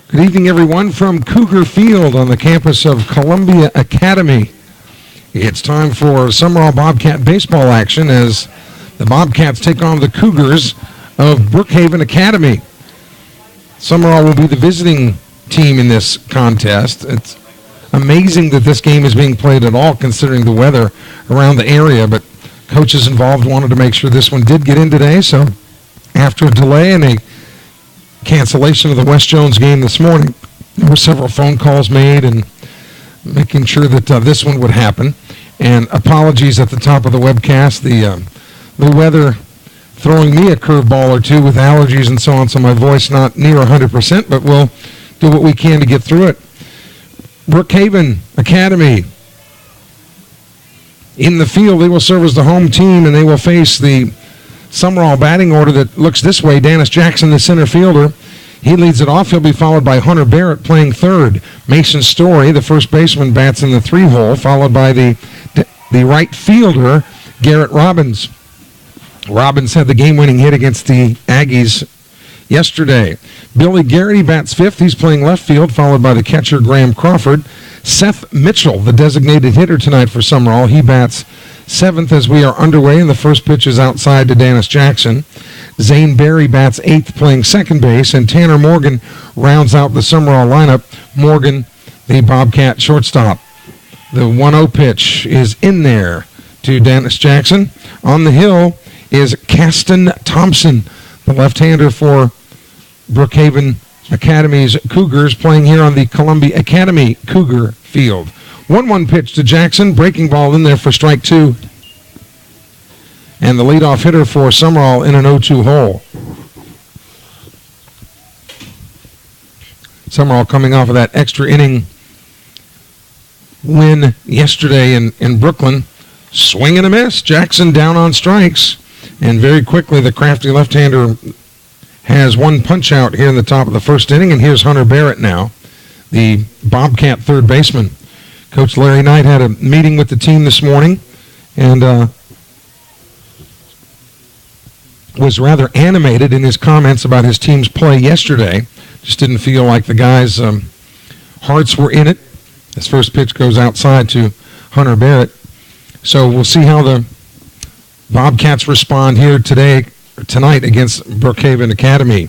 Good evening, everyone, from Cougar Field on the campus of Columbia Academy. It's time for Sumrall Bobcat baseball action as the Bobcats take on the Cougars of Brookhaven Academy. Sumrall will be the visiting team in this contest. It's amazing that this game is being played at all considering the weather around the area, but coaches involved wanted to make sure this one did get in today, so after a delay and a cancellation of the West Jones game this morning, there were several phone calls made and making sure that this one would happen. And apologies at the top of the webcast. The weather throwing me a curveball or two with allergies and so on, so my voice not near 100%, but we'll do what we can to get through it. Brookhaven Academy in the field. They will serve as the home team, and they will face the Sumrall batting order that looks this way. Dennis Jackson, the center fielder. He leads it off. He'll be followed by Hunter Barrett playing third. Mason Story, the first baseman, bats in the 3-hole, followed by the right fielder, Garrett Robbins. Robbins had the game-winning hit against the Aggies yesterday. Billy Garrity bats fifth. He's playing left field, followed by the catcher, Graham Crawford. Seth Mitchell, the designated hitter tonight for Sumrall, he bats seventh as we are underway, and the first pitch is outside to Dennis Jackson. Zane Berry bats eighth, playing second base, and Tanner Morgan rounds out the Sumrall lineup. Morgan, the Bobcat shortstop. The 1-0 pitch is in there to Dennis Jackson. On the hill is Caston Thompson, the left-hander for Brookhaven Academy's Cougars, playing here on the Columbia Academy Cougar field. 1-1 pitch to Jackson, breaking ball in there for strike two. And the leadoff hitter for Sumrall in an 0-2 hole. Sumrall coming off of that extra inning win yesterday in Brooklyn. Swing and a miss. Jackson down on strikes. And very quickly the crafty left-hander has one punch out here in the top of the first inning. And here's Hunter Barrett now, the Bobcat third baseman. Coach Larry Knight had a meeting with the team this morning and was rather animated in his comments about his team's play yesterday. Just didn't feel like the guys' hearts were in it. His first pitch goes outside to Hunter Barrett. So we'll see how the Bobcats respond here tonight against Brookhaven Academy,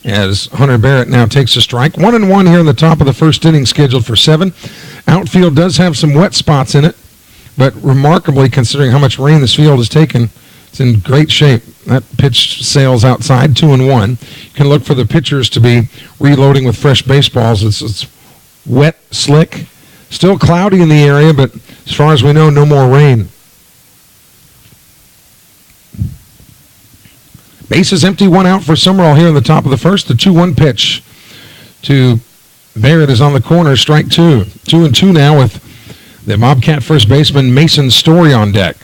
as Hunter Barrett now takes a strike. 1-1 here in the top of the first inning, scheduled for 7. Outfield does have some wet spots in it, but remarkably, considering how much rain this field has taken, it's in great shape. That pitch sails outside, 2-1. You can look for the pitchers to be reloading with fresh baseballs. It's wet, slick, still cloudy in the area, but as far as we know, no more rain. Base is empty, one out for Sumrall here in the top of the first. The 2-1 pitch to Barrett is on the corner, strike two. 2-2 now with the Bobcat first baseman Mason Story on deck.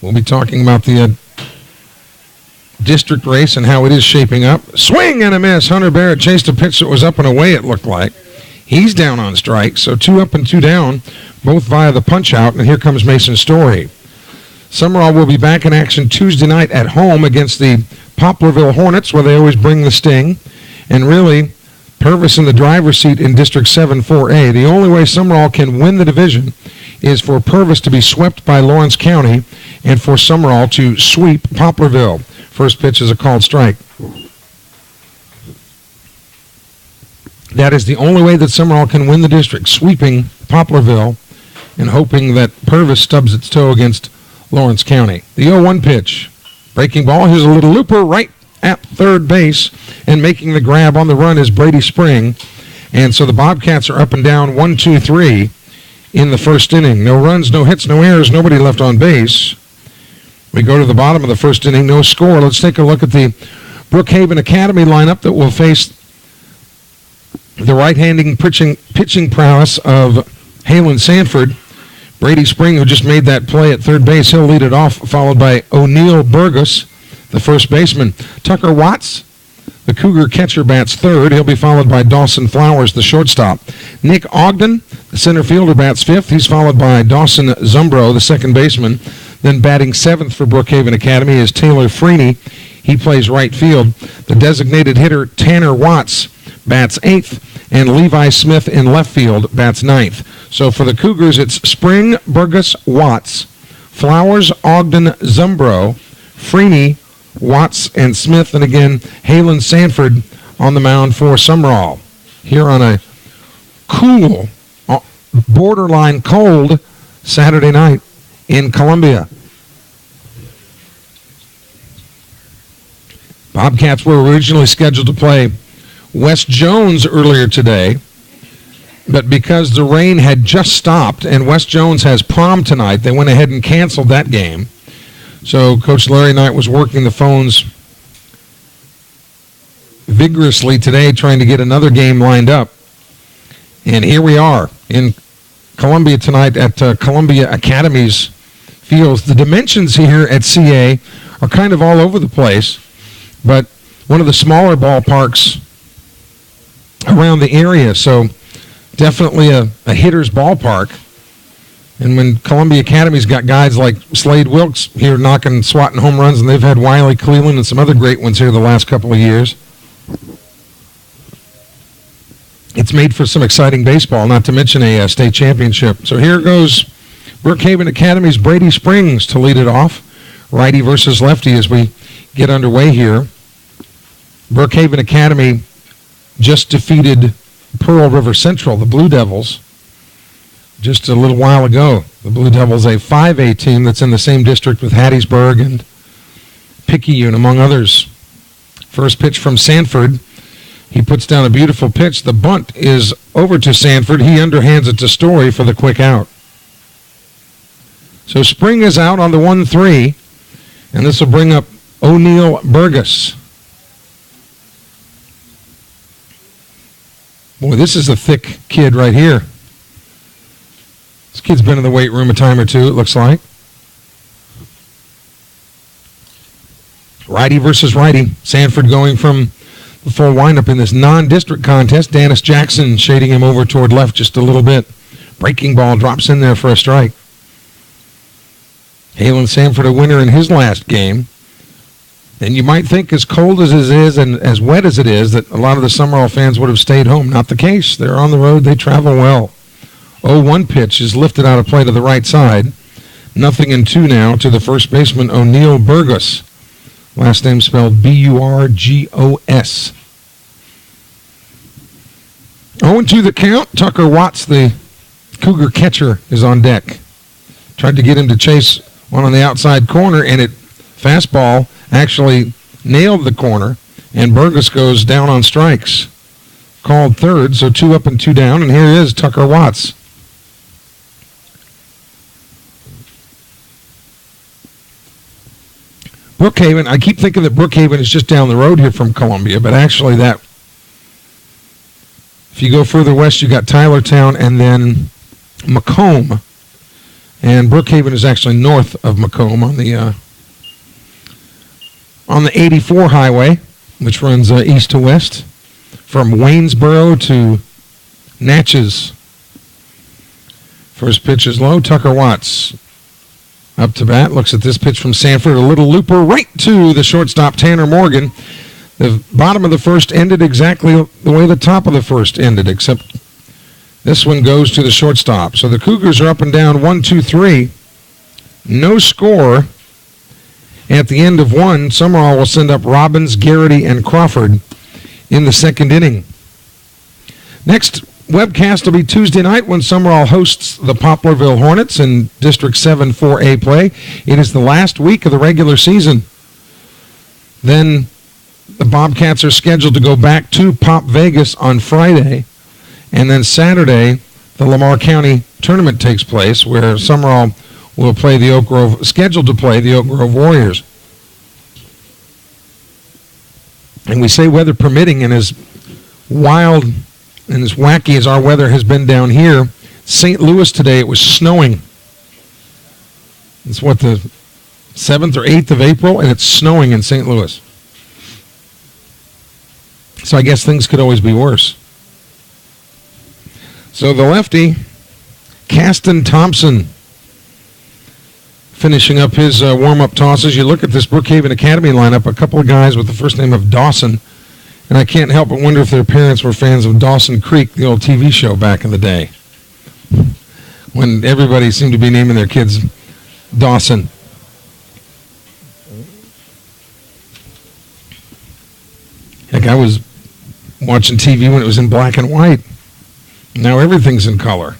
We'll be talking about the district race and how it is shaping up. Swing and a miss. Hunter Barrett chased a pitch that was up and away, it looked like. He's down on strike, so 2 up and 2 down, both via the punch out, and here comes Mason Story. Sumrall will be back in action Tuesday night at home against the Poplarville Hornets, where they always bring the sting. And really, Purvis in the driver's seat in District 7 4A. The only way Sumrall can win the division is for Purvis to be swept by Lawrence County and for Sumrall to sweep Poplarville. First pitch is a called strike. That is the only way that Sumrall can win the district, sweeping Poplarville and hoping that Purvis stubs its toe against Lawrence County. The 0-1 pitch. Breaking ball. Here's a little looper right at third base, and making the grab on the run is Brady Spring. And so the Bobcats are up and down 1-2-3 in the first inning. No runs, no hits, no errors, nobody left on base. We go to the bottom of the first inning, no score. Let's take a look at the Brookhaven Academy lineup that will face the right-handing pitching prowess of Halen Sanford. Brady Spring, who just made that play at third base, he'll lead it off, followed by O'Neal Burgess, the first baseman. Tucker Watts, the Cougar catcher, bats third. He'll be followed by Dawson Flowers, the shortstop. Nick Ogden, the center fielder, bats fifth. He's followed by Dawson Zumbro, the second baseman. Then batting 7th for Brookhaven Academy is Taylor Freeney. He plays right field. The designated hitter, Tanner Watts, bats 8th, and Levi Smith in left field bats 9th. So for the Cougars, it's Spring, Burgess, Watts, Flowers, Ogden, Zumbro, Freeney, Watts, and Smith, and again, Halen Sanford on the mound for Sumrall. Here on a cool, borderline cold Saturday night in Columbia. Bobcats were originally scheduled to play West Jones earlier today, but because the rain had just stopped and West Jones has prom tonight, they went ahead and canceled that game. So Coach Larry Knight was working the phones vigorously today trying to get another game lined up. And here we are in Columbia tonight at Columbia Academy's fields. The dimensions here at CA are kind of all over the place, but one of the smaller ballparks around the area, so definitely a hitter's ballpark. And when Columbia Academy's got guys like Slade Wilkes here swatting home runs, and they've had Wiley Cleveland and some other great ones here the last couple of years, it's made for some exciting baseball, not to mention a state championship. So here goes Brookhaven Academy's Brady Springs to lead it off. Righty versus lefty as we get underway here. Brookhaven Academy just defeated Pearl River Central, the Blue Devils, just a little while ago. The Blue Devils, a 5A team that's in the same district with Hattiesburg and Picayune, among others. First pitch from Sanford. He puts down a beautiful pitch. The bunt is over to Sanford. He underhands it to Story for the quick out. So Spring is out on the 1-3, and this will bring up O'Neill Burgess. Boy, this is a thick kid right here. This kid's been in the weight room a time or two, it looks like. Righty versus righty. Sanford going from the full windup in this non-district contest. Dennis Jackson shading him over toward left just a little bit. Breaking ball drops in there for a strike. Halen Sanford a winner in his last game. And you might think as cold as it is and as wet as it is that a lot of the Sumrall fans would have stayed home. Not the case. They're on the road. They travel well. 0-1 pitch is lifted out of play to the right side. 0-2 now to the first baseman, O'Neill Burgess. Last name spelled B-U-R-G-O-S. 0-2 the count. Tucker Watts, the Cougar catcher, is on deck. Tried to get him to chase one on the outside corner, and fastball actually nailed the corner, and Burgess goes down on strikes. Called third, so 2 up and 2 down, and here is Tucker Watts. Brookhaven, I keep thinking that Brookhaven is just down the road here from Columbia, but actually if you go further west, you got Tylertown and then Macomb. And Brookhaven is actually north of Macomb on the 84 highway, which runs east to west from Waynesboro to Natchez. First pitch is low. Tucker Watts up to bat. Looks at this pitch from Sanford. A little looper right to the shortstop, Tanner Morgan. The bottom of the first ended exactly the way the top of the first ended, except this one goes to the shortstop. So the Cougars are up and down 1-2-3. No score at the end of one. Sumrall will send up Robbins, Garrity, and Crawford in the second inning. Next webcast will be Tuesday night when Sumrall hosts the Poplarville Hornets in District 7 4A play. It is the last week of the regular season. Then the Bobcats are scheduled to go back to Pop Vegas on Friday. And then Saturday, the Lamar County tournament takes place where Sumrall will play scheduled to play the Oak Grove Warriors. And we say weather permitting, and as wild and as wacky as our weather has been down here, St. Louis today, it was snowing. It's the 7th or 8th of April, and it's snowing in St. Louis. So I guess things could always be worse. So the lefty, Caston Thompson, finishing up his warm-up tosses. You look at this Brookhaven Academy lineup, a couple of guys with the first name of Dawson, and I can't help but wonder if their parents were fans of Dawson Creek, the old TV show back in the day, when everybody seemed to be naming their kids Dawson. Heck, I was watching TV when it was in black and white. Now everything's in color.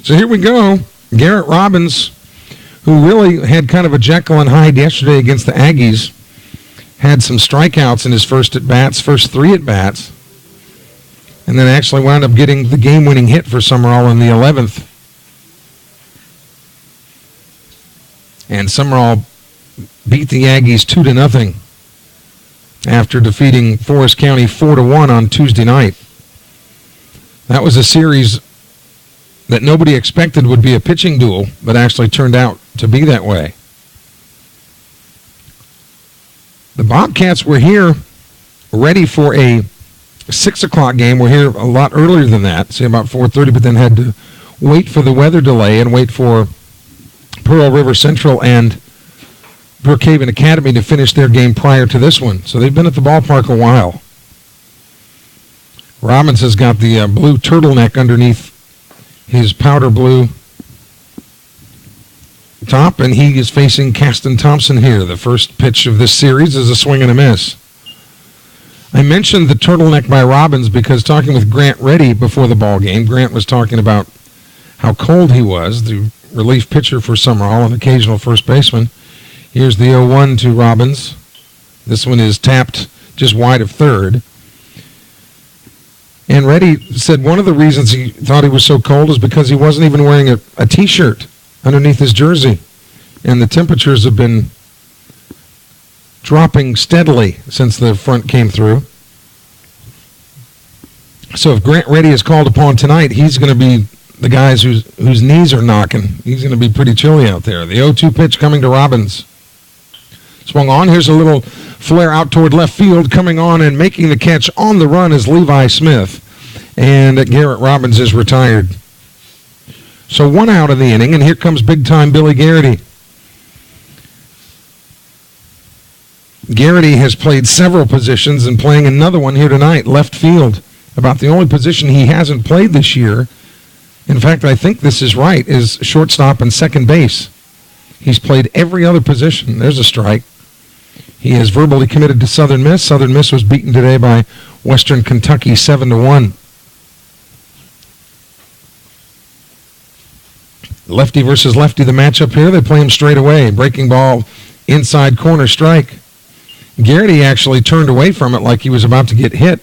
So here we go. Garrett Robbins, who really had kind of a Jekyll and Hyde yesterday against the Aggies, had some strikeouts in his first 3 at-bats, and then actually wound up getting the game-winning hit for Sumrall in the 11th. And Sumrall beat the Aggies 2-0 after defeating Forest County 4-1 on Tuesday night. That was a series that nobody expected would be a pitching duel, but actually turned out to be that way. The Bobcats were here ready for a 6 o'clock game. We're here a lot earlier than that, say about 4:30, but then had to wait for the weather delay and wait for Pearl River Central and Brookhaven Academy to finish their game prior to this one. So they've been at the ballpark a while. Robbins has got the blue turtleneck underneath his powder blue top, and he is facing Caston Thompson here. The first pitch of this series is a swing and a miss. I mentioned the turtleneck by Robbins because talking with Grant Reddy before the ball game, Grant was talking about how cold he was, the relief pitcher for Sumrall, an occasional first baseman. Here's the 0-1 to Robbins. This one is tapped just wide of third. And Reddy said one of the reasons he thought he was so cold is because he wasn't even wearing a T-shirt underneath his jersey. And the temperatures have been dropping steadily since the front came through. So if Grant Reddy is called upon tonight, he's going to be the guys whose knees are knocking. He's going to be pretty chilly out there. The 0-2 pitch coming to Robbins. Swung on. Here's a little flare out toward left field. Coming on and making the catch on the run is Levi Smith. And Garrett Robbins is retired. So 1 out in the inning, and here comes big-time Billy Garrity. Garrity has played several positions and playing another one here tonight, left field. About the only position he hasn't played this year, in fact, I think this is right, is shortstop and second base. He's played every other position. There's a strike. He is verbally committed to Southern Miss. Southern Miss was beaten today by Western Kentucky 7-1. Lefty versus lefty, the matchup here. They play him straight away. Breaking ball, inside corner strike. Garrity actually turned away from it like he was about to get hit,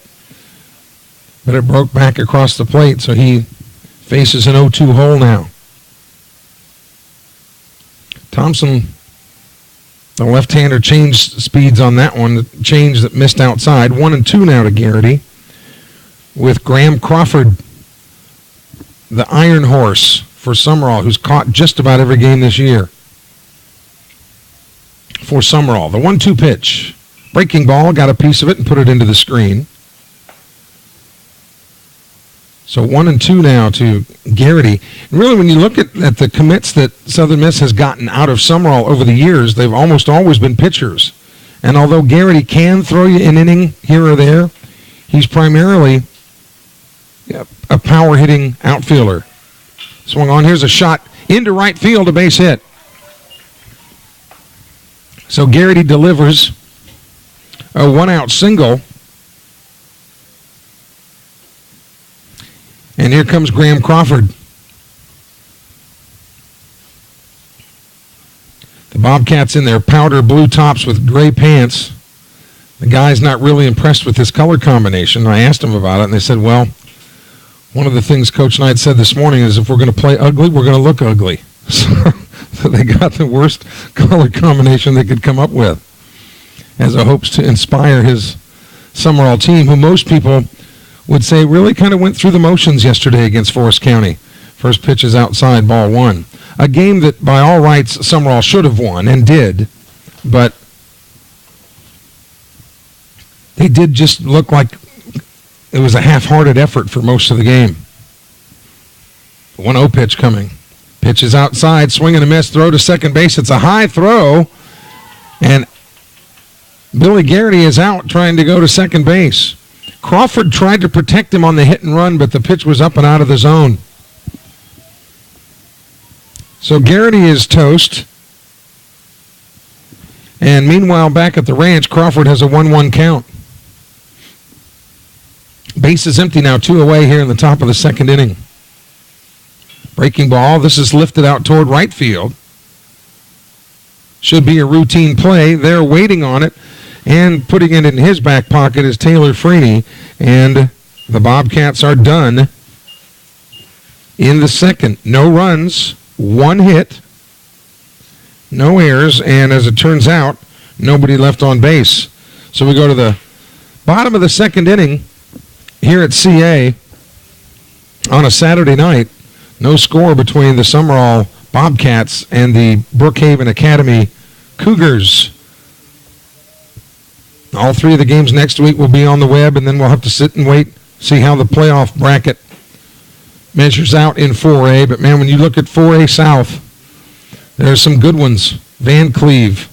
but it broke back across the plate, so he faces an 0-2 hole now. Thompson, the left-hander, changed speeds on that one. The change that missed outside. 1-2 now to Garrity with Graham Crawford, the Iron Horse for Sumrall, who's caught just about every game this year. For Sumrall, the 1-2 pitch. Breaking ball, got a piece of it and put it into the screen. So 1-2 now to Garrity. And really, when you look at the commits that Southern Miss has gotten out of Sumrall over the years, they've almost always been pitchers. And although Garrity can throw you an inning here or there, he's primarily a power-hitting outfielder. Swung on. Here's a shot into right field, a base hit. So Garrity delivers a one-out single. And here comes Graham Crawford. The Bobcats in their powder blue tops with gray pants. The guy's not really impressed with this color combination. I asked him about it, and they said, well, one of the things Coach Knight said this morning is if we're going to play ugly, we're going to look ugly. So they got the worst color combination they could come up with as a hopes to inspire his Sumrall team, who most people would say really kind of went through the motions yesterday against Forest County. First pitch is outside, ball one. A game that by all rights Sumrall should have won and did, but they did just look like it was a half-hearted effort for most of the game. 1-0 pitch coming. Pitch is outside, swing and a miss, throw to second base. It's a high throw, and Billy Garrity is out trying to go to second base. Crawford tried to protect him on the hit and run, but the pitch was up and out of the zone. So Garrity is toast. And meanwhile, back at the ranch, Crawford has a 1-1 count. Base is empty now, 2 away here in the top of the second inning. Breaking ball. This is lifted out toward right field. Should be a routine play. They're waiting on it. And putting it in his back pocket is Taylor Freeney. And the Bobcats are done in the second. No runs, 1 hit, no errors, and as it turns out, nobody left on base. So we go to the bottom of the second inning here at CA on a Saturday night. No score between the Sumrall Bobcats and the Brookhaven Academy Cougars. All 3 of the games next week will be on the web, and then we'll have to sit and wait, see how the playoff bracket measures out in 4A. But, man, when you look at 4A South, there's some good ones. Van Cleve,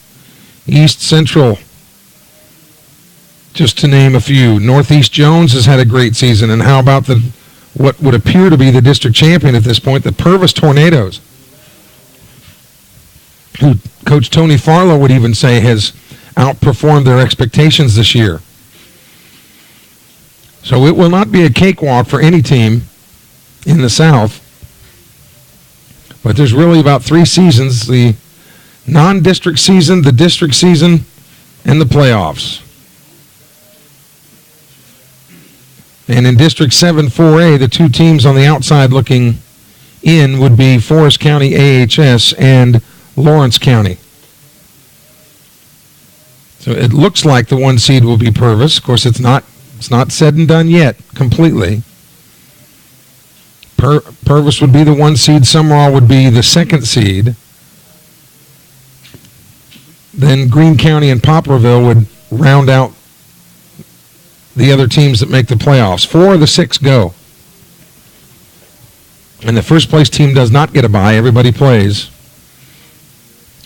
East Central, just to name a few. Northeast Jones has had a great season. And how about what would appear to be the district champion at this point, the Purvis Tornadoes, who Coach Tony Farlow would even say has outperformed their expectations this year. So it will not be a cakewalk for any team in the South. But there's really about 3 seasons: the non-district season, the district season, and the playoffs. And in District 7 4A, the 2 teams on the outside looking in would be Forest County AHS and Lawrence County. So it looks like the 1 seed will be Purvis. Of course, it's not said and done yet completely. Purvis would be the 1 seed. Sumrall would be the 2nd seed. Then Greene County and Poplarville would round out the other teams that make the playoffs. 4 of the 6 go. And the first place team does not get a bye. Everybody plays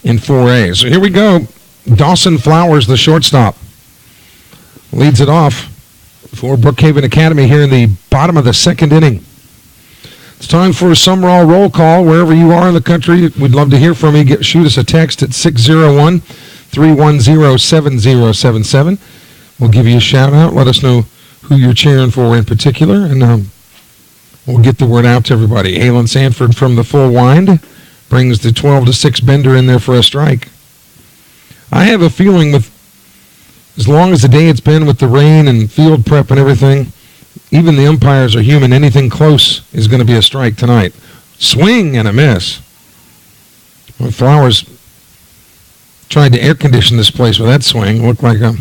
in 4A. So here we go. Dawson Flowers, the shortstop, leads it off for Brookhaven Academy here in the bottom of the second inning. It's time for a Sumrall roll call. Wherever you are in the country, we'd love to hear from you. Shoot us a text at 601-310-7077. We'll give you a shout out. Let us know who you're cheering for in particular, and we'll get the word out to everybody. Alan Sanford from the full wind brings the 12-6 bender in there for a strike. I have a feeling with as long as the day it's been with the rain and field prep and everything, even the umpires are human. Anything close is going to be a strike tonight. Swing and a miss. Well, Flowers tried to air condition this place with that swing. Looked like a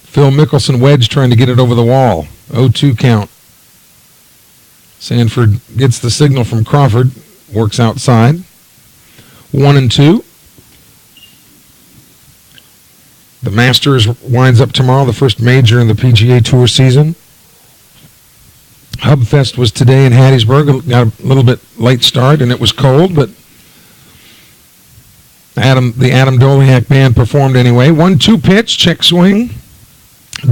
Phil Mickelson wedge trying to get it over the wall. 0-2 count. Sanford gets the signal from Crawford. Works outside. 1-2. The Masters winds up tomorrow, the first major in the PGA Tour season. Hubfest was today in Hattiesburg. Got a little bit late start, and it was cold, but the Adam Doliak band performed anyway. 1-2 pitch, check swing.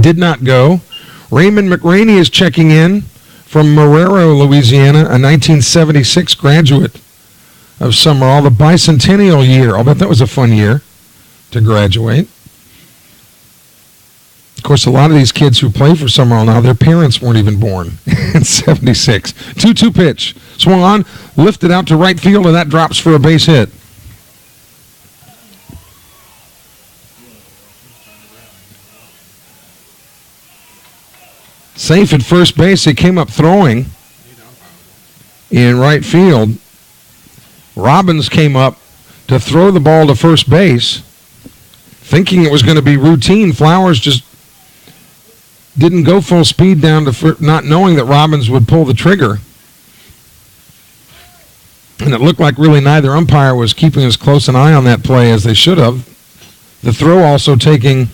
Did not go. Raymond McRaney is checking in from Marrero, Louisiana, a 1976 graduate of Sumrall, the bicentennial year. I'll bet that was a fun year to graduate. Of course, a lot of these kids who play for Sumrall now, their parents weren't even born in 76. 2-2 pitch. Swung on, lifted out to right field, and that drops for a base hit. Safe at first base. He came up throwing in right field. Robbins came up to throw the ball to first base, thinking it was going to be routine. Flowers just didn't go full speed down to not knowing that Robbins would pull the trigger. And it looked like really neither umpire was keeping as close an eye on that play as they should have. The throw also taking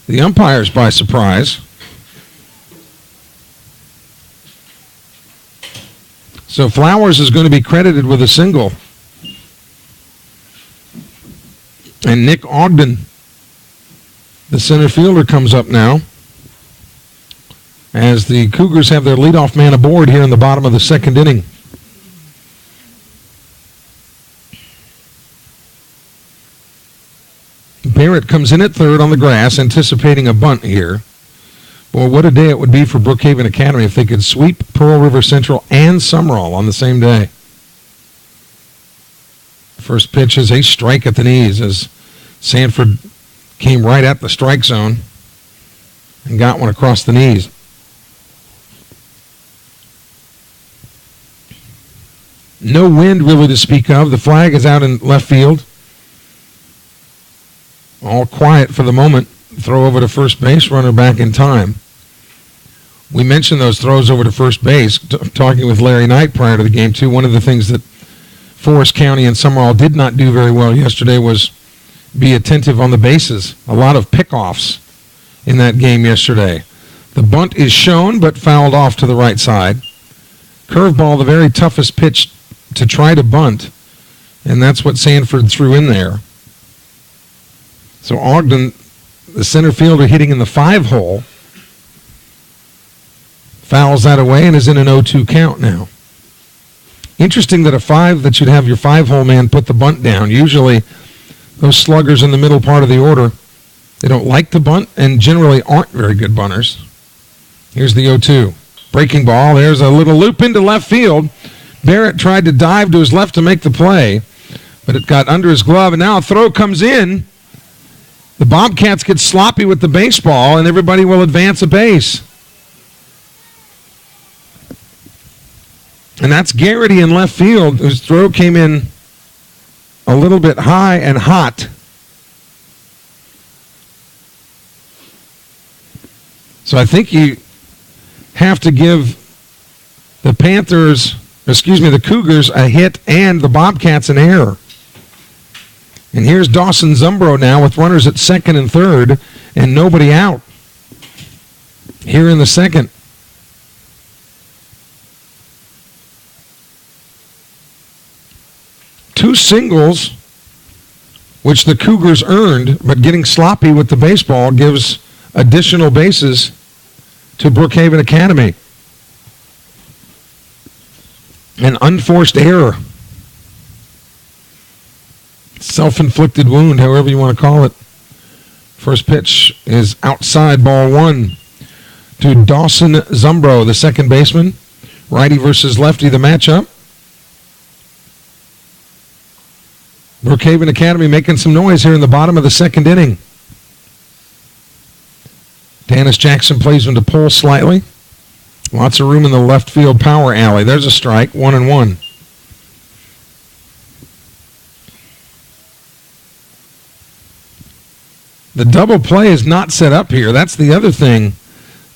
the umpires by surprise. So Flowers is going to be credited with a single. And Nick Ogden, the center fielder, comes up now as the Cougars have their leadoff man aboard here in the bottom of the second inning. Barrett comes in at third on the grass, anticipating a bunt here. Boy, what a day it would be for Brookhaven Academy if they could sweep Pearl River Central and Sumrall on the same day. First pitch is a strike at the knees as Sanford came right at the strike zone and got one across the knees. No wind really to speak of. The flag is out in left field. All quiet for the moment. Throw over to first base, runner back in time. We mentioned those throws over to first base, talking with Larry Knight prior to the game, too. One of the things that Forest County and Sumrall did not do very well yesterday was be attentive on the bases. A lot of pickoffs in that game yesterday. The bunt is shown, but fouled off to the right side. Curveball, the very toughest pitch to try to bunt, and that's what Sanford threw in there. So Ogden, the center fielder, hitting in the 5-hole, fouls that away and is in an 0-2 count now. Interesting that you'd have your 5-hole man put the bunt down. Usually those sluggers in the middle part of the order, they don't like to bunt and generally aren't very good bunters. Here's the 0-2. Breaking ball. There's a little loop into left field. Barrett tried to dive to his left to make the play, but it got under his glove, and now a throw comes in. The Bobcats get sloppy with the baseball, and everybody will advance a base. And that's Garrity in left field, whose throw came in a little bit high and hot. So I think you have to give the the Cougars a hit and the Bobcats an error. And here's Dawson Zumbro now with runners at second and third and nobody out here in the second. Two singles, which the Cougars earned, but getting sloppy with the baseball gives additional bases to Brookhaven Academy. An unforced error. Self-inflicted wound, however you want to call it. First pitch is outside, ball one to Dawson Zumbro, the second baseman. Righty versus lefty, the matchup. Brookhaven Academy making some noise here in the bottom of the second inning. Dennis Jackson plays him to pull slightly. Lots of room in the left field power alley. There's a strike, 1-1. The double play is not set up here. That's the other thing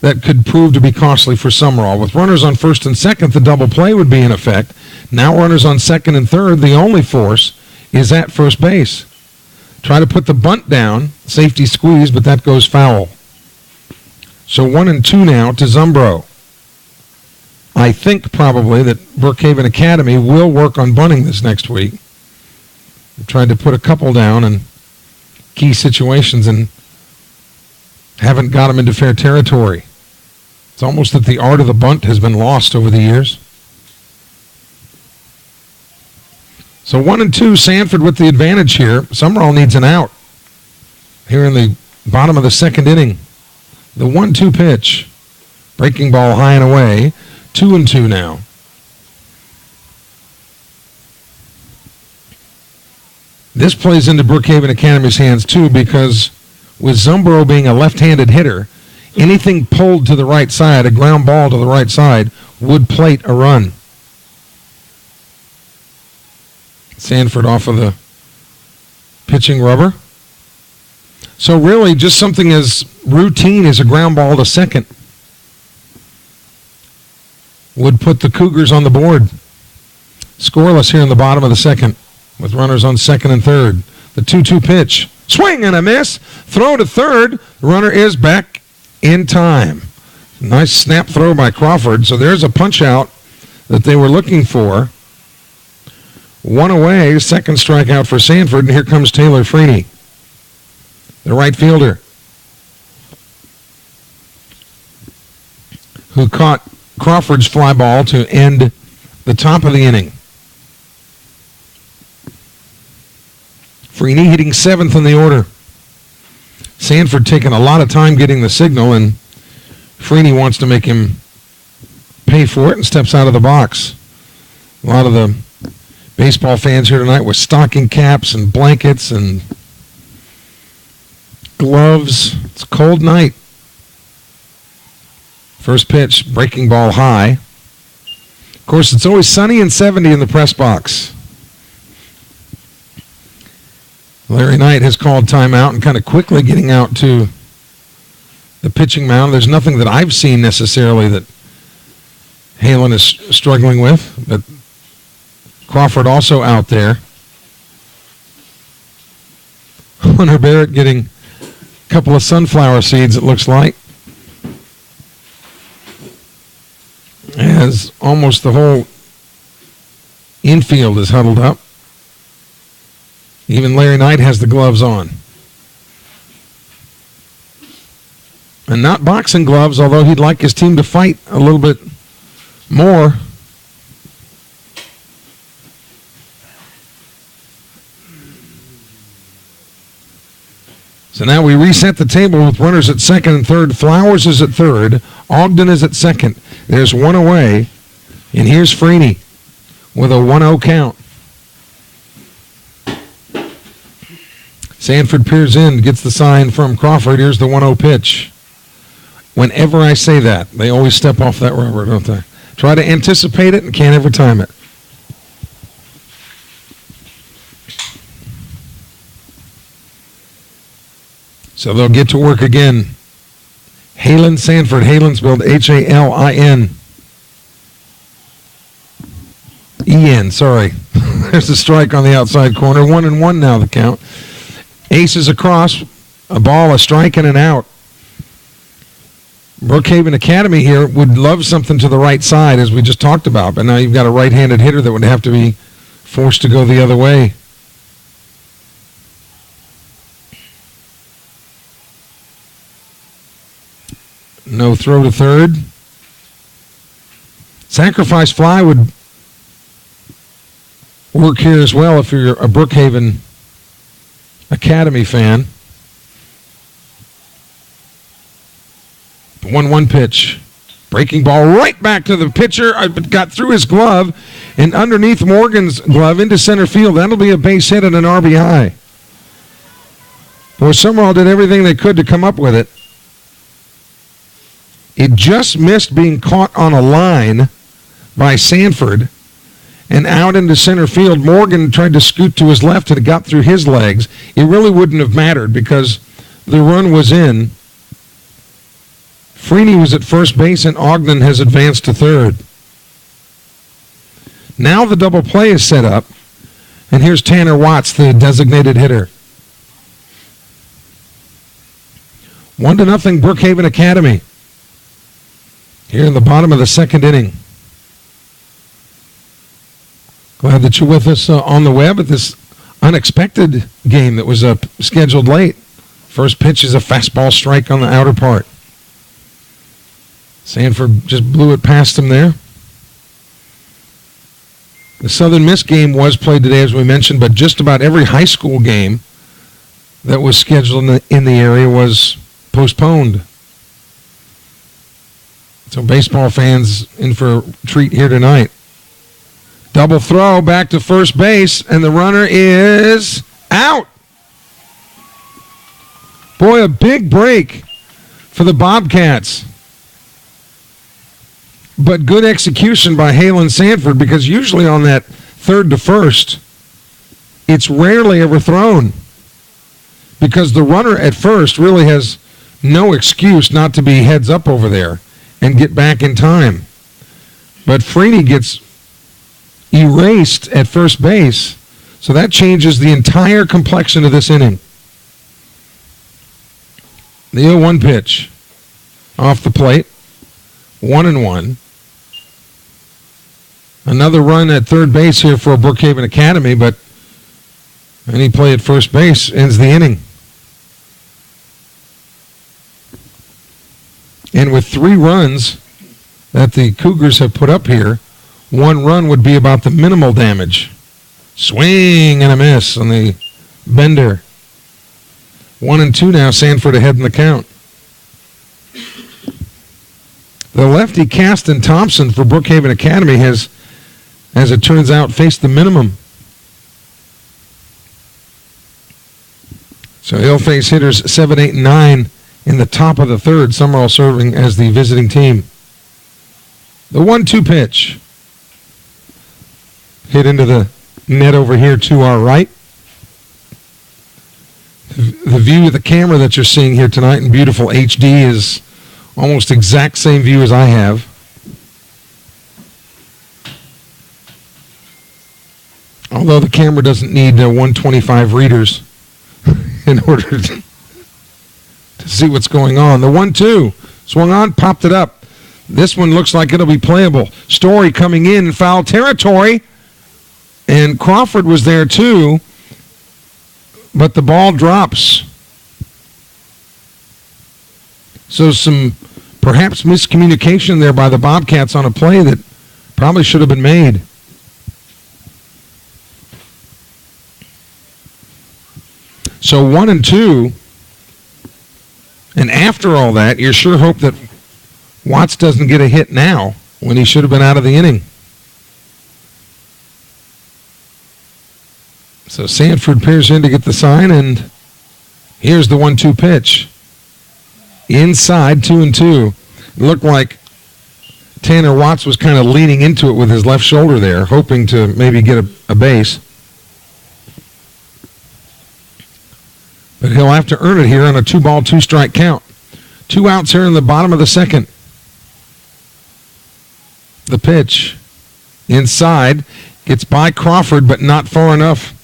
that could prove to be costly for Sumrall. With runners on first and second, the double play would be in effect. Now runners on second and third, the only force is at first base. Try to put the bunt down, safety squeeze, but that goes foul. So 1-2 now to Zumbro. I think probably that Brookhaven Academy will work on bunting this next week. They tried to put a couple down in key situations and haven't got them into fair territory. It's almost that the art of the bunt has been lost over the years. So 1-2, Sanford with the advantage here. Sumrall needs an out here in the bottom of the second inning. The 1-2 pitch. Breaking ball high and away. 2-2 now. This plays into Brookhaven Academy's hands too, because with Zumbro being a left-handed hitter, anything pulled to the right side, a ground ball to the right side, would plate a run. Sanford off of the pitching rubber. So really just something as routine as a ground ball to second would put the Cougars on the board. Scoreless here in the bottom of the second with runners on second and third. The 2-2 pitch. Swing and a miss. Throw to third. The runner is back in time. Nice snap throw by Crawford. So there's a punch out that they were looking for. One away, second strikeout for Sanford, and here comes Taylor Freeney, the right fielder, who caught Crawford's fly ball to end the top of the inning. Freeney hitting seventh in the order. Sanford taking a lot of time getting the signal, and Freeney wants to make him pay for it and steps out of the box. A lot of the baseball fans here tonight with stocking caps and blankets and gloves. It's a cold night. First pitch, breaking ball high. Of course, it's always sunny and 70 in the press box. Larry Knight has called timeout and kind of quickly getting out to the pitching mound. There's nothing that I've seen necessarily that Halen is struggling with, but Crawford also out there. Hunter Barrett getting a couple of sunflower seeds, it looks like, as almost the whole infield is huddled up. Even Larry Knight has the gloves on. And not boxing gloves, although he'd like his team to fight a little bit more. So now we reset the table with runners at second and third. Flowers is at third. Ogden is at second. There's one away. And here's Freeney with a 1-0 count. Sanford peers in, gets the sign from Crawford. Here's the 1-0 pitch. Whenever I say that, they always step off that rubber, don't they? Try to anticipate it and can't ever time it. So they'll get to work again. Halen Sanford. Halen spelled H-A-L-I-N. Sorry. There's a strike on the outside corner. 1-1 now the count. Aces across. A ball, a strike, and an out. Brookhaven Academy here would love something to the right side, as we just talked about. But now you've got a right-handed hitter that would have to be forced to go the other way. No throw to third. Sacrifice fly would work here as well if you're a Brookhaven Academy fan. 1-1 pitch. Breaking ball right back to the pitcher. Got through his glove and underneath Morgan's glove into center field. That'll be a base hit and an RBI. Boy, Sumrall did everything they could to come up with it. It just missed being caught on a line by Sanford and out into center field. Morgan tried to scoot to his left and it got through his legs. It really wouldn't have mattered because the run was in. Freeney was at first base and Ogden has advanced to third. Now the double play is set up, and here's Tanner Watts, the designated hitter. 1-0 Brookhaven Academy. Here in the bottom of the second inning. Glad that you're with us on the web at this unexpected game that was scheduled late. First pitch is a fastball strike on the outer part. Sanford just blew it past him there. The Southern Miss game was played today, as we mentioned, but just about every high school game that was scheduled in the area was postponed. So baseball fans in for a treat here tonight. Double throw back to first base, and the runner is out. Boy, a big break for the Bobcats. But good execution by Halen Sanford, because usually on that third to first, it's rarely ever thrown. Because the runner at first really has no excuse not to be heads up over there and get back in time. But Freeney gets erased at first base, so that changes the entire complexion of this inning. The 0-1 pitch off the plate, 1-1. Another run at third base here for Brookhaven Academy, but any play at first base ends the inning. And with 3 runs that the Cougars have put up here, 1 run would be about the minimal damage. Swing and a miss on the bender. 1-2 now, Sanford ahead in the count. The lefty Caston Thompson for Brookhaven Academy has, as it turns out, faced the minimum. So he'll face hitters 7, 8, and 9 in the top of the third. Sumrall serving as the visiting team. The 1-2 pitch. Hit into the net over here to our right. The view of the camera that you're seeing here tonight in beautiful HD is almost exact same view as I have. Although the camera doesn't need 125 readers in order to see what's going on. The 1-2 swung on, popped it up. This one looks like it'll be playable. Story coming in foul territory, and Crawford was there too, but the ball drops. So some perhaps miscommunication there by the Bobcats on a play that probably should have been made. So 1-2, and after all that, you sure hope that Watts doesn't get a hit now when he should have been out of the inning. So Sanford peers in to get the sign, and here's the 1-2 pitch. Inside, 2-2. It looked like Tanner Watts was kind of leaning into it with his left shoulder there, hoping to maybe get a base. But he'll have to earn it here on a 2-ball, 2-strike count. 2 outs here in the bottom of the second. The pitch. Inside. Gets by Crawford, but not far enough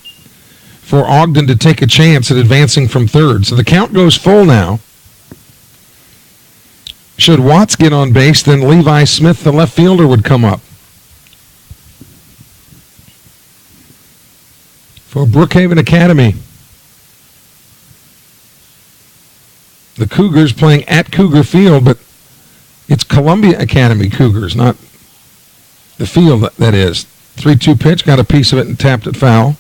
for Ogden to take a chance at advancing from third. So the count goes full now. Should Watts get on base, then Levi Smith, the left fielder, would come up. For Brookhaven Academy. The Cougars playing at Cougar Field, but it's Columbia Academy Cougars, not the field that is. 3-2 pitch, got a piece of it and tapped it foul.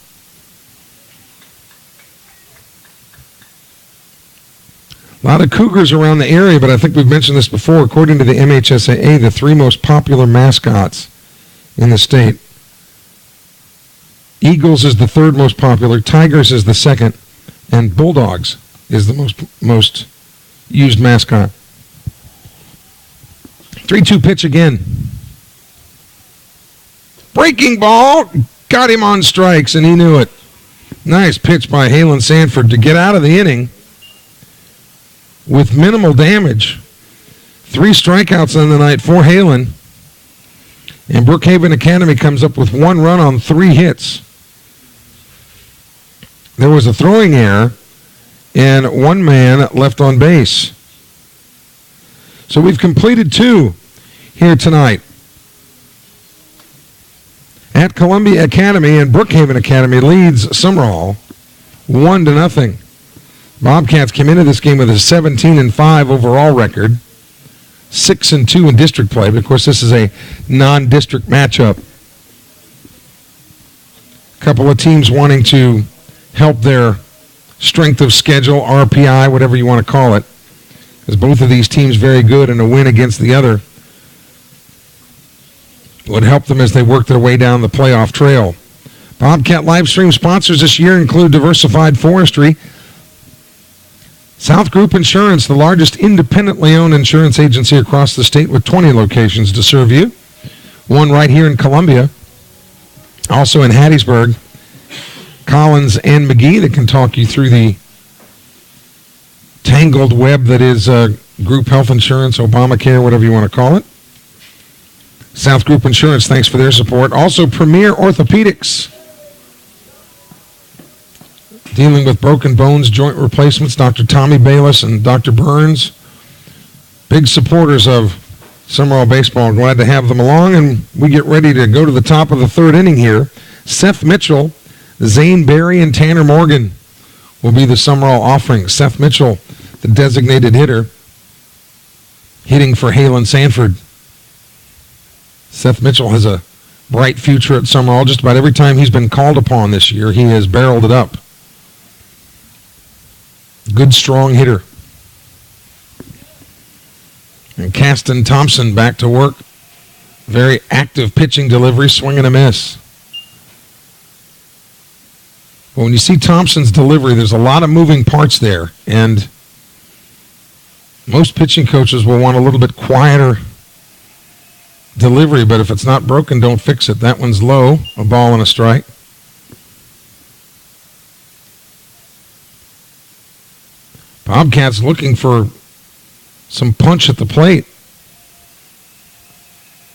A lot of Cougars around the area, but I think we've mentioned this before. According to the MHSAA, the 3 most popular mascots in the state. Eagles is the 3rd most popular, Tigers is the 2nd, and Bulldogs is the most used mascot. 3-2 pitch again. Breaking ball. Got him on strikes, and he knew it. Nice pitch by Halen Sanford to get out of the inning with minimal damage. 3 strikeouts on the night for Halen. And Brookhaven Academy comes up with 1 run on 3 hits. There was a throwing error and 1 man left on base. So we've completed 2 here tonight. At Columbia Academy, and Brookhaven Academy leads Sumrall 1-0. Bobcats came into this game with a 17-5 overall record, 6-2 in district play, but of course this is a non-district matchup. A couple of teams wanting to help their strength of schedule, RPI, whatever you want to call it, because both of these teams very good, and a win against the other would help them as they work their way down the playoff trail. Bobcat Livestream sponsors this year include Diversified Forestry, South Group Insurance, the largest independently owned insurance agency across the state with 20 locations to serve you. One right here in Columbia, also in Hattiesburg. Collins and McGee that can talk you through the tangled web that is group health insurance, Obamacare, whatever you want to call it. South Group Insurance, thanks for their support. Also, Premier Orthopedics, dealing with broken bones, joint replacements. Dr. Tommy Bayless and Dr. Burns, big supporters of Sumrall baseball, glad to have them along, and we get ready to go to the top of the third inning here. Seth Mitchell, Zane Berry, and Tanner Morgan will be the Sumrall offering. Seth Mitchell, the designated hitter, hitting for Halen Sanford. Seth Mitchell has a bright future at Sumrall. Just about every time he's been called upon this year, he has barreled it up. Good, strong hitter. And Caston Thompson back to work. Very active pitching delivery, swing and a miss. But when you see Thompson's delivery, there's a lot of moving parts there. And most pitching coaches will want a little bit quieter delivery, but if it's not broken, don't fix it. That one's low, a ball and a strike. Bobcats looking for some punch at the plate.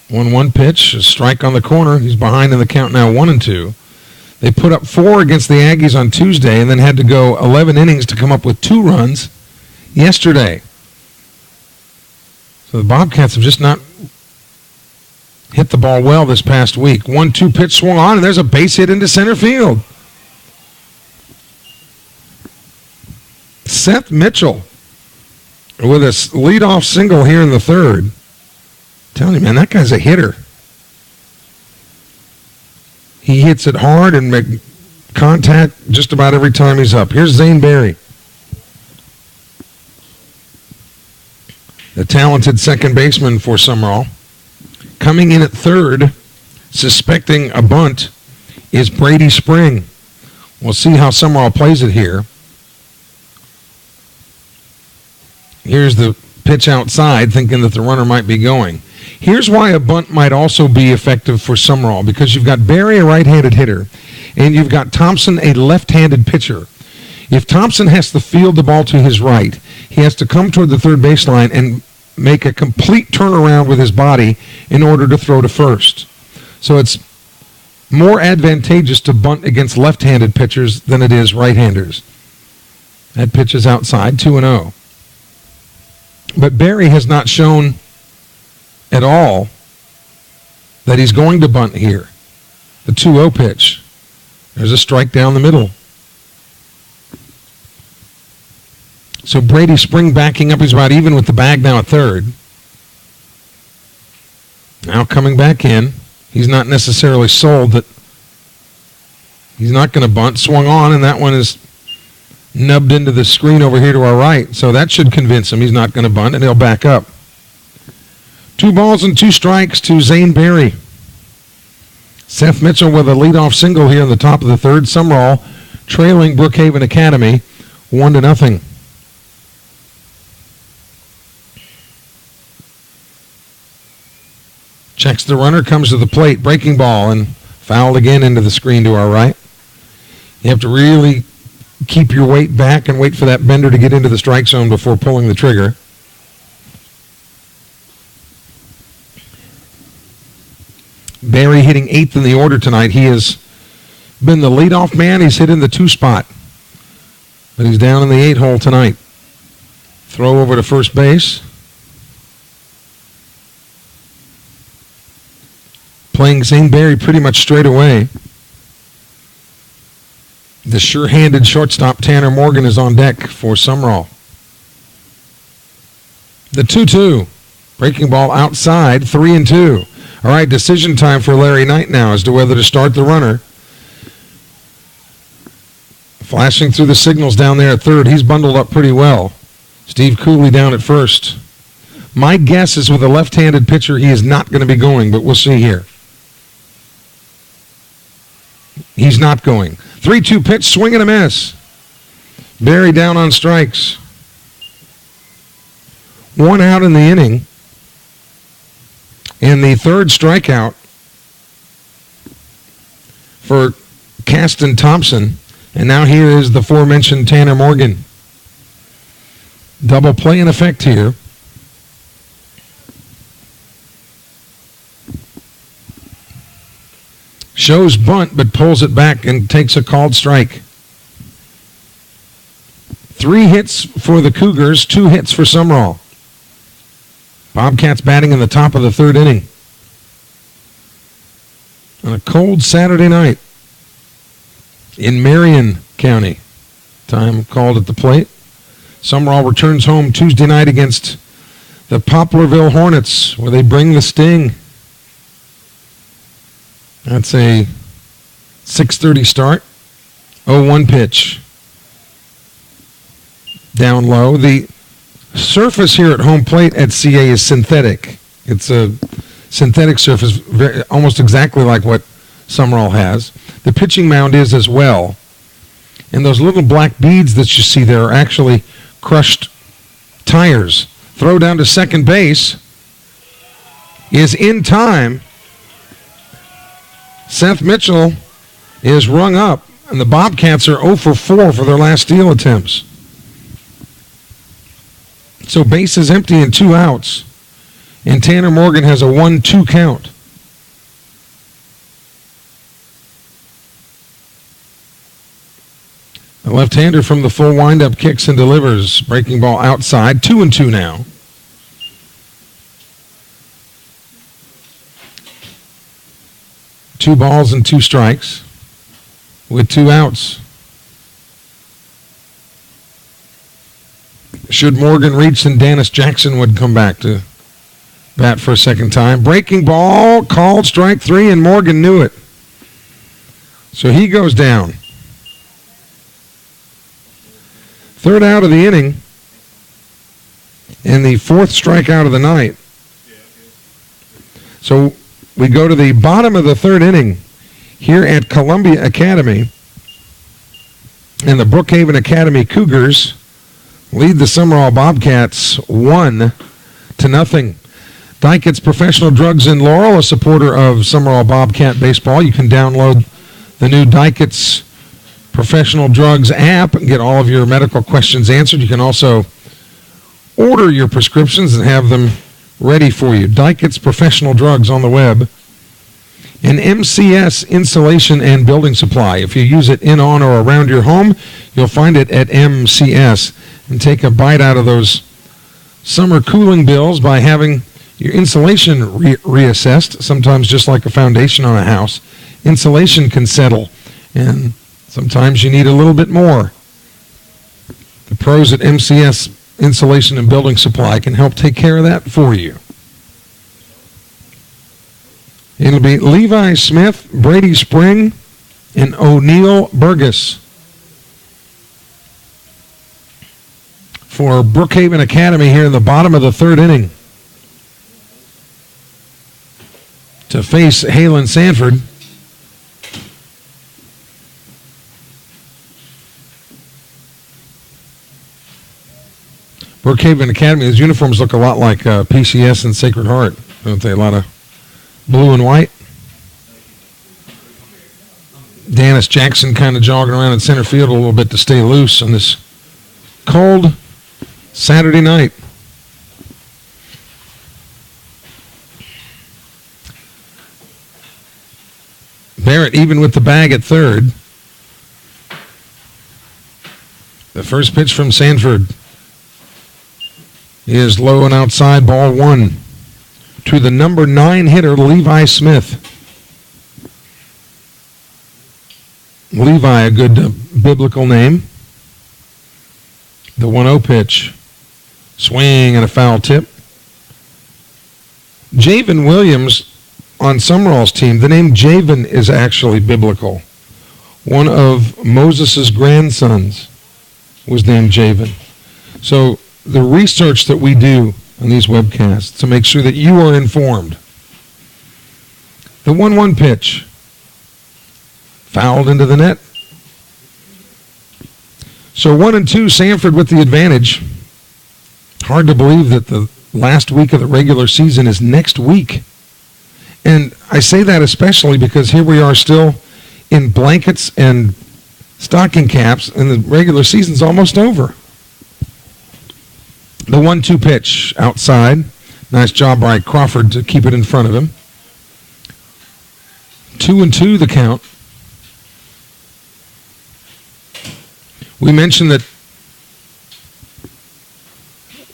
1-1 pitch, a strike on the corner. He's behind in the count now, 1-2. They put up 4 against the Aggies on Tuesday and then had to go 11 innings to come up with 2 runs yesterday. So the Bobcats have just not hit the ball well this past week. 1-2 pitch swung on, and there's a base hit into center field. Seth Mitchell with a leadoff single here in the third. I'm telling you, man, that guy's a hitter. He hits it hard and make contact just about every time he's up. Here's Zane Berry, the talented second baseman for Sumrall. Coming in at third, suspecting a bunt, is Brady Spring. We'll see how Sumrall plays it here. Here's the pitch outside, thinking that the runner might be going. Here's why a bunt might also be effective for Sumrall, because you've got Berry, a right-handed hitter, and you've got Thompson, a left-handed pitcher. If Thompson has to field the ball to his right, he has to come toward the third baseline and make a complete turnaround with his body in order to throw to first. So it's more advantageous to bunt against left-handed pitchers than it is right-handers. That pitch is outside, 2-0. But Berry has not shown at all that he's going to bunt here. The 2-0 pitch. There's a strike down the middle. So Brady Spring backing up. He's about even with the bag now at third. Now coming back in. He's not necessarily sold that he's not going to bunt. Swung on, and that one is nubbed into the screen over here to our right. So that should convince him he's not going to bunt, and he'll back up. 2 balls and 2 strikes to Zane Berry. Seth Mitchell with a leadoff single here in the top of the third. Sumrall trailing Brookhaven Academy 1-0. Checks the runner, comes to the plate, breaking ball, and fouled again into the screen to our right. You have to really keep your weight back and wait for that bender to get into the strike zone before pulling the trigger. Berry hitting 8th in the order tonight. He has been the leadoff man. He's hit in the 2 spot. But he's down in the 8 hole tonight. Throw over to first base. Playing Zane Berry pretty much straight away. The sure-handed shortstop Tanner Morgan is on deck for Sumrall. The 2-2. Breaking ball outside, 3-2. All right, decision time for Larry Knight now as to whether to start the runner. Flashing through the signals down there at third. He's bundled up pretty well. Steve Cooley down at first. My guess is with a left-handed pitcher, he is not going to be going, but we'll see here. He's not going. 3-2 pitch, swing and a miss. Berry down on strikes. 1 out in the inning. And the third strikeout for Caston Thompson. And now here is the aforementioned Tanner Morgan. Double play in effect here. Shows bunt, but pulls it back and takes a called strike. 3 hits for the Cougars, 2 hits for Sumrall. Bobcats batting in the top of the third inning. On a cold Saturday night in Marion County. Time called at the plate. Sumrall returns home Tuesday night against the Poplarville Hornets, where they bring the sting. That's a 6:30 start. 0-1 pitch. Down low. The surface here at home plate at CA is synthetic. It's a synthetic surface, almost exactly like what Sumrall has. The pitching mound is as well. And those little black beads that you see there are actually crushed tires. Throw down to second base is in time. Seth Mitchell is rung up, and the Bobcats are 0 for 4 for their last steal attempts. So base is empty and 2 outs. And Tanner Morgan has a 1-2 count. The left-hander from the full windup kicks and delivers. Breaking ball outside. 2-2 now. Two balls and 2 strikes with 2 outs. Should Morgan reach, then Dennis Jackson would come back to bat for a second time. Breaking ball, called strike 3, and Morgan knew it. So he goes down. Third out of the inning, and the 4th strikeout of the night. So we go to the bottom of the 3rd inning here at Columbia Academy, and the Brookhaven Academy Cougars lead the Sumrall Bobcats 1-0. Dyket's Professional Drugs in Laurel, a supporter of Sumrall Bobcat baseball. You can download the new Dyket's Professional Drugs app and get all of your medical questions answered. You can also order your prescriptions and have them ready for you. Dyket's Professional Drugs on the web. And MCS Insulation and Building Supply. If you use it in, on, or around your home, you'll find it at MCS. And take a bite out of those summer cooling bills by having your insulation reassessed. Sometimes just like a foundation on a house, insulation can settle. And sometimes you need a little bit more. The pros at MCS Insulation and Building Supply can help take care of that for you. It'll be Levi Smith, Brady Spring, and O'Neill Burgess for Brookhaven Academy here in the bottom of the 3rd inning to face Halen Sanford. Brookhaven Academy, his uniforms look a lot like PCS and Sacred Heart, don't they? A lot of blue and white. Dennis Jackson kind of jogging around in center field a little bit to stay loose on this cold Saturday night. Barrett even with the bag at third. The first pitch from Sanford is low and outside, ball 1 to the number 9 hitter, Levi Smith. Levi, a good biblical name. The 1-0 pitch. Swing and a foul tip. Javen Williams on Sumrall's team, the name Javen is actually biblical. One of Moses' grandsons was named Javen. So the research that we do on these webcasts to make sure that you are informed. The 1-1 pitch. Fouled into the net. So 1-2, Sanford with the advantage. Hard to believe that the last week of the regular season is next week. And I say that especially because here we are still in blankets and stocking caps, and the regular season's almost over. The 1-2 pitch outside. Nice job by Crawford to keep it in front of him. 2-2 the count. We mentioned that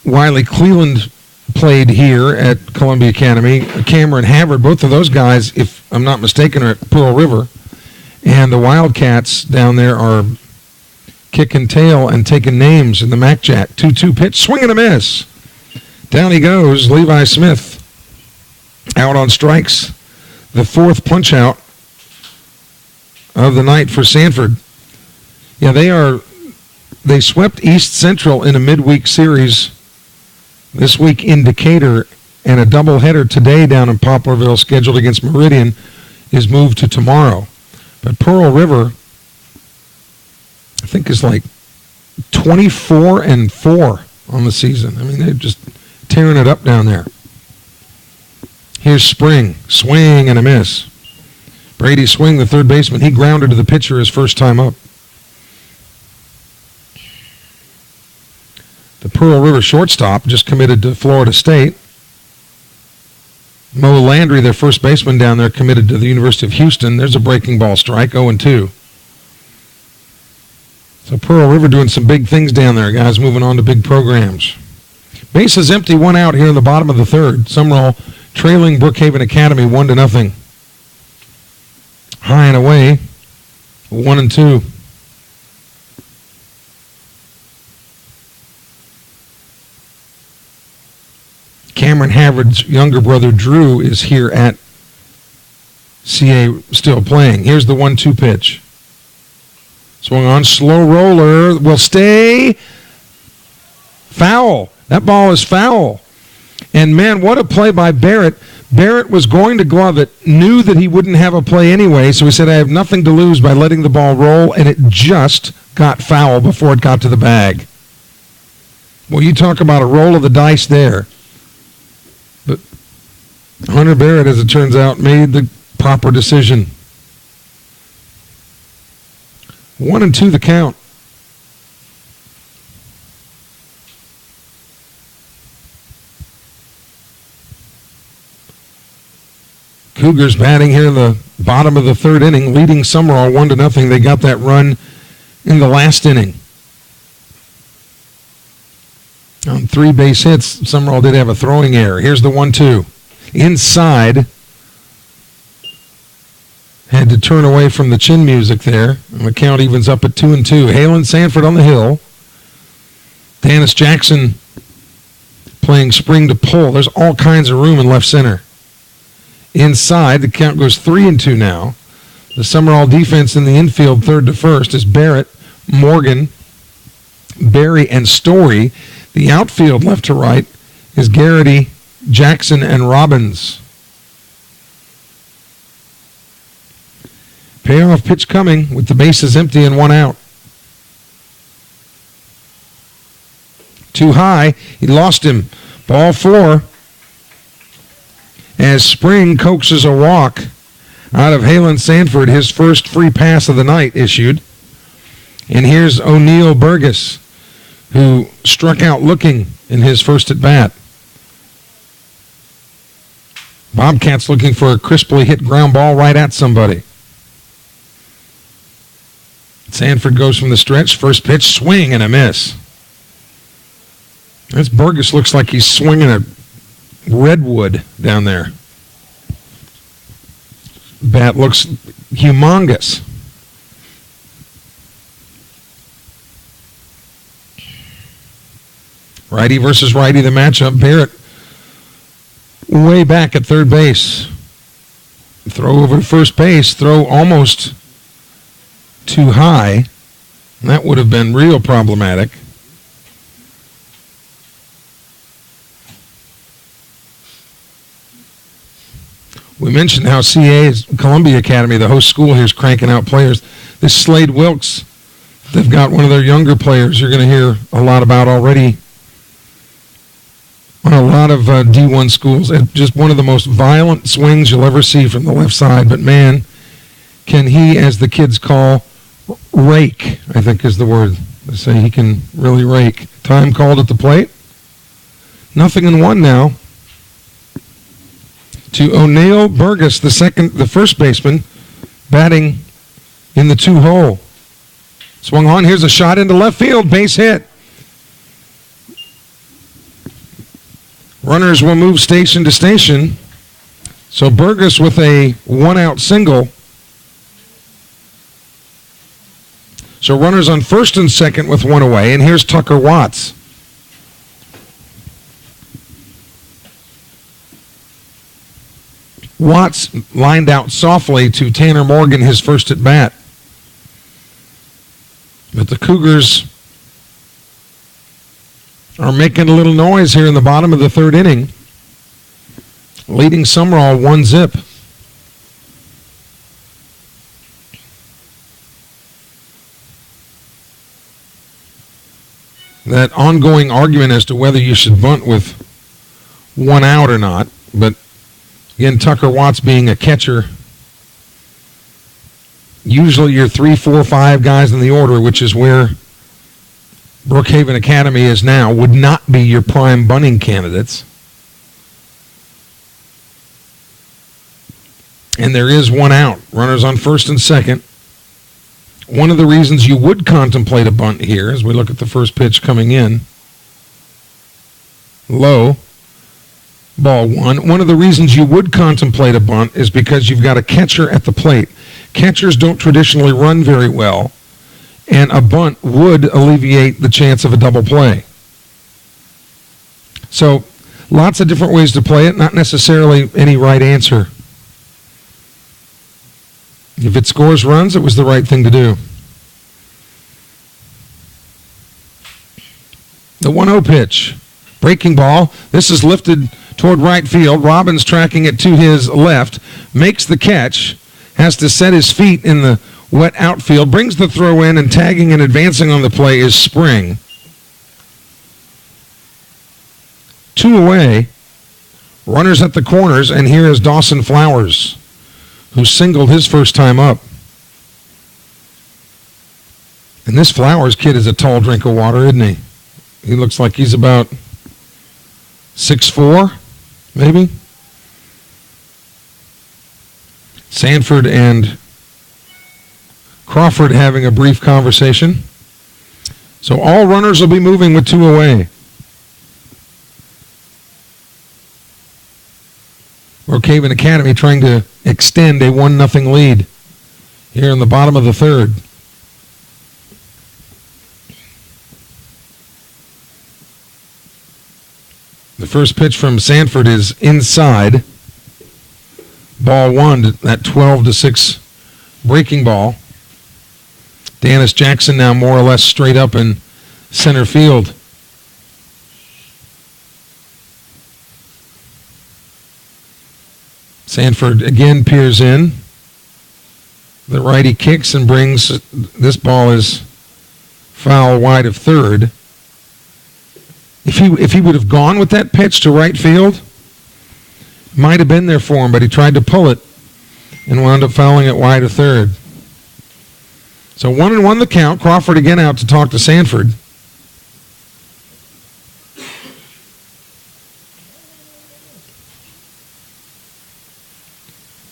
Wiley Cleland played here at Columbia Academy. Cameron Havard, both of those guys, if I'm not mistaken, are at Pearl River. And the Wildcats down there are kicking tail and taking names in the Mac Jack. 2-2 pitch, swing and a miss. Down he goes, Levi Smith out on strikes. The fourth punch out of the night for Sanford. Yeah, they swept East Central in a midweek series. This week in Decatur, and a doubleheader today down in Poplarville scheduled against Meridian is moved to tomorrow. But Pearl River, I think, is like 24-4 on the season. I mean, they're just tearing it up down there. Here's Spring, swing and a miss. Brady Swing, the third baseman, he grounded to the pitcher his first time up. The Pearl River shortstop just committed to Florida State. Mo Landry, their first baseman down there, committed to the University of Houston. There's a breaking ball strike, 0-2. So Pearl River doing some big things down there, guys, moving on to big programs. Base is empty, 1 out here in the bottom of the third. Sumrall trailing Brookhaven Academy 1-0. High and away, 1-2. Cameron Havard's younger brother, Drew, is here at CA still playing. Here's the 1-2 pitch. Swung on, slow roller, will stay. Foul. That ball is foul. And, man, what a play by Barrett. Barrett was going to glove it, knew that he wouldn't have a play anyway, so he said, I have nothing to lose by letting the ball roll, and it just got foul before it got to the bag. Well, you talk about a roll of the dice there. But Hunter Barrett, as it turns out, made the proper decision. 1-2 the count. Cougars batting here in the bottom of the third inning, leading Sumrall 1-0. They got that run in the last inning. On 3 base hits, Sumrall did have a throwing error. Here's the 1-2. Inside. Had to turn away from the chin music there. And the count evens up at 2-2. Halen Sanford on the hill. Dennis Jackson playing spring to pull. There's all kinds of room in left center. Inside, the count goes 3-2 now. The Sumrall defense in the infield, third to first, is Barrett, Morgan, Berry, and Story. The outfield, left to right, is Garrity, Jackson, and Robbins. Payoff pitch coming with the bases empty and 1 out. Too high. He lost him. Ball 4. As Spring coaxes a walk out of Halen Sanford, his first free pass of the night issued. And here's O'Neal Burgess, who struck out looking in his first at bat. Bobcats looking for a crisply hit ground ball right at somebody. Sanford goes from the stretch, first pitch, swing and a miss. This Burgess looks like he's swinging a redwood down there. Bat looks humongous. Righty versus righty, the matchup. Barrett way back at third base. Throw over to first base. Throw almost too high. And that would have been real problematic. We mentioned how CA's Columbia Academy, the host school here, is cranking out players. This Slade Wilkes, they've got one of their younger players you're going to hear a lot about already on a lot of D1 schools. And just one of the most violent swings you'll ever see from the left side. But, man, can he, as the kids call, rake, I think is the word. They say he can really rake. Time called at the plate. 0-1 now. To O'Neal Burgess, the first baseman, batting in the 2-hole. Swung on. Here's a shot into left field. Base hit. Runners will move station to station. So Burgess with a one-out single. So runners on first and second with one away, and here's Tucker Watts. Watts lined out softly to Tanner Morgan, his first at bat. But the Cougars are making a little noise here in the bottom of the third inning, leading Sumrall 1-0. That ongoing argument as to whether you should bunt with one out or not, but again, Tucker Watts being a catcher, usually your 3, 4, 5 guys in the order, which is where Brookhaven Academy is now, would not be your prime bunting candidates. And there is one out. Runners on first and second. One of the reasons you would contemplate a bunt here, as we look at the first pitch coming in, low, ball one. One of the reasons you would contemplate a bunt is because you've got a catcher at the plate. Catchers don't traditionally run very well, and a bunt would alleviate the chance of a double play. So, lots of different ways to play it, not necessarily any right answer. If it scores runs, it was the right thing to do. The 1-0 pitch. Breaking ball. This is lifted toward right field. Robbins tracking it to his left. Makes the catch. Has to set his feet in the wet outfield. Brings the throw in, and tagging and advancing on the play is Spring. 2 away. Runners at the corners, and here is Dawson Flowers, who singled his first time up. And this Flowers kid is a tall drink of water, isn't he? He looks like he's about 6'4", maybe. Sanford and Crawford having a brief conversation. So all runners will be moving with 2 away. Brookhaven Academy trying to extend a 1-0 lead here in the bottom of the third. The first pitch from Sanford is inside. Ball 1, that 12-6 breaking ball. Dennis Jackson now more or less straight up in center field. Sanford again peers in. The righty kicks and brings, this ball is foul wide of third. If he would have gone with that pitch to right field, might have been there for him, but he tried to pull it and wound up fouling it wide of third. So 1-1 the count. Crawford again out to talk to Sanford.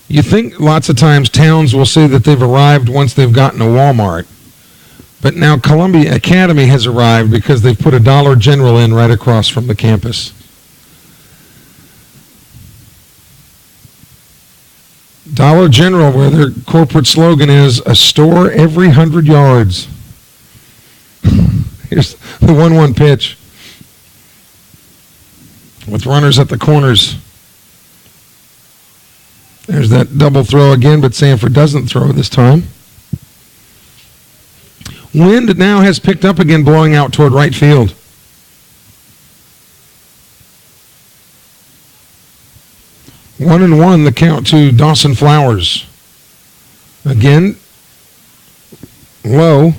You think lots of times towns will say that they've arrived once they've gotten a Walmart. But now Columbia Academy has arrived because they've put a Dollar General in right across from the campus. Dollar General, where their corporate slogan is, a store every 100 yards. Here's the 1-1 pitch with runners at the corners. There's that double throw again, but Sanford doesn't throw this time. Wind now has picked up again, blowing out toward right field. 1-1 the count to Dawson Flowers. Again, low.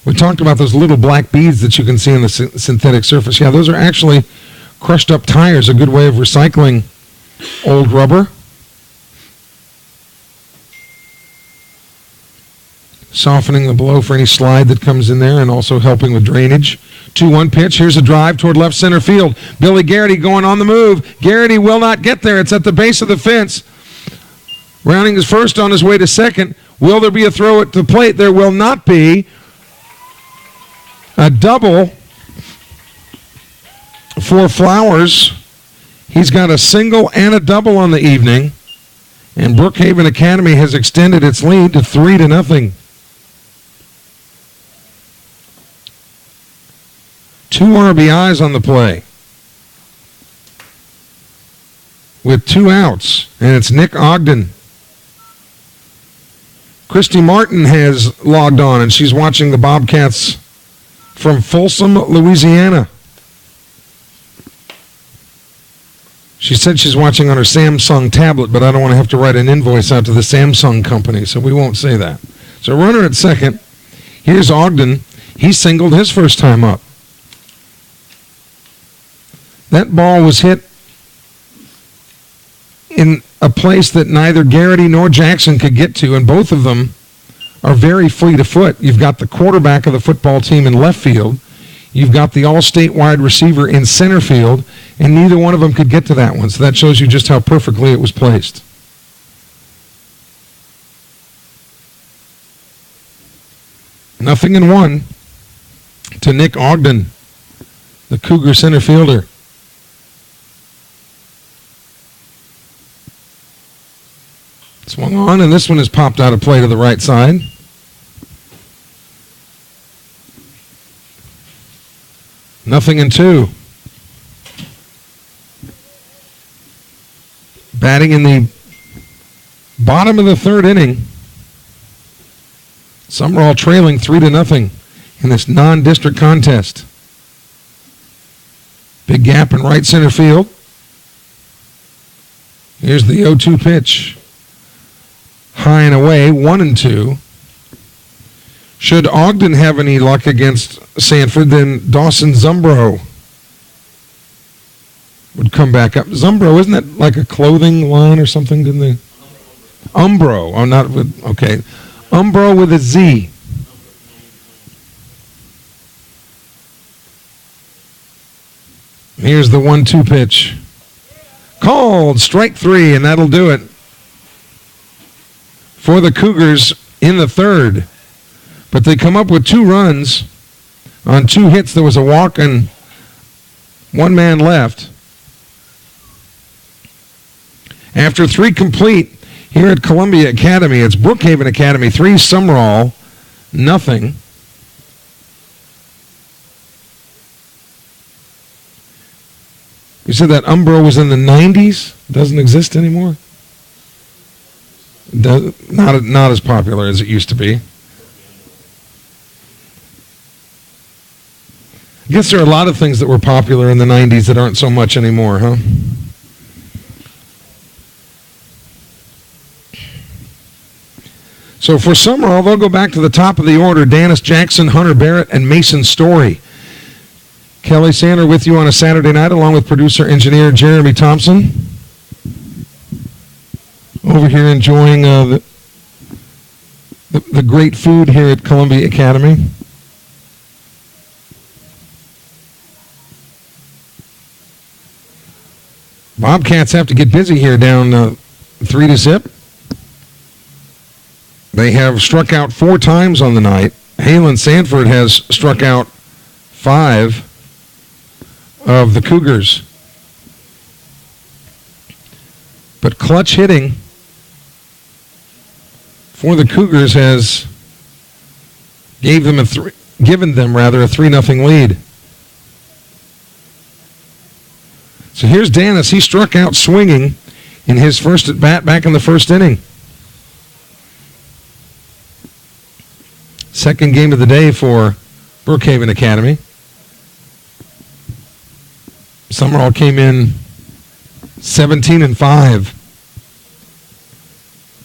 We talked about those little black beads that you can see on the synthetic surface. Yeah, those are actually crushed up tires, a good way of recycling old rubber. Softening the blow for any slide that comes in there and also helping with drainage. 2-1 pitch. Here's a drive toward left center field. Billy Garrity going on the move. Garrity will not get there. It's at the base of the fence. Rounding is first on his way to second. Will there be a throw at the plate? There will not be. A double For Flowers, he's got a single and a double on the evening, and Brookhaven Academy has extended its lead to 3-0. 2 RBIs on the play with 2 outs, and it's Nick Ogden. Christy Martin has logged on, and she's watching the Bobcats from Folsom, Louisiana. She said she's watching on her Samsung tablet, but I don't want to have to write an invoice out to the Samsung company, so we won't say that. So runner at second. Here's Ogden. He singled his first time up. That ball was hit in a place that neither Garrity nor Jackson could get to, and both of them are very fleet of foot. You've got the quarterback of the football team in left field. You've got the all-state wide receiver in center field, and neither one of them could get to that one. So that shows you just how perfectly it was placed. Nothing in 1 to Nick Ogden, the Cougar center fielder. Swung on, and this one has popped out of play to the right side. Nothing in 2. Batting in the bottom of the 3rd inning. Sumrall trailing 3-0 in this non-district contest. Big gap in right center field. Here's the 0-2 pitch. High and away, 1-2. Should Ogden have any luck against Sanford, then Dawson Zumbro would come back up. Zumbro, isn't that like a clothing line or something? Didn't they? Umbro. Oh, not with, okay. Umbro with a Z. Here's the 1-2 pitch. Called, strike 3, and that'll do it for the Cougars in the 3rd. But they come up with 2 runs on 2 hits. There was a walk and 1 man left. After 3 complete here at Columbia Academy, it's Brookhaven Academy 3, Sumrall nothing. You said that Umbro was in the 90s? Doesn't exist anymore? Not as popular as it used to be. I guess there are a lot of things that were popular in the 90s that aren't so much anymore, huh? So for Sumrall, they'll go back to the top of the order. Dennis Jackson, Hunter Barrett, and Mason Story. Kelly Sander with you on a Saturday night, along with producer-engineer Jeremy Thompson. Over here enjoying the great food here at Columbia Academy. Bobcats have to get busy here, down 3-0. They have struck out 4 times on the night. Halen Sanford has struck out 5 of the Cougars. But clutch hitting for the Cougars has given them a 3-0 lead. So here's Dennis. He struck out swinging in his first at bat back in the 1st inning. Second game of the day for Brookhaven Academy. Sumrall came in 17-5.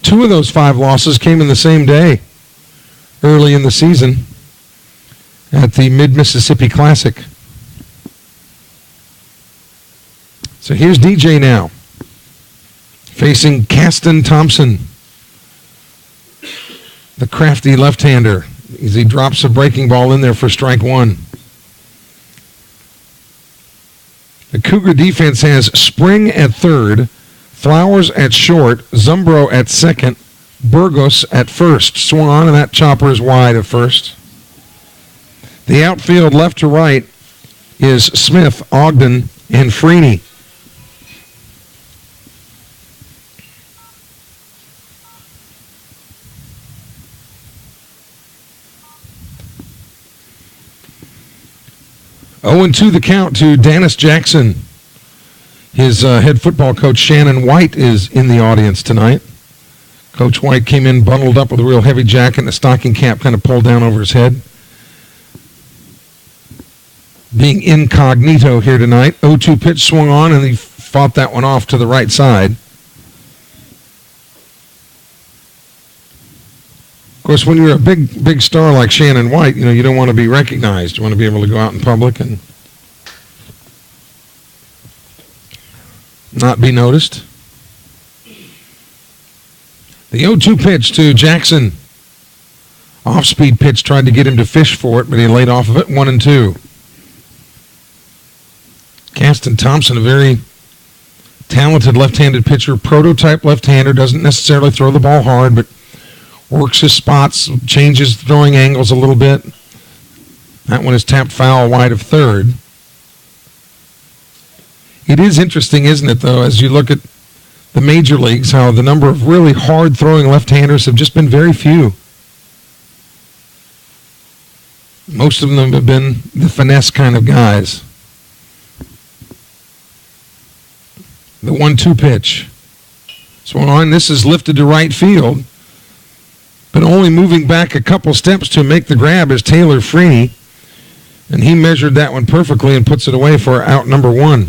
2 of those 5 losses came in the same day, early in the season, at the Mid-Mississippi Classic. So here's DJ now, facing Caston Thompson, the crafty left-hander, as he drops a breaking ball in there for strike 1. The Cougar defense has Spring at 3rd, Flowers at short, Zumbro at 2nd, Burgos at 1st. Swung on, and that chopper is wide at 1st. The outfield left to right is Smith, Ogden, and Freeney. Oh, and 2 the count to Dennis Jackson. His head football coach, Shannon White, is in the audience tonight. Coach White came in bundled up with a real heavy jacket and a stocking cap kind of pulled down over his head. Being incognito here tonight. 0-2 pitch swung on, and he fought that one off to the right side. Of course, when you're a big star like Shannon White, you don't want to be recognized. You want to be able to go out in public and not be noticed. The 0-2 pitch to Jackson. Off-speed pitch, tried to get him to fish for it, but he laid off of it. 1-2. Caston Thompson, a very talented left-handed pitcher, prototype left-hander, doesn't necessarily throw the ball hard, but works his spots, changes throwing angles a little bit. That one is tapped foul wide of third. It is interesting, isn't it, though, as you look at the major leagues, how the number of really hard-throwing left-handers have just been very few. Most of them have been the finesse kind of guys. The 1-2 pitch. Swung on. This is lifted to right field, but only moving back a couple steps to make the grab is Taylor Freeney, and he measured that one perfectly and puts it away for out number 1.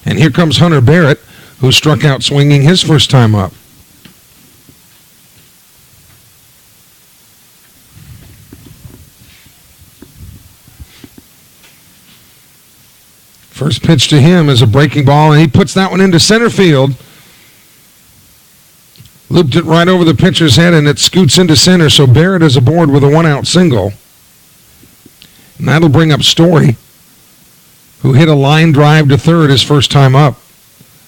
And here comes Hunter Barrett, who struck out swinging his first time up. First pitch to him is a breaking ball, and he puts that one into center field. Looped it right over the pitcher's head, and it scoots into center, so Barrett is aboard with a 1-out single. And that'll bring up Story, who hit a line drive to third his first time up.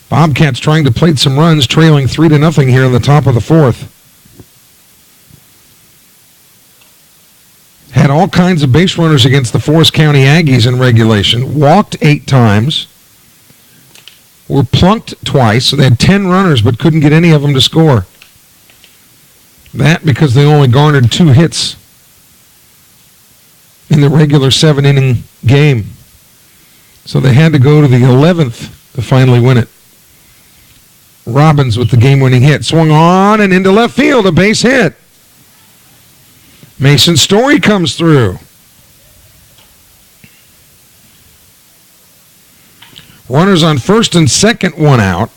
Bobcats trying to plate some runs, trailing 3-0 here in the top of the 4th. Had all kinds of base runners against the Forest County Aggies in regulation. Walked 8 times. Were plunked twice. So they had 10 runners but couldn't get any of them to score. That because they only garnered 2 hits in the regular 7-inning game. So they had to go to the 11th to finally win it. Robbins with the game-winning hit. Swung on and into left field. A base hit. Mason Story comes through. Runners on first and second, 1 out.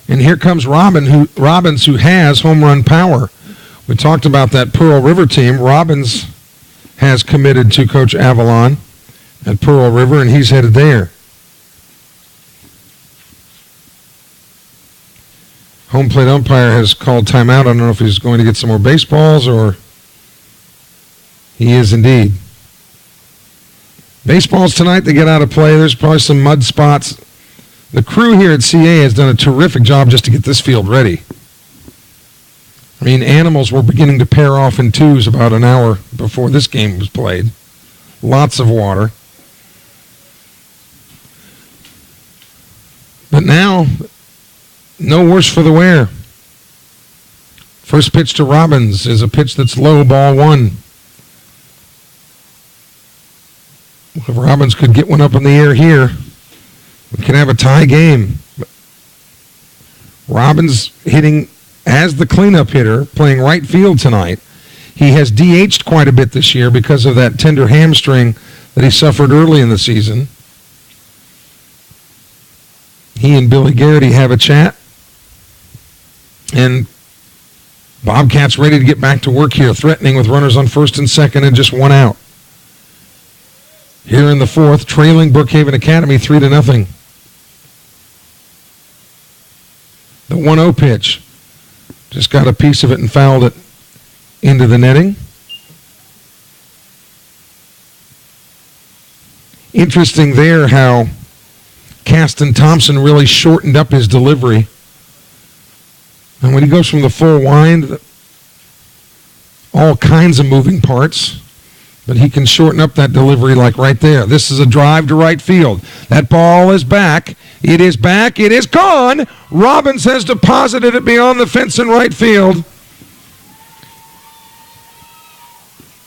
And here comes Robbins, who has home run power. We talked about that Pearl River team. Robbins has committed to Coach Avalon at Pearl River, and he's headed there. Home plate umpire has called timeout. I don't know if he's going to get some more baseballs or... He is indeed. Baseballs tonight, they get out of play. There's probably some mud spots. The crew here at CA has done a terrific job just to get this field ready. I mean, animals were beginning to pair off in twos about an hour before this game was played. Lots of water. But now, no worse for the wear. First pitch to Robbins is a pitch that's low, ball 1. If Robbins could get one up in the air here, we could have a tie game. Robbins hitting as the cleanup hitter, playing right field tonight. He has DH'd quite a bit this year because of that tender hamstring that he suffered early in the season. He and Billy Garrity have a chat. And Bobcats ready to get back to work here, threatening with runners on first and second and just 1 out. Here in the 4th, trailing Brookhaven Academy 3-0. The 1-0 pitch. Just got a piece of it and fouled it into the netting. Interesting there how Caston Thompson really shortened up his delivery. And when he goes from the full wind, all kinds of moving parts. But he can shorten up that delivery like right there. This is a drive to right field. That ball is back. It is back. It is gone. Robbins has deposited it beyond the fence in right field.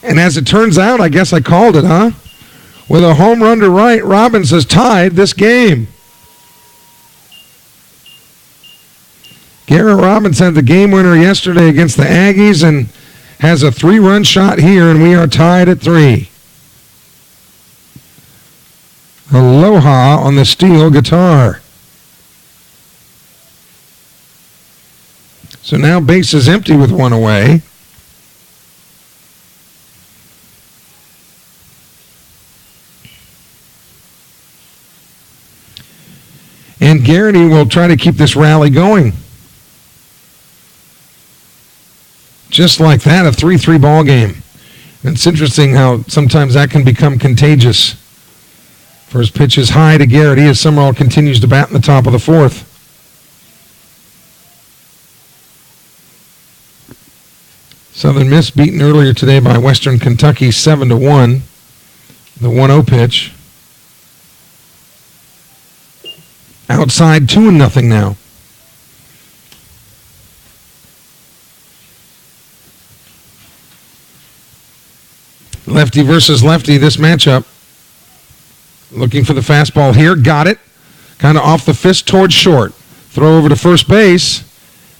And as it turns out, I guess I called it, huh? With a home run to right, Robbins has tied this game. Garrett Robbins had the game winner yesterday against the Aggies and has a 3-run shot here, and we are tied at 3. Aloha on the steel guitar. So now base is empty with one away. And Garrity will try to keep this rally going. Just like that, a 3-3 ball game. And it's interesting how sometimes that can become contagious. First pitch is high to Garrity as Sumrall continues to bat in the top of the 4th. Southern Miss beaten earlier today by Western Kentucky 7-1. The 1-0 pitch. Outside 2-0 now. Lefty versus lefty, this matchup. Looking for the fastball here. Got it. Kind of off the fist towards short. Throw over to first base.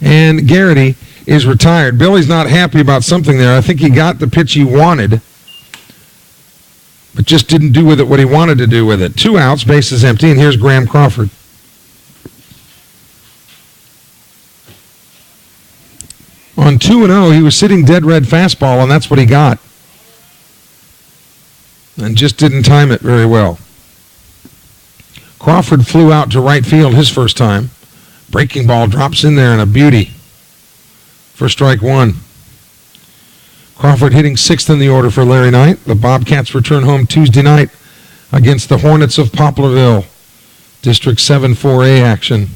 And Garrity is retired. Billy's not happy about something there. I think he got the pitch he wanted, but just didn't do with it what he wanted to do with it. 2 outs, base is empty, and here's Graham Crawford. On 2-0, he was sitting dead red fastball, and that's what he got. And just didn't time it very well. Crawford flew out to right field his first time. Breaking ball drops in there and a beauty for strike 1. Crawford hitting 6th in the order for Larry Knight. The Bobcats return home Tuesday night against the Hornets of Poplarville. District 7 4A action.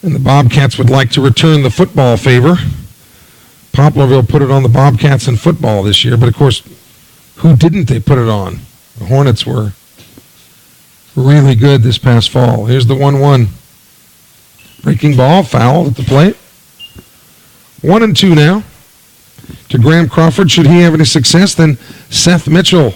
And the Bobcats would like to return the football favor. Poplarville put it on the Bobcats in football this year, but of course, who didn't they put it on? The Hornets were really good this past fall. Here's the 1-1. Breaking ball, foul at the plate. 1-2 now. To Graham Crawford, should he have any success, then Seth Mitchell.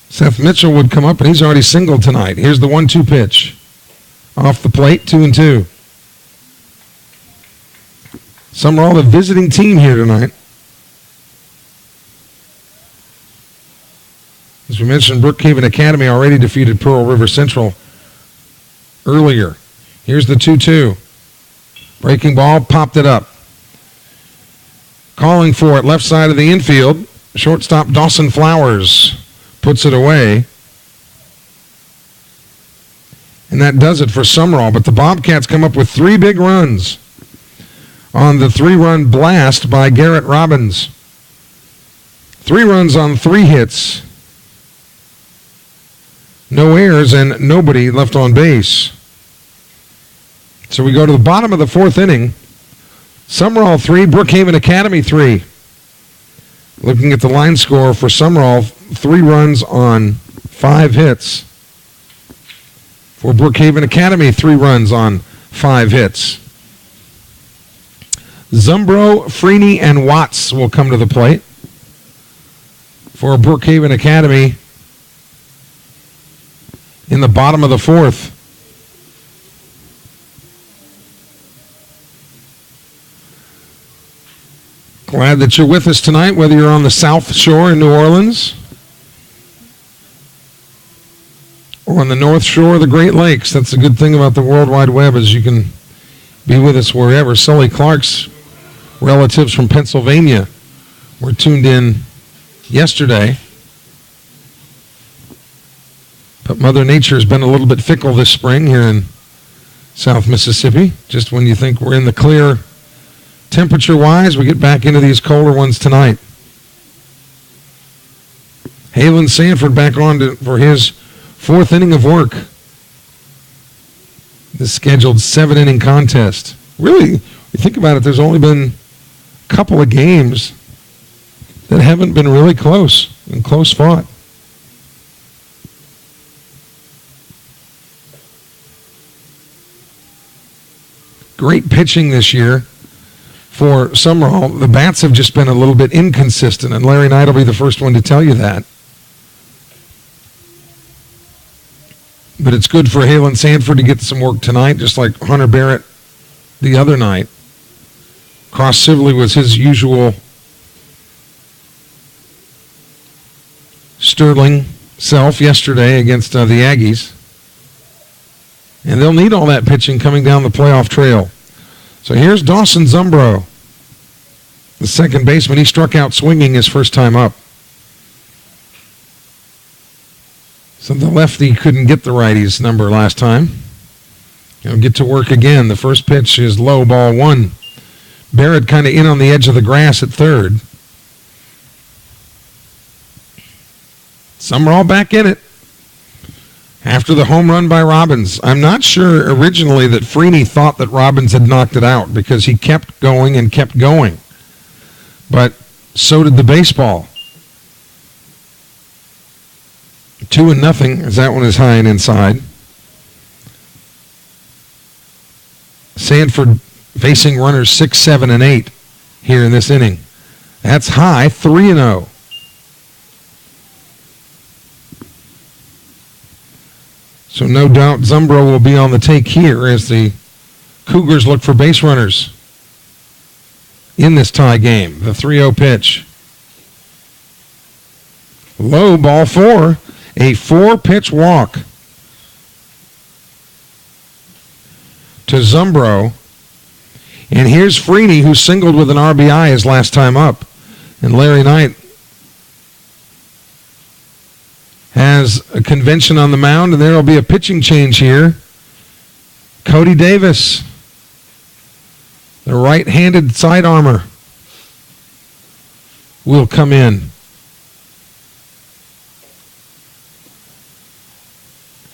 Seth Mitchell would come up, and he's already singled tonight. Here's the 1-2 pitch. Off the plate, 2-2. Sumrall, the visiting team here tonight. As we mentioned, Brookhaven Academy already defeated Pearl River Central earlier. Here's the 2-2. Breaking ball, popped it up. Calling for it, left side of the infield. Shortstop Dawson Flowers puts it away. And that does it for Sumrall. But the Bobcats come up with 3 big runs on the 3-run blast by Garrett Robbins. 3 runs on 3 hits. No errors and nobody left on base. So we go to the bottom of the 4th inning. Sumrall 3, Brookhaven Academy 3. Looking at the line score for Sumrall, 3 runs on 5 hits. For Brookhaven Academy, 3 runs on 5 hits. Zumbro, Freeney, and Watts will come to the plate. For Brookhaven Academy in the bottom of the 4th. Glad that you're with us tonight, whether you're on the South Shore in New Orleans or on the North Shore of the Great Lakes. That's the good thing about the World Wide Web, is you can be with us wherever. Sully Clark's relatives from Pennsylvania were tuned in yesterday. But Mother Nature has been a little bit fickle this spring here in South Mississippi. Just when you think we're in the clear temperature-wise, we get back into these colder ones tonight. Halen Sanford back on for his 4th inning of work the scheduled 7-inning contest. Really, you think about it, there's only been a couple of games that haven't been really close and close fought. Great pitching this year for Sumrall. The bats have just been a little bit inconsistent, and Larry Knight will be the first one to tell you that. But it's good for Halen Sanford to get some work tonight, just like Hunter Barrett the other night. Cross Sibley was his usual sterling self yesterday against the Aggies. And they'll need all that pitching coming down the playoff trail. So here's Dawson Zumbro, the second baseman. He struck out swinging his first time up. So the lefty couldn't get the righty's number last time. He'll get to work again. The first pitch is low, ball one. Barrett kind of in on the edge of the grass at third. Sumrall back in it after the home run by Robbins. I'm not sure originally that Freeney thought that Robbins had knocked it out because he kept going and kept going. But so did the baseball. 2-0 as that one is high and inside. Sanford facing runners 6, 7, and 8 here in this inning. That's high, 3-0. So no doubt Zumbro will be on the take here as the Cougars look for base runners in this tie game. The 3-0 pitch. Low, ball four. A 4-pitch walk to Zumbro. And here's Freeney, who singled with an RBI his last time up. And Larry Knight has a convention on the mound, and there will be a pitching change here. Cody Davis, the right-handed side armor, will come in.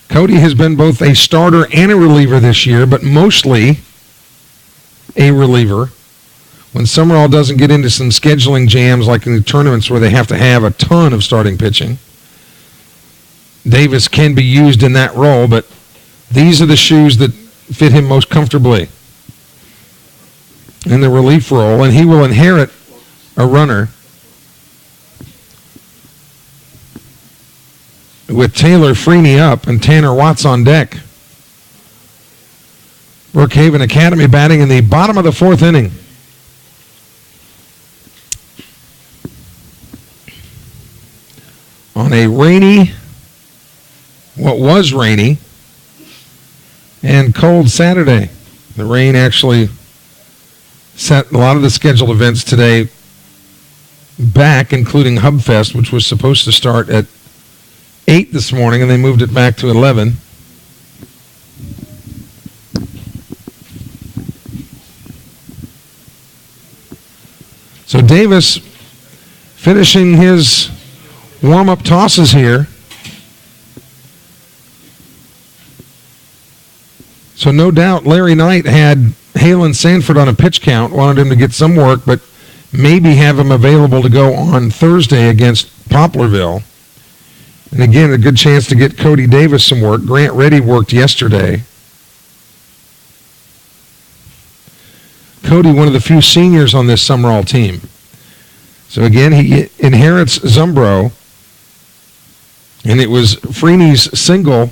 Cody has been both a starter and a reliever this year, but mostly a reliever. When Sumrall doesn't get into some scheduling jams like in the tournaments where they have to have a ton of starting pitching, Davis can be used in that role, but these are the shoes that fit him most comfortably in the relief role, and he will inherit a runner with Taylor Freeney up and Tanner Watts on deck. Brookhaven Academy batting in the bottom of the fourth inning. On a rainy, what was rainy, and cold Saturday. The rain actually set a lot of the scheduled events today back, including Hubfest, which was supposed to start at 8 this morning, and they moved it back to 11. So Davis finishing his warm-up tosses here. So no doubt Larry Knight had Halen Sanford on a pitch count, wanted him to get some work, but maybe have him available to go on Thursday against Poplarville. And again, a good chance to get Cody Davis some work. Grant Reddy worked yesterday. Cody, one of the few seniors on this Sumrall team. So again, he inherits Zumbro. And it was Freeney's single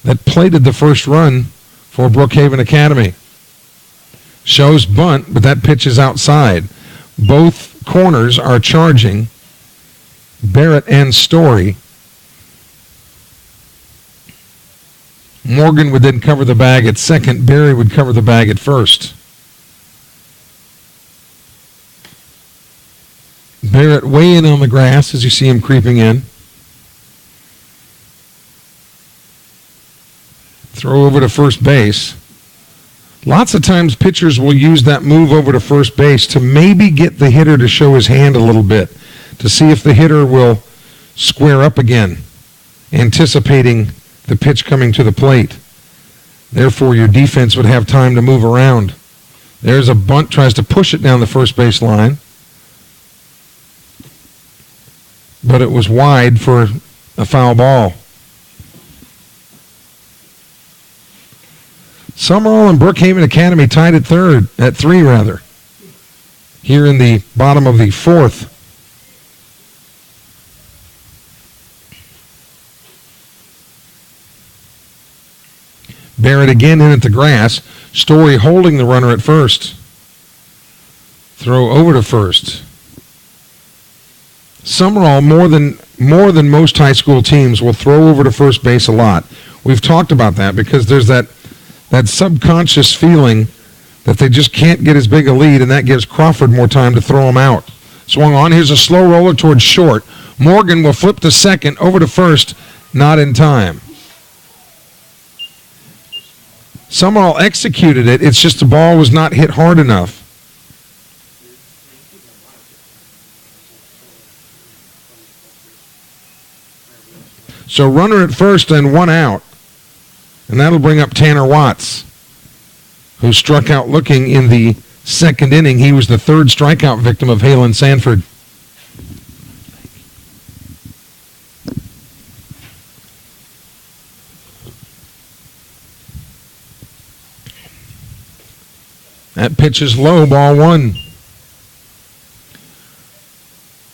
that plated the first run for Brookhaven Academy. Shows bunt, but that pitch is outside. Both corners are charging. Barrett and Story. Morgan would then cover the bag at second. Barry would cover the bag at first. Barrett way in on the grass as you see him creeping in. Throw over to first base. Lots of times pitchers will use that move over to first base to maybe get the hitter to show his hand a little bit, to see if the hitter will square up again, anticipating the pitch coming to the plate. Therefore, your defense would have time to move around. There's a bunt, tries to push it down the first base line. But it was wide for a foul ball. Sumrall and Brookhaven Academy tied at three, here in the bottom of the fourth. Barrett again in at the grass. Story holding the runner at first. Throw over to first. Sumrall, more than most high school teams, will throw over to first base a lot. We've talked about that because there's that subconscious feeling that they just can't get as big a lead, and that gives Crawford more time to throw him out. Swung on. Here's a slow roller towards short. Morgan will flip to second, over to first, not in time. Sumrall executed it. It's just the ball was not hit hard enough. So runner at first and one out. And that'll bring up Tanner Watts, who struck out looking in the second inning. He was the third strikeout victim of Halen Sanford. That pitch is low, ball one.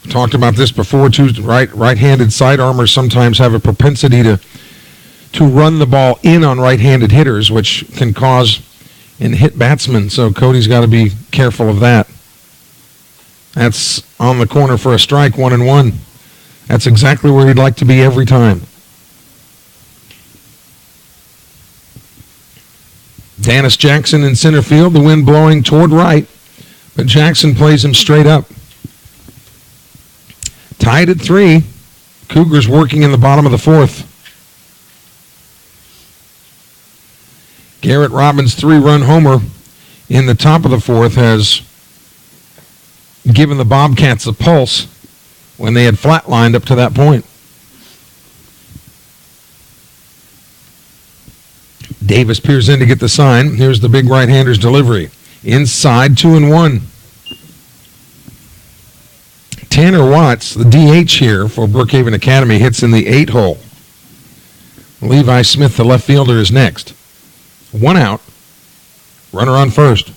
Talked about this before, too. Right-handed side armors sometimes have a propensity to run the ball in on right-handed hitters, which can cause and hit batsmen. So Cody's got to be careful of that. That's on the corner for a strike, 1-1. That's exactly where he'd like to be every time. Dennis Jackson in center field, the wind blowing toward right, but Jackson plays him straight up. Tied at 3. Cougars working in the bottom of the fourth. Garrett Robbins' 3-run homer in the top of the fourth has given the Bobcats a pulse when they had flatlined up to that point. Davis peers in to get the sign. Here's the big right-hander's delivery. Inside, 2-1. Tanner Watts, the DH here for Brookhaven Academy, hits in the 8-hole. Levi Smith, the left fielder, is next. 1 out. Runner on first.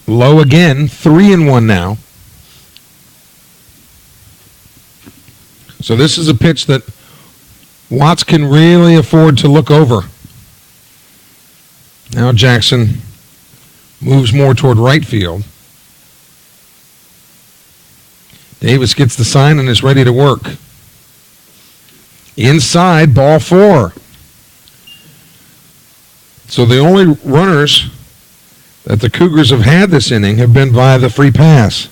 Low again, 3-1 now. So this is a pitch that Watts can really afford to look over. Now Jackson moves more toward right field. Davis gets the sign and is ready to work. Inside, ball 4. So the only runners that the Cougars have had this inning have been via the free pass.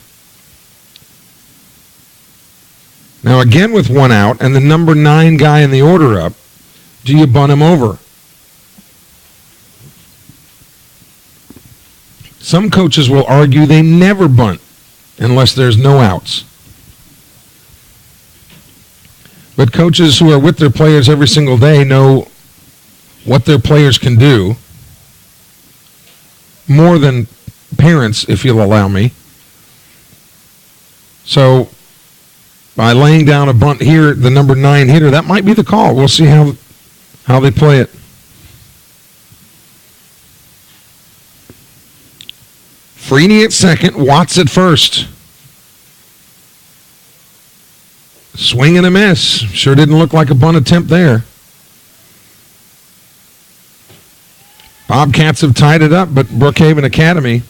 Now again with 1 out and the number 9 guy in the order up, do you bunt him over? Some coaches will argue they never bunt unless there's no outs. But coaches who are with their players every single day know what their players can do more than parents, if you'll allow me. So by laying down a bunt here, the number 9 hitter, that might be the call. We'll see how they play it. Freeney at second, Watts at first. Swing and a miss. Sure didn't look like a bunt attempt there. Bobcats have tied it up, but Brookhaven Academy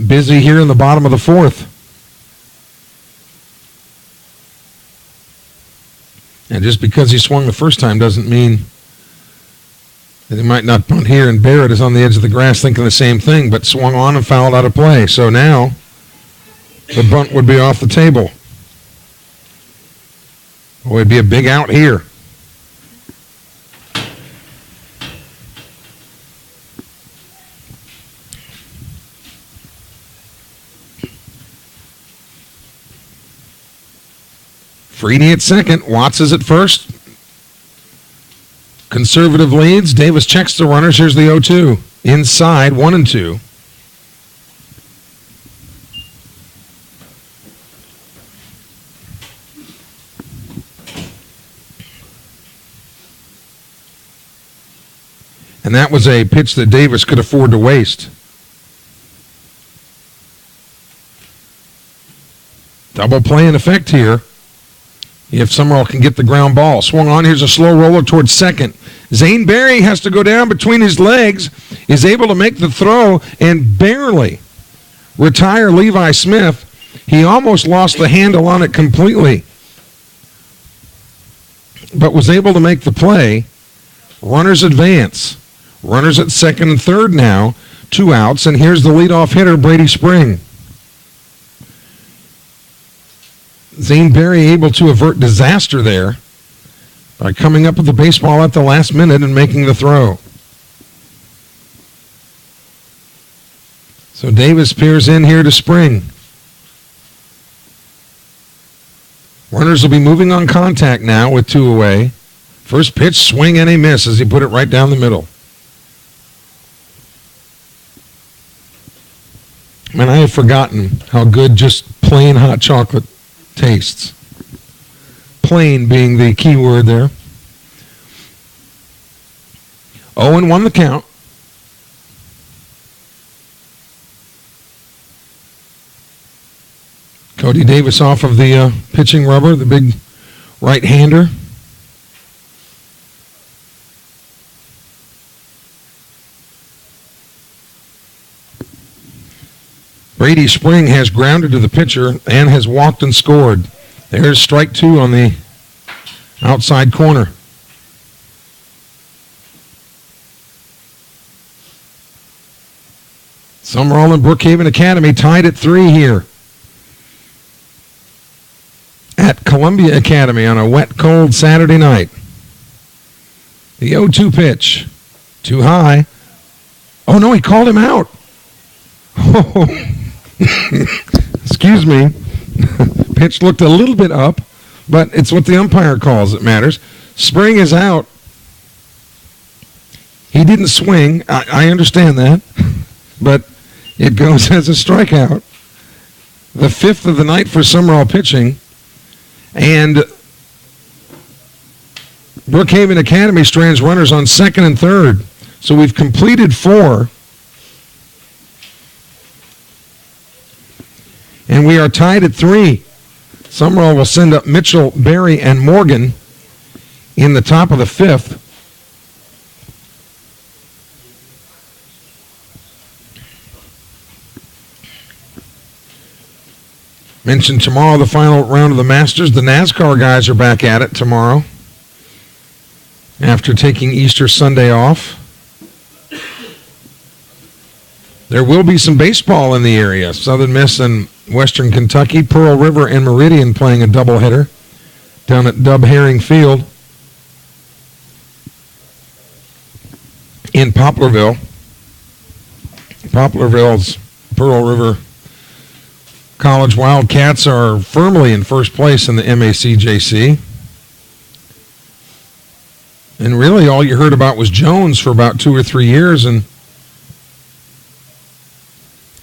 busy here in the bottom of the fourth. And just because he swung the first time doesn't mean that he might not bunt here, and Barrett is on the edge of the grass thinking the same thing, but swung on and fouled out of play. So now the bunt would be off the table. Boy, it'd be a big out here. Freedy at second. Watts is at first. Conservative leads. Davis checks the runners. Here's the 0-2. Inside, 1 and 2. And that was a pitch that Davis could afford to waste. Double play in effect here. If Sumrall can get the ground ball. Swung on. Here's a slow roller towards second. Zane Berry has to go down between his legs. Is able to make the throw and barely retire Levi Smith. He almost lost the handle on it completely, but was able to make the play. Runners advance. Runners at second and third now. 2 outs, and here's the leadoff hitter, Brady Spring. Zane Berry able to avert disaster there by coming up with the baseball at the last minute and making the throw. So Davis peers in here to Spring. Runners will be moving on contact now with 2 away. First pitch, swing and a miss as he put it right down the middle. Man, I had forgotten how good just plain hot chocolate tastes. Plain being the key word there. 0-1 the count. Cody Davis off of the pitching rubber, the big right-hander. Brady Spring has grounded to the pitcher and has walked and scored. There's strike 2 on the outside corner. Sumrall and Brookhaven Academy tied at 3 here at Columbia Academy on a wet, cold Saturday night. The 0-2 pitch. Too high. Oh, no, he called him out. Oh, excuse me. Pitch looked a little bit up, but it's what the umpire calls that matters. Spring is out. He didn't swing. I understand that, but it goes as a strikeout. The 5th of the night for Sumrall pitching, and Brookhaven Academy strands runners on second and third. So we've completed 4. And we are tied at 3. Sumrall will send up Mitchell, Berry, and Morgan in the top of the 5th. Mentioned tomorrow the final round of the Masters. The NASCAR guys are back at it tomorrow after taking Easter Sunday off. There will be some baseball in the area. Southern Miss and Western Kentucky. Pearl River and Meridian playing a doubleheader down at Dub Herring Field in Poplarville. Poplarville's Pearl River College Wildcats are firmly in first place in the MACJC. And really all you heard about was Jones for about 2 or 3 years, and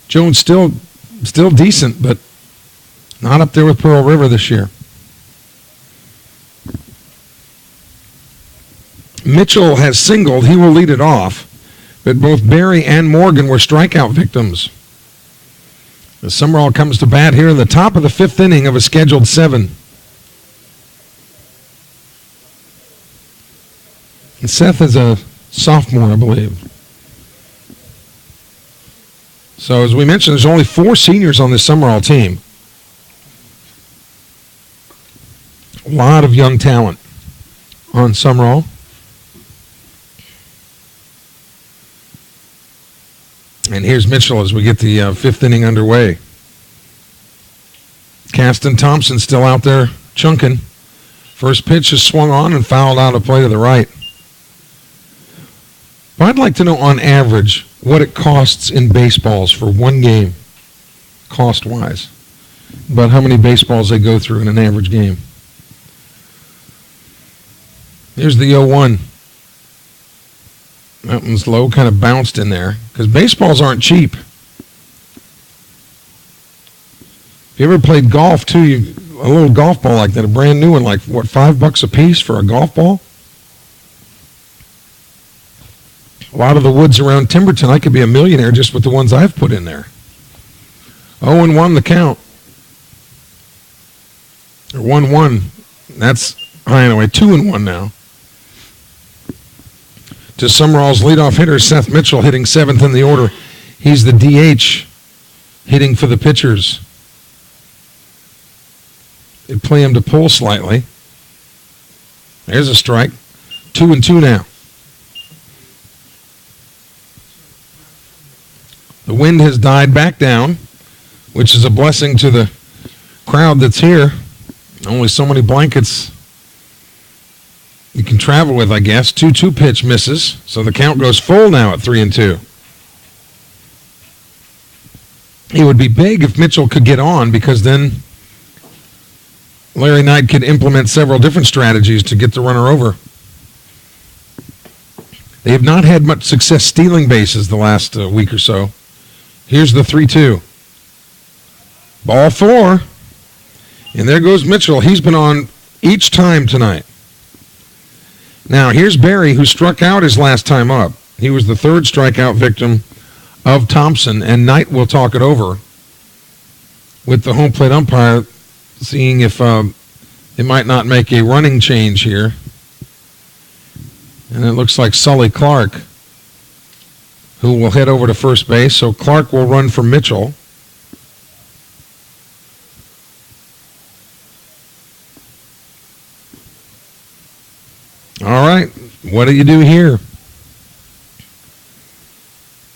Jones still decent, but not up there with Pearl River this year. Mitchell has singled. He will lead it off, but both Berry and Morgan were strikeout victims. As Sumrall comes to bat here in the top of the 5th inning of a scheduled 7. And Seth is a sophomore, I believe. So as we mentioned, there's only 4 seniors on this Sumrall team. A lot of young talent on Sumrall. And here's Mitchell as we get the 5th inning underway. Caston Thompson still out there chunking. First pitch is swung on and fouled out of play to the right. But I'd like to know on average what it costs in baseballs for one game, cost-wise. But how many baseballs they go through in an average game. Here's the 0-1. That one's low, kind of bounced in there. Because baseballs aren't cheap. If you ever played golf, too, a little golf ball like that, a brand new one, like, what, $5 a piece for a golf ball? A lot of the woods around Timberton, I could be a millionaire just with the ones I've put in there. 0-1 the count. Or 1-1. That's high anyway. 2-1 now. To Sumrall's leadoff hitter, Seth Mitchell, hitting 7th in the order. He's the DH, hitting for the pitchers. They play him to pull slightly. There's a strike. 2-2 now. The wind has died back down, which is a blessing to the crowd that's here. Only so many blankets you can travel with, I guess. 2-2 pitch misses, so the count goes full now at 3-2. It would be big if Mitchell could get on, because then Larry Knight could implement several different strategies to get the runner over. They have not had much success stealing bases the last week or so. Here's the 3-2. Ball 4. And there goes Mitchell. He's been on each time tonight. Now, here's Barry, who struck out his last time up. He was the third strikeout victim of Thompson, and Knight will talk it over with the home plate umpire, seeing if it might not make a running change here. And it looks like Sully Clark, who will head over to first base. So Clark will run for Mitchell. All right, what do you do here?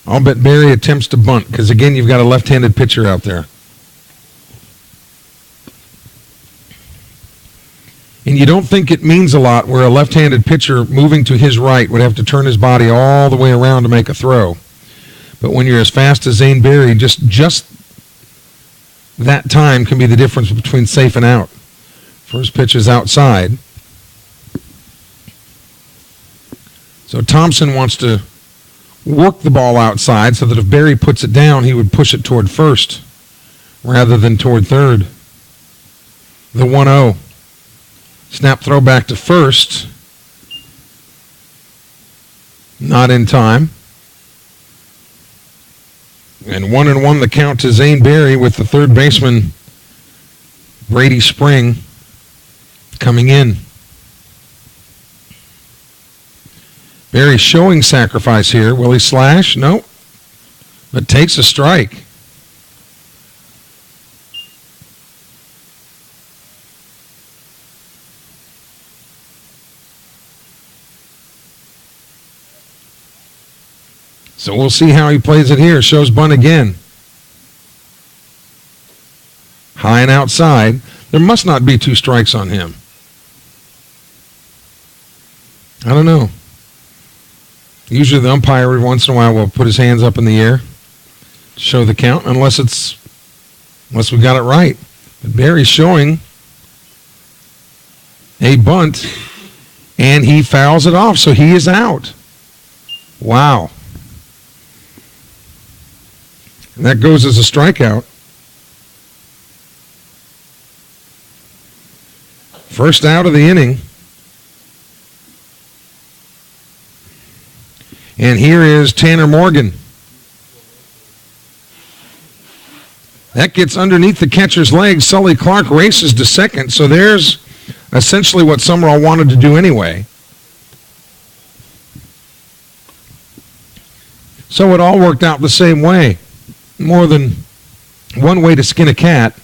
I'll bet Barry attempts to bunt, because, again, you've got a left-handed pitcher out there. And you don't think it means a lot where a left-handed pitcher moving to his right would have to turn his body all the way around to make a throw. But when you're as fast as Zane Barry, just that time can be the difference between safe and out. First pitch is outside. So Thompson wants to work the ball outside so that if Barry puts it down, he would push it toward first rather than toward third. The 1-0. Snap throw back to first. Not in time. And 1-1 the count to Zane Barry, with the third baseman, Brady Spring, coming in. Barry showing sacrifice here. Will he slash? No. But takes a strike. So we'll see how he plays it here. Shows bunt again. High and outside. There must not be 2 strikes on him. I don't know. Usually the umpire every once in a while will put his hands up in the air to show the count, unless we got it right. But Barry's showing a bunt, and he fouls it off, so he is out. Wow. And that goes as a strikeout. First out of the inning. And here is Tanner Morgan. That gets underneath the catcher's legs. Sully Clark races to second, so there's essentially what Sumrall wanted to do anyway. So it all worked out the same way. More than one way to skin a cat.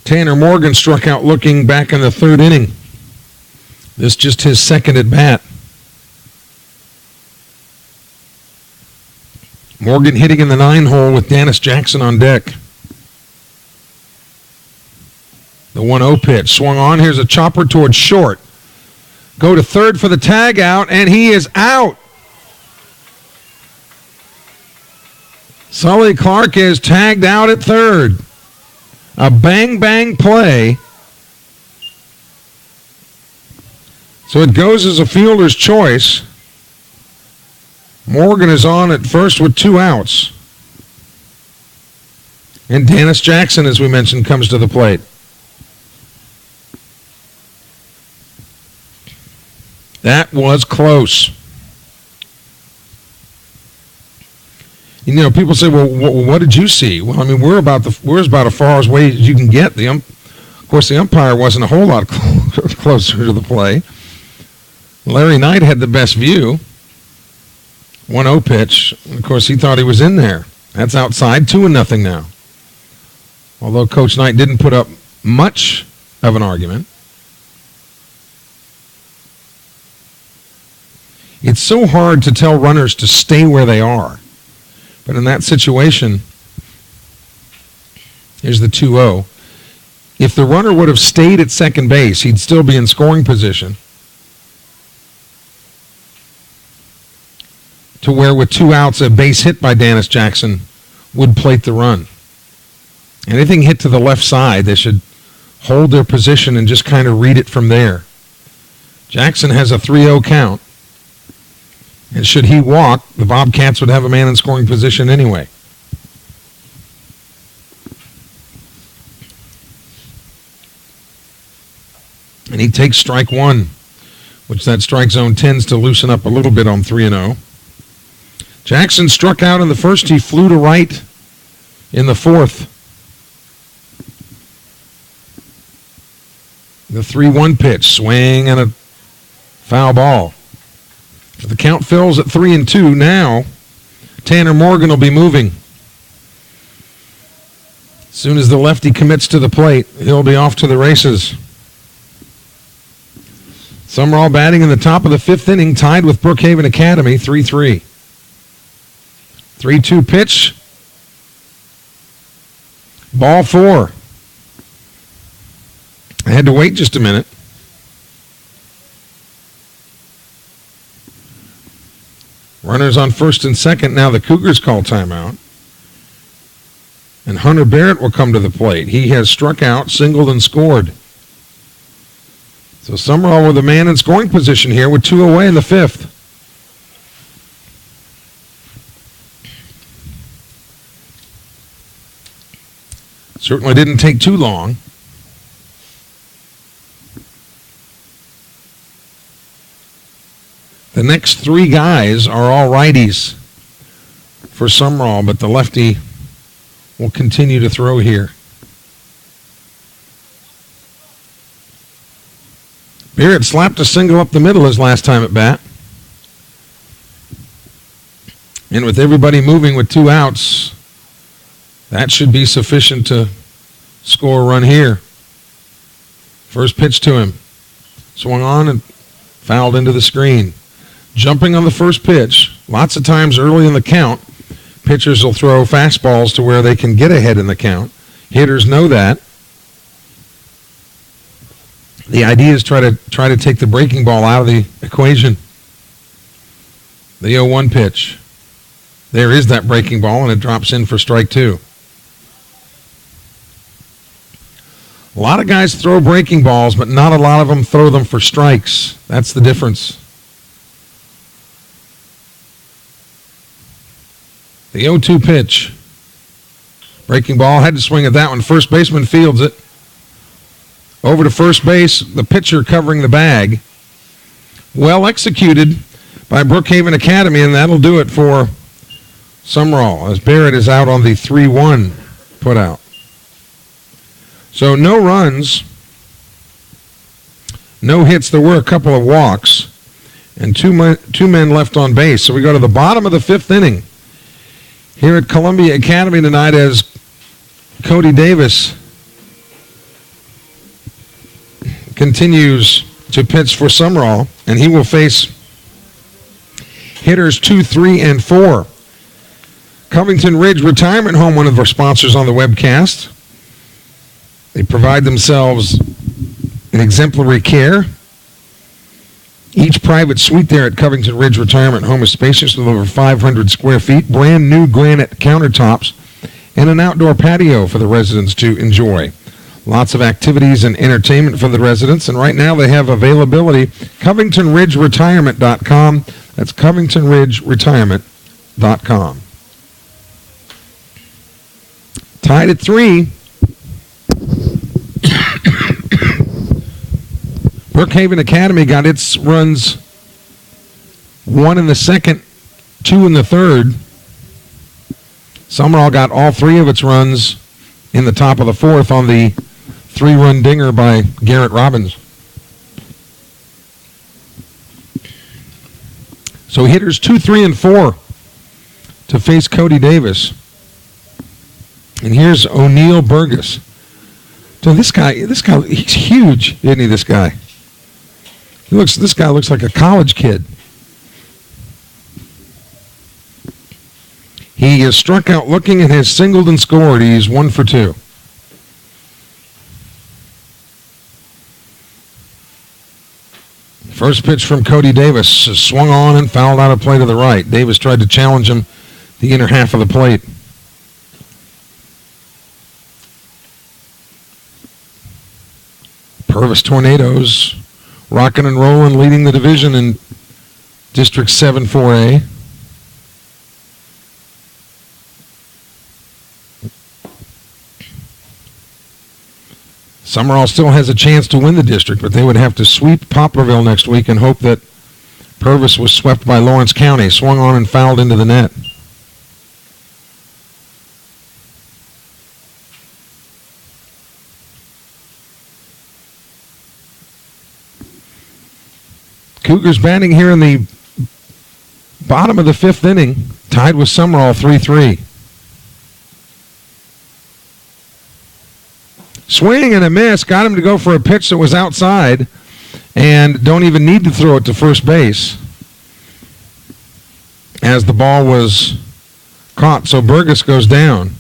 Tanner Morgan struck out looking back in the third inning. This just his second at bat. Morgan hitting in the 9-hole with Dennis Jackson on deck. The 1-0 pitch swung on. Here's a chopper towards short. Go to third for the tag out, and he is out. Sully Clark is tagged out at third. A bang-bang play So it goes as a fielder's choice. Morgan is on at first with 2 outs. And Dennis Jackson, as we mentioned, comes to the plate. That was close. You know, people say, well, what did you see? Well, I mean, we're about as far away as you can get. Of course, the umpire wasn't a whole lot closer to the play. Larry Knight had the best view. 1-0 pitch. Of course, he thought he was in there. That's outside, 2-0 now. Although Coach Knight didn't put up much of an argument. It's so hard to tell runners to stay where they are. But in that situation, here's the 2-0. If the runner would have stayed at second base, he'd still be in scoring position. To where with 2 outs, a base hit by Dennis Jackson would plate the run. Anything hit to the left side, they should hold their position and just kind of read it from there. Jackson has a 3-0 count. And should he walk, the Bobcats would have a man in scoring position anyway. And he takes strike 1, which that strike zone tends to loosen up a little bit on 3-0. Jackson struck out in the first. He flew to right in the fourth. The 3-1 pitch, swing and a foul ball. The count fills at 3-2. Now, Tanner Morgan will be moving. As soon as the lefty commits to the plate, he'll be off to the races. Sumrall batting in the top of the 5th inning, tied with Brookhaven Academy, 3-3. 3-2 pitch. Ball 4. I had to wait just a minute. Runners on first and second. Now the Cougars call timeout. And Hunter Barrett will come to the plate. He has struck out, singled, and scored. So Sumrall with a man in scoring position here with 2 away in the 5th. Certainly didn't take too long. The next 3 guys are all righties for Sumrall, but the lefty will continue to throw here. Barrett slapped a single up the middle his last time at bat. And with everybody moving with 2 outs, that should be sufficient to score a run here. First pitch to him. Swung on and fouled into the screen. Jumping on the first pitch, lots of times early in the count, pitchers will throw fastballs to where they can get ahead in the count. Hitters know that. The idea is try to take the breaking ball out of the equation. The 0-1 pitch. There is that breaking ball, and it drops in for strike 2. A lot of guys throw breaking balls, but not a lot of them throw them for strikes. That's the difference. The 0-2 pitch. Breaking ball, had to swing at that one. First baseman fields it. Over to first base, the pitcher covering the bag. Well executed by Brookhaven Academy, and that'll do it for Sumrall as Barrett is out on the 3-1 put out. So no runs, no hits. There were a couple of walks, and two men left on base. So we go to the bottom of the 5th inning here at Columbia Academy tonight as Cody Davis continues to pitch for Sumrall, and he will face hitters 2, 3, and 4. Covington Ridge Retirement Home, one of our sponsors on the webcast. They provide themselves an exemplary care. Each private suite there at Covington Ridge Retirement Home is spacious with over 500 square feet, brand new granite countertops, and an outdoor patio for the residents to enjoy. Lots of activities and entertainment for the residents. And right now they have availability. CovingtonRidgeRetirement.com. That's CovingtonRidgeRetirement.com. Tied at 3. Brookhaven Academy got its runs, 1 in the second, 2 in the third. Sumrall got all 3 of its runs in the top of the 4th on the 3-run dinger by Garrett Robbins. So hitters 2, 3, and 4 to face Cody Davis. And here's O'Neal Burgess. So this guy, he's huge, isn't he, this guy? This guy looks like a college kid. He has struck out looking and has singled and scored. He's 1 for 2. First pitch from Cody Davis, swung on and fouled out of play to the right. Davis tried to challenge him the inner half of the plate. Purvis Tornadoes rocking and rolling, leading the division in District 7 4A. Sumrall still has a chance to win the district, but they would have to sweep Poplarville next week and hope that Purvis was swept by Lawrence County. Swung on and fouled into the net. Cougars batting here in the bottom of the 5th inning, tied with Sumrall 3-3. Swing and a miss, got him to go for a pitch that was outside, and don't even need to throw it to first base as the ball was caught. So Burgess goes down.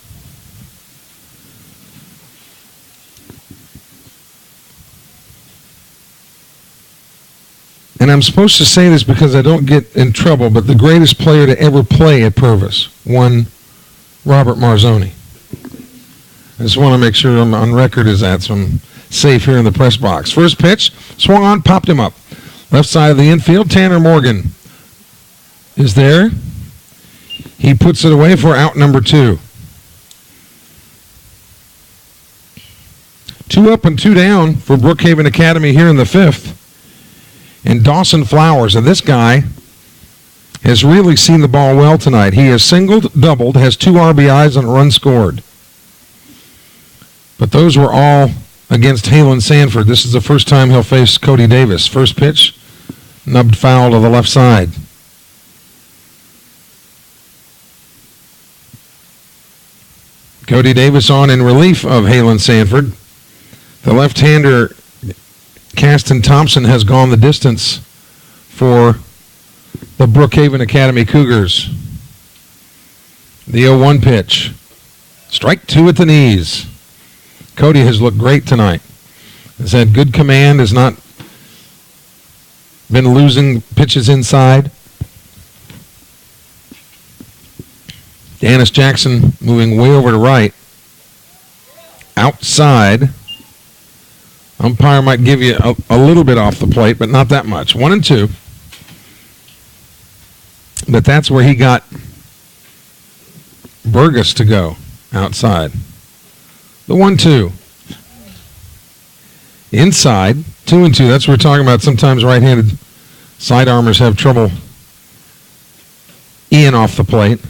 And I'm supposed to say this because I don't get in trouble, but the greatest player to ever play at Purvis, one Robert Marzoni. I just want to make sure I'm on record as that, so I'm safe here in the press box. First pitch, swung on, popped him up. Left side of the infield, Tanner Morgan is there. He puts it away for out number 2. 2 up and 2 down for Brookhaven Academy here in the 5th. And Dawson Flowers, and this guy has really seen the ball well tonight. He has singled, doubled, has 2 RBIs and a run scored. But those were all against Halen Sanford. This is the first time he'll face Cody Davis. First pitch, nubbed foul to the left side. Cody Davis on in relief of Halen Sanford. The left-hander, Caston Thompson, has gone the distance for the Brookhaven Academy Cougars. The 0-1 pitch. Strike 2 at the knees. Cody has looked great tonight. Has had good command, has not been losing pitches inside. Dennis Jackson moving way over to right. Outside. Umpire might give you a little bit off the plate, but not that much. 1-2. But that's where he got Burgess to go, outside. The 1-2. Inside, 2-2. That's what we're talking about. Sometimes right-handed side armors have trouble in off the plate.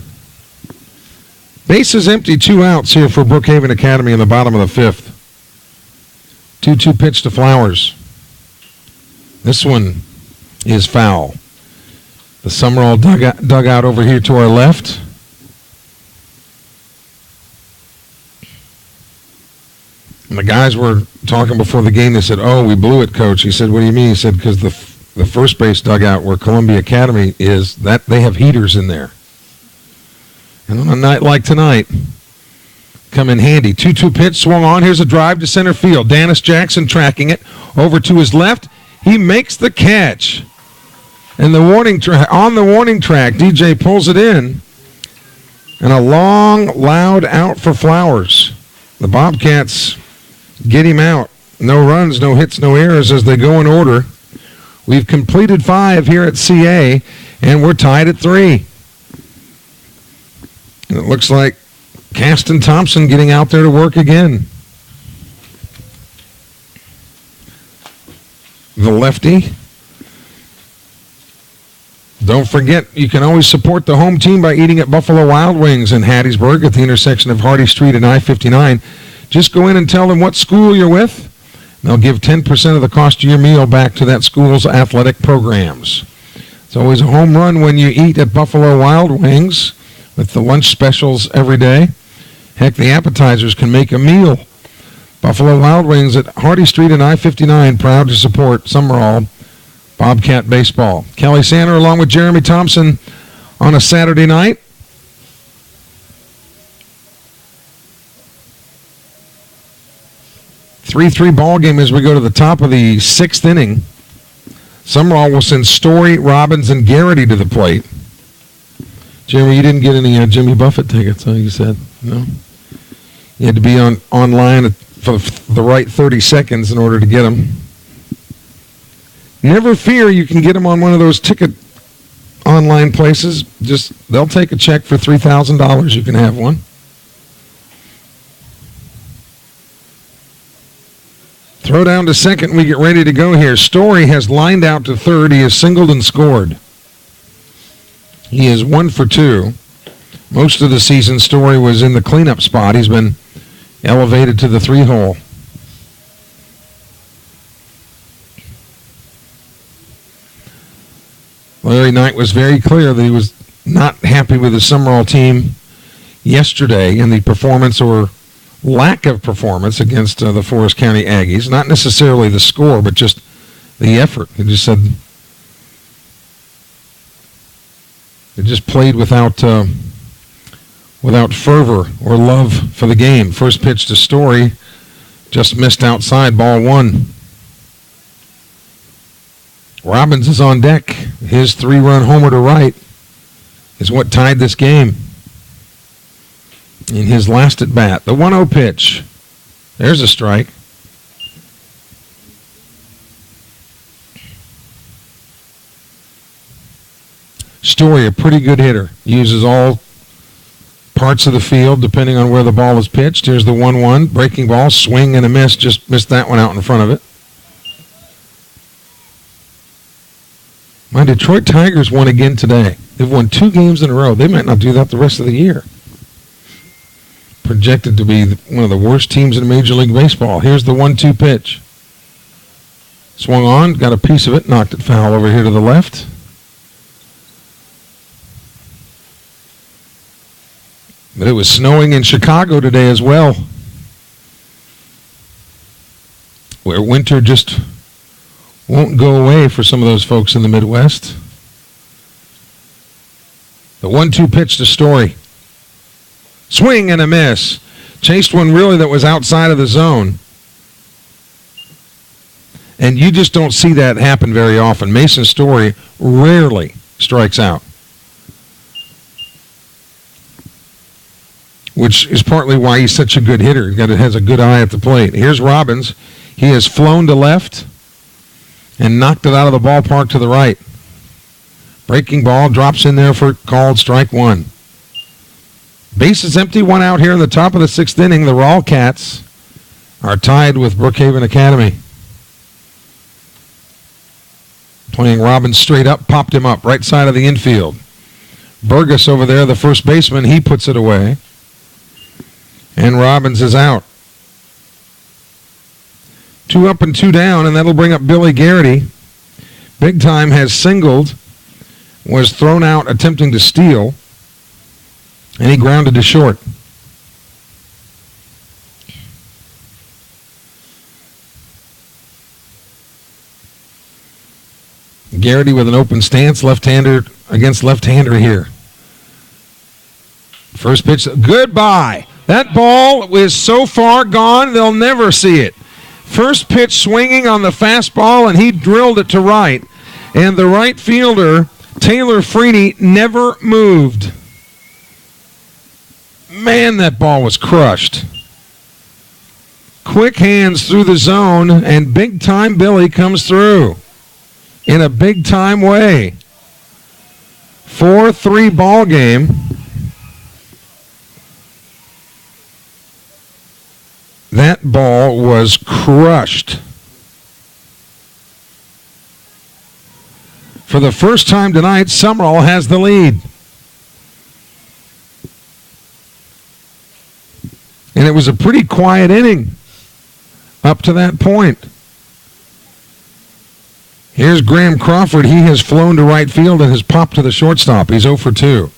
Base is empty, 2 outs here for Brookhaven Academy in the bottom of the 5th. 2-2 pitch to Flowers. This one is foul. The Sumrall dugout over here to our left. And the guys were talking before the game. They said, "Oh, we blew it, Coach." He said, "What do you mean?" He said, "Because the first base dugout where Columbia Academy is, that they have heaters in there. And on a night like tonight, come in handy." 2-2 pitch, swung on. Here's a drive to center field. Dennis Jackson tracking it over to his left. He makes the catch. And the warning on the warning track, DJ pulls it in. And a long, loud out for Flowers. The Bobcats Get him out. No runs, no hits, no errors as they go in order. We've completed 5 here at CA, and we're tied at 3. And it looks like Caston Thompson getting out there to work again. The lefty. Don't forget, you can always support the home team by eating at Buffalo Wild Wings in Hattiesburg at the intersection of Hardy Street and I-59. Just go in and tell them what school you're with. They'll give 10% of the cost of your meal back to that school's athletic programs. It's always a home run when you eat at Buffalo Wild Wings with the lunch specials every day. Heck, the appetizers can make a meal. Buffalo Wild Wings at Hardy Street and I-59, proud to support Sumrall Bobcat Baseball. Kelly Sander along with Jeremy Thompson on a Saturday night. Three ball game as we go to the top of the 6th inning. Sumrall will send Story, Robbins, and Garrity to the plate. Jeremy, you didn't get any Jimmy Buffett tickets, huh? You said no. You had to be online for the right 30 seconds in order to get them. Never fear, you can get them on one of those ticket online places. Just they'll take a check for $3,000. You can have one. Throw down to second. We get ready to go here. Story has lined out to third. He has singled and scored. He is 1 for 2. Most of the season, Story was in the cleanup spot. He's been elevated to the 3-hole. Larry Knight was very clear that he was not happy with the Sumrall team yesterday in the performance or lack of performance against the Forest County Aggies. Not necessarily the score, but just the effort. He just said they just played without fervor or love for the game. First pitch to Story, just missed outside, ball 1. Robbins is on deck. His 3-run homer to right is what tied this game. In his last at bat, the 1-0 pitch. There's a strike. Story, a pretty good hitter. Uses all parts of the field depending on where the ball is pitched. Here's the 1-1. Breaking ball, swing and a miss. Just missed that one out in front of it. My Detroit Tigers won again today. They've won 2 games in a row. They might not do that the rest of the year. Projected to be one of the worst teams in Major League Baseball. Here's the 1-2 pitch. Swung on, got a piece of it, knocked it foul over here to the left. But it was snowing in Chicago today as well, where winter just won't go away for some of those folks in the Midwest. The 1-2 pitch to Story. Swing and a miss. Chased one really that was outside of the zone. And you just don't see that happen very often. Mason Story rarely strikes out, which is partly why he's such a good hitter. He has a good eye at the plate. Here's Robbins. He has flown to left and knocked it out of the ballpark to the right. Breaking ball, drops in there for called strike 1. Base is empty, 1 out here in the top of the 6th inning. The Raw Cats are tied with Brookhaven Academy. Playing Robbins straight up, popped him up, right side of the infield. Burgess over there, the first baseman, he puts it away. And Robbins is out. 2 up and 2 down, and that'll bring up Billy Garrity. Big Time has singled, was thrown out attempting to steal, and he grounded to short. Garrity with an open stance, left-hander against left-hander here. First pitch, goodbye. That ball is so far gone, they'll never see it. First pitch swinging on the fastball, and he drilled it to right. And the right fielder, Taylor Freeney, never moved. Man, that ball was crushed. quick hands through the zone, and big-time Billy comes through in a big-time way. 4-3 ball game. That ball was crushed. For the first time tonight, Sumrall has the lead. And it was a pretty quiet inning up to that point. Here's Graham Crawford. He has flown to right field and has popped to the shortstop. He's 0 for 2.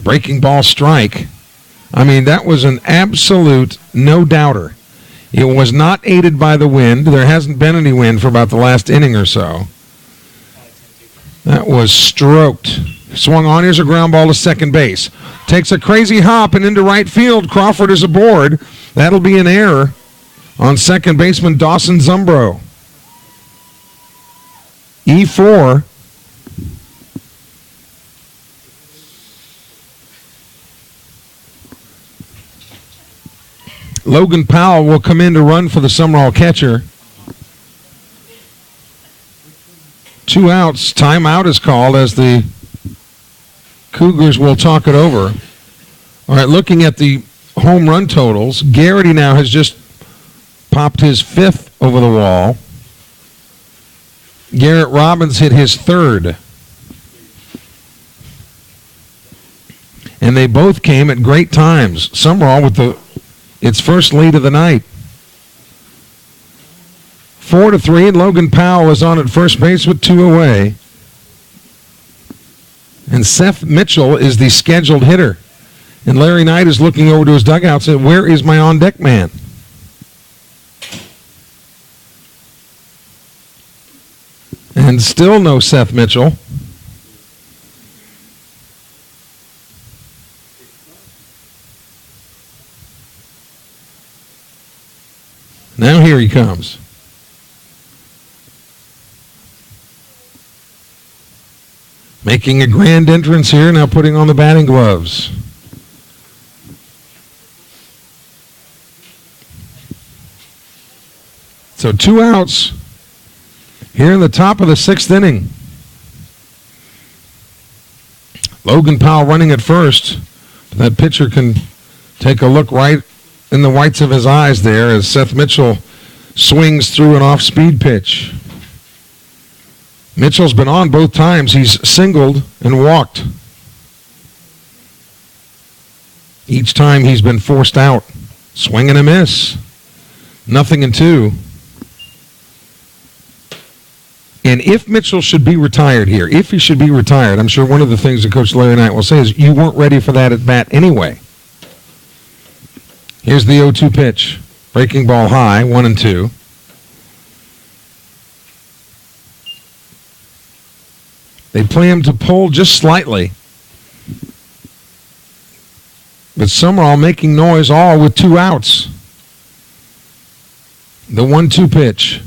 Breaking ball strike. I mean, that was an absolute no-doubter. It was not aided by the wind. There hasn't been any wind for about the last inning or so. That was stroked. Swung on. Here's a ground ball to second base. Takes a crazy hop and into right field. Crawford is aboard. That'll be an error on second baseman Dawson Zumbro. E4. Logan Powell will come in to run for the Sumrall catcher. 2 outs. Timeout is called as the Cougars will talk it over. All right, looking at the home run totals, Garrity now has just popped his 5th over the wall. Garrett Robbins hit his 3rd. And they both came at great times. Sumrall with its first lead of the night. 4-3, and Logan Powell is on at first base with 2 away. And Seth Mitchell is the scheduled hitter. And Larry Knight is looking over to his dugout saying, "Where is my on-deck man?" And still no Seth Mitchell. Now here he comes. Making a grand entrance here, now putting on the batting gloves. So 2 outs here in the top of the 6th inning. Logan Powell running at first. That pitcher can take a look right in the whites of his eyes there as Seth Mitchell swings through an off-speed pitch. Mitchell's been on both times. He's singled and walked. Each time he's been forced out. Swing and a miss. 0-2. And if Mitchell should be retired here, if he should be retired, I'm sure one of the things that Coach Larry Knight will say is you weren't ready for that at bat anyway. Here's the 0-2 pitch. Breaking ball high, 1-2. They play him to pull just slightly. But Sumrall making noise all with 2 outs. The 1-2 pitch.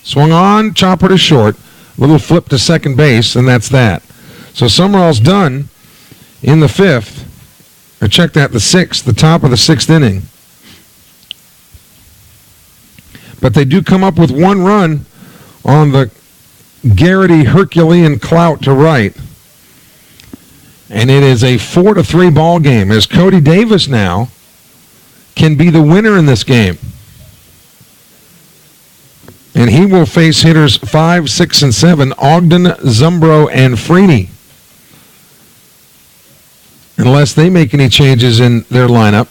Swung on, chopper to short. Little flip to second base, and that's that. So Sumrall's done in the 5th. Or check that, the 6th, the top of the 6th inning. But they do come up with 1 run on the Garrity Herculean clout to right. And it is a 4-3 ball game as Cody Davis now can be the winner in this game. And he will face hitters 5, 6, and 7, Ogden, Zumbro, and Freeney. Unless they make any changes in their lineup.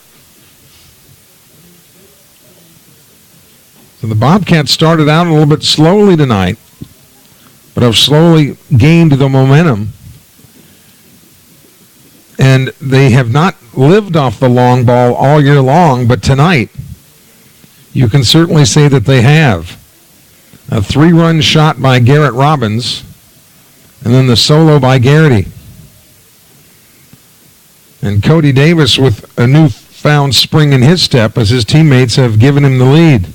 So the Bobcats started out a little bit slowly tonight, but have slowly gained the momentum. And they have not lived off the long ball all year long, but tonight you can certainly say that they have. A 3-run shot by Garrett Robbins, and then the solo by Garrity. And Cody Davis with a newfound spring in his step as his teammates have given him the lead.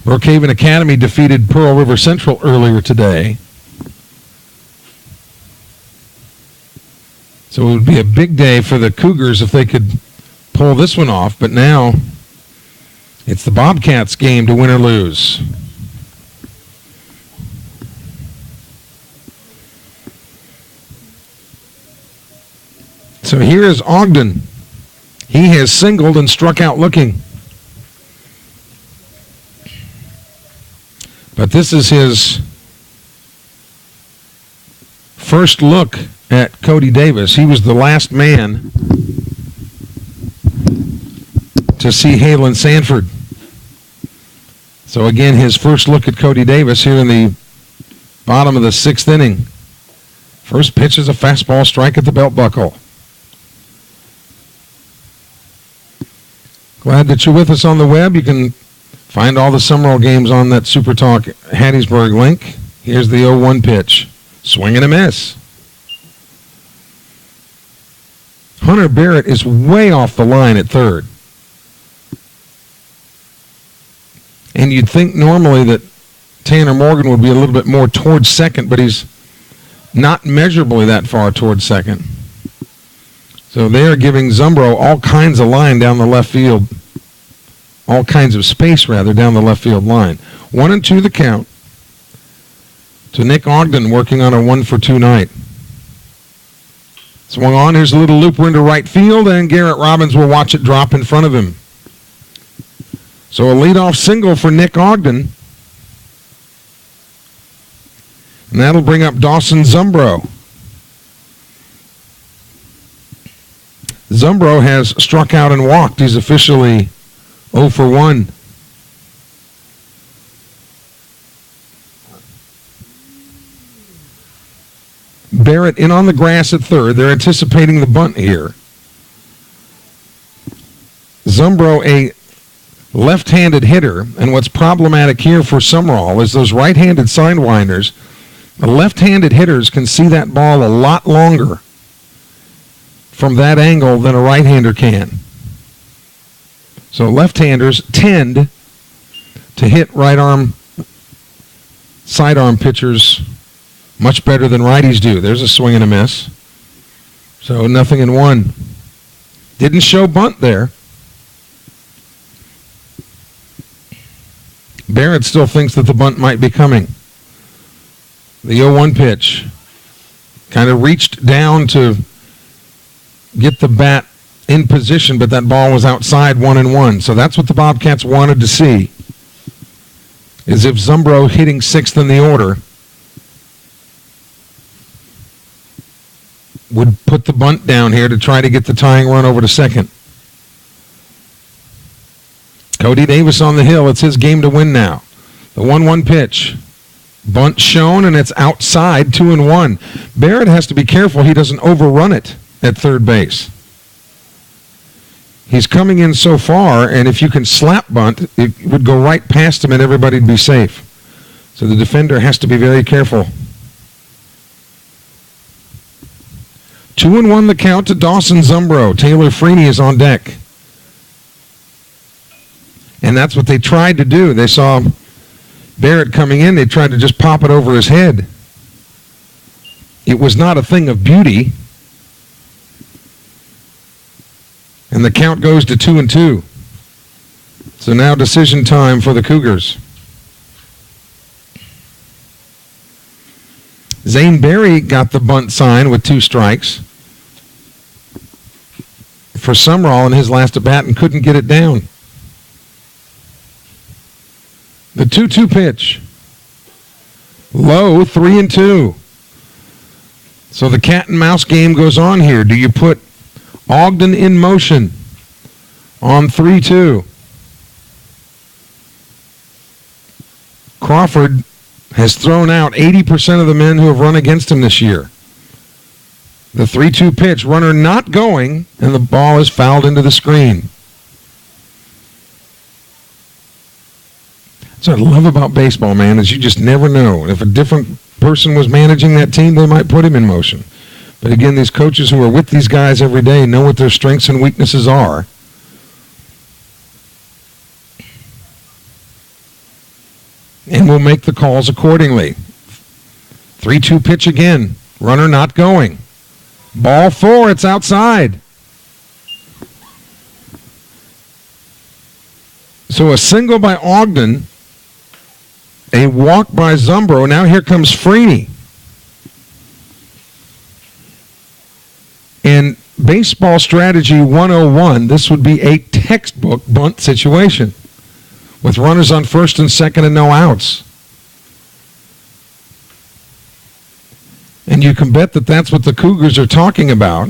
Brookhaven Academy defeated Pearl River Central earlier today. So it would be a big day for the Cougars if they could pull this one off. But now it's the Bobcats' game to win or lose. So here is Ogden. He has singled and struck out looking. But this is his first look at Cody Davis. He was the last man to see Halen Sanford. So again, his first look at Cody Davis here in the bottom of the 6th inning. First pitch is a fastball strike at the belt buckle. Glad that you're with us on the web. You can find all the Sumrall games on that Super Talk Hattiesburg link. Here's the 0-1 pitch. Swing and a miss. Hunter Barrett is way off the line at third. And you'd think normally that Tanner Morgan would be a little bit more towards second, but he's not measurably that far towards second. So they are giving Sumrall all kinds of line down the left field. All kinds of space, rather, down the left field line. 1-2 the count to Nick Ogden working on a 1-for-2 night. Swung on. Here's a little looper into right field, and Garrett Robbins will watch it drop in front of him. So a leadoff single for Nick Ogden. And that'll bring up Dawson Sumrall. Sumrall has struck out and walked. He's officially 0-for-1. Barrett in on the grass at third. They're anticipating the bunt here. Sumrall, a left-handed hitter, and what's problematic here for Sumrall is those right-handed sidewinders. The left-handed hitters can see that ball a lot longer from that angle than a right-hander can. So left-handers tend to hit right-arm, sidearm pitchers much better than righties do. There's a swing and a miss. So 0-1. Didn't show bunt there. Barrett still thinks that the bunt might be coming. The 0-1 pitch. Kind of reached down to get the bat in position, but that ball was outside 1-1. So that's what the Bobcats wanted to see, is if Sumrall hitting 6th in the order would put the bunt down here to try to get the tying run over to second. Cody Davis on the hill. It's his game to win now. The 1-1 pitch. Bunt shown, and it's outside 2-1. Barrett has to be careful he doesn't overrun it at third base. He's coming in so far, and if you can slap bunt, it would go right past him and everybody'd be safe. So the defender has to be very careful. 2-1 the count to Dawson Sumrall. Taylor Freeney is on deck. And that's what they tried to do. They saw Barrett coming in. They tried to just pop it over his head. It was not a thing of beauty. And the count goes to 2-2. So now decision time for the Cougars. Zane Berry got the bunt sign with 2 strikes for Sumrall in his last at-bat and couldn't get it down. The 2-2 pitch. Low, 3-2. So the cat and mouse game goes on here. Do you put Ogden in motion on 3-2? Crawford has thrown out 80% of the men who have run against him this year. The 3-2 pitch, runner not going, and the ball is fouled into the screen. That's what I love about baseball, man, is you just never know. If a different person was managing that team, they might put him in motion. But again, these coaches who are with these guys every day know what their strengths and weaknesses are. And will make the calls accordingly. 3-2 pitch again. Runner not going. Ball 4, it's outside. So a single by Ogden, a walk by Sumrall. Now here comes Freeney. In Baseball Strategy 101, this would be a textbook bunt situation with runners on first and second and no outs. And you can bet that that's what the Cougars are talking about.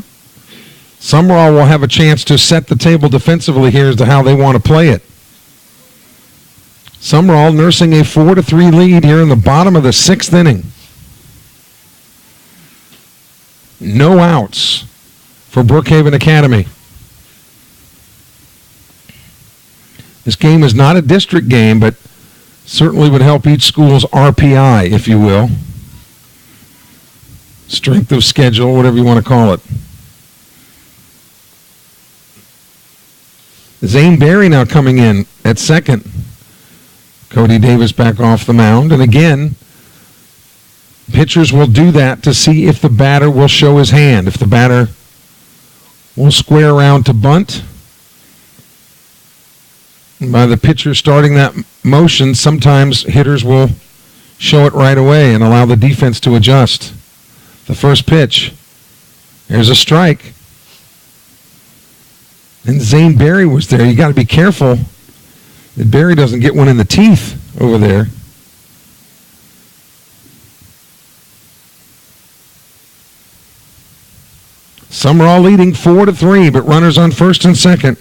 Sumrall will have a chance to set the table defensively here as to how they want to play it. Sumrall nursing a 4-3 lead here in the bottom of the 6th inning. No outs for Brookhaven Academy. This game is not a district game, but certainly would help each school's RPI, if you will. Strength of schedule, whatever you want to call it. Zane Berry now coming in at second. Cody Davis back off the mound. And again, pitchers will do that to see if the batter will show his hand. If the batter will square around to bunt. And by the pitcher starting that motion, sometimes hitters will show it right away and allow the defense to adjust. The first pitch. There's a strike. And Zane Berry was there. You got to be careful that Berry doesn't get one in the teeth over there. Sumrall leading 4-3, but runners on first and second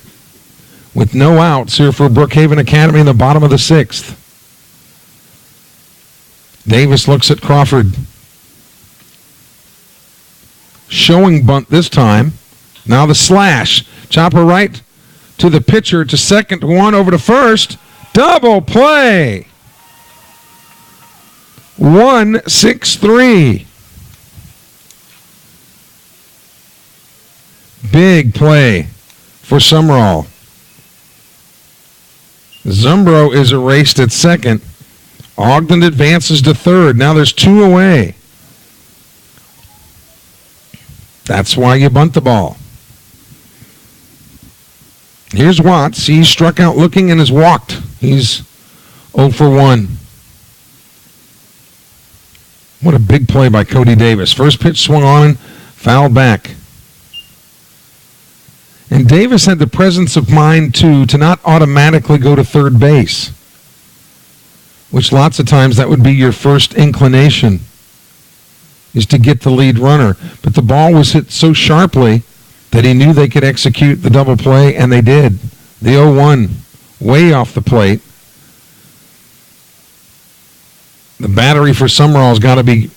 with no outs here for Brookhaven Academy in the bottom of the 6th. Davis looks at Crawford. Showing bunt this time. Now the slash. Chopper right to the pitcher to second, one over to first. Double play. 1-6-3. Big play for Sumrall. Sumrall is erased at second. Ogden advances to third. Now there's 2 away. That's why you bunt the ball. Here's Watts. He struck out looking and has walked. He's 0 for 1. What a big play by Cody Davis. First pitch swung on, fouled back. And Davis had the presence of mind, too, to not automatically go to third base, which lots of times that would be your first inclination, is to get the lead runner. But the ball was hit so sharply that he knew they could execute the double play, and they did. The 0-1, way off the plate. The battery for Sumrall's got to be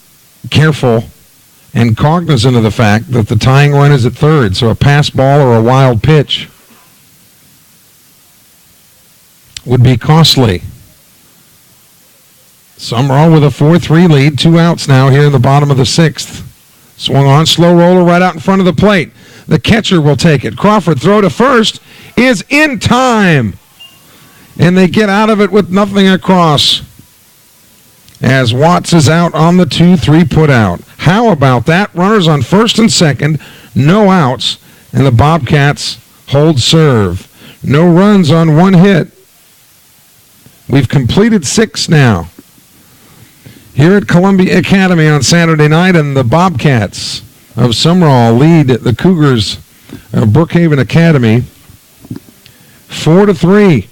careful and cognizant of the fact that the tying run is at third, so a pass ball or a wild pitch would be costly. Sumrall with a 4-3 lead, 2 outs now here in the bottom of the 6th. Swung on, slow roller right out in front of the plate. The catcher will take it. Crawford throw to first is in time. And they get out of it with nothing across, as Watts is out on the 2-3 put out. How about that? Runners on first and second, no outs, and the Bobcats hold serve. No runs on 1 hit. We've completed 6 now here at Columbia Academy on Saturday night, and the Bobcats of Sumrall lead the Cougars of Brookhaven Academy 4-3.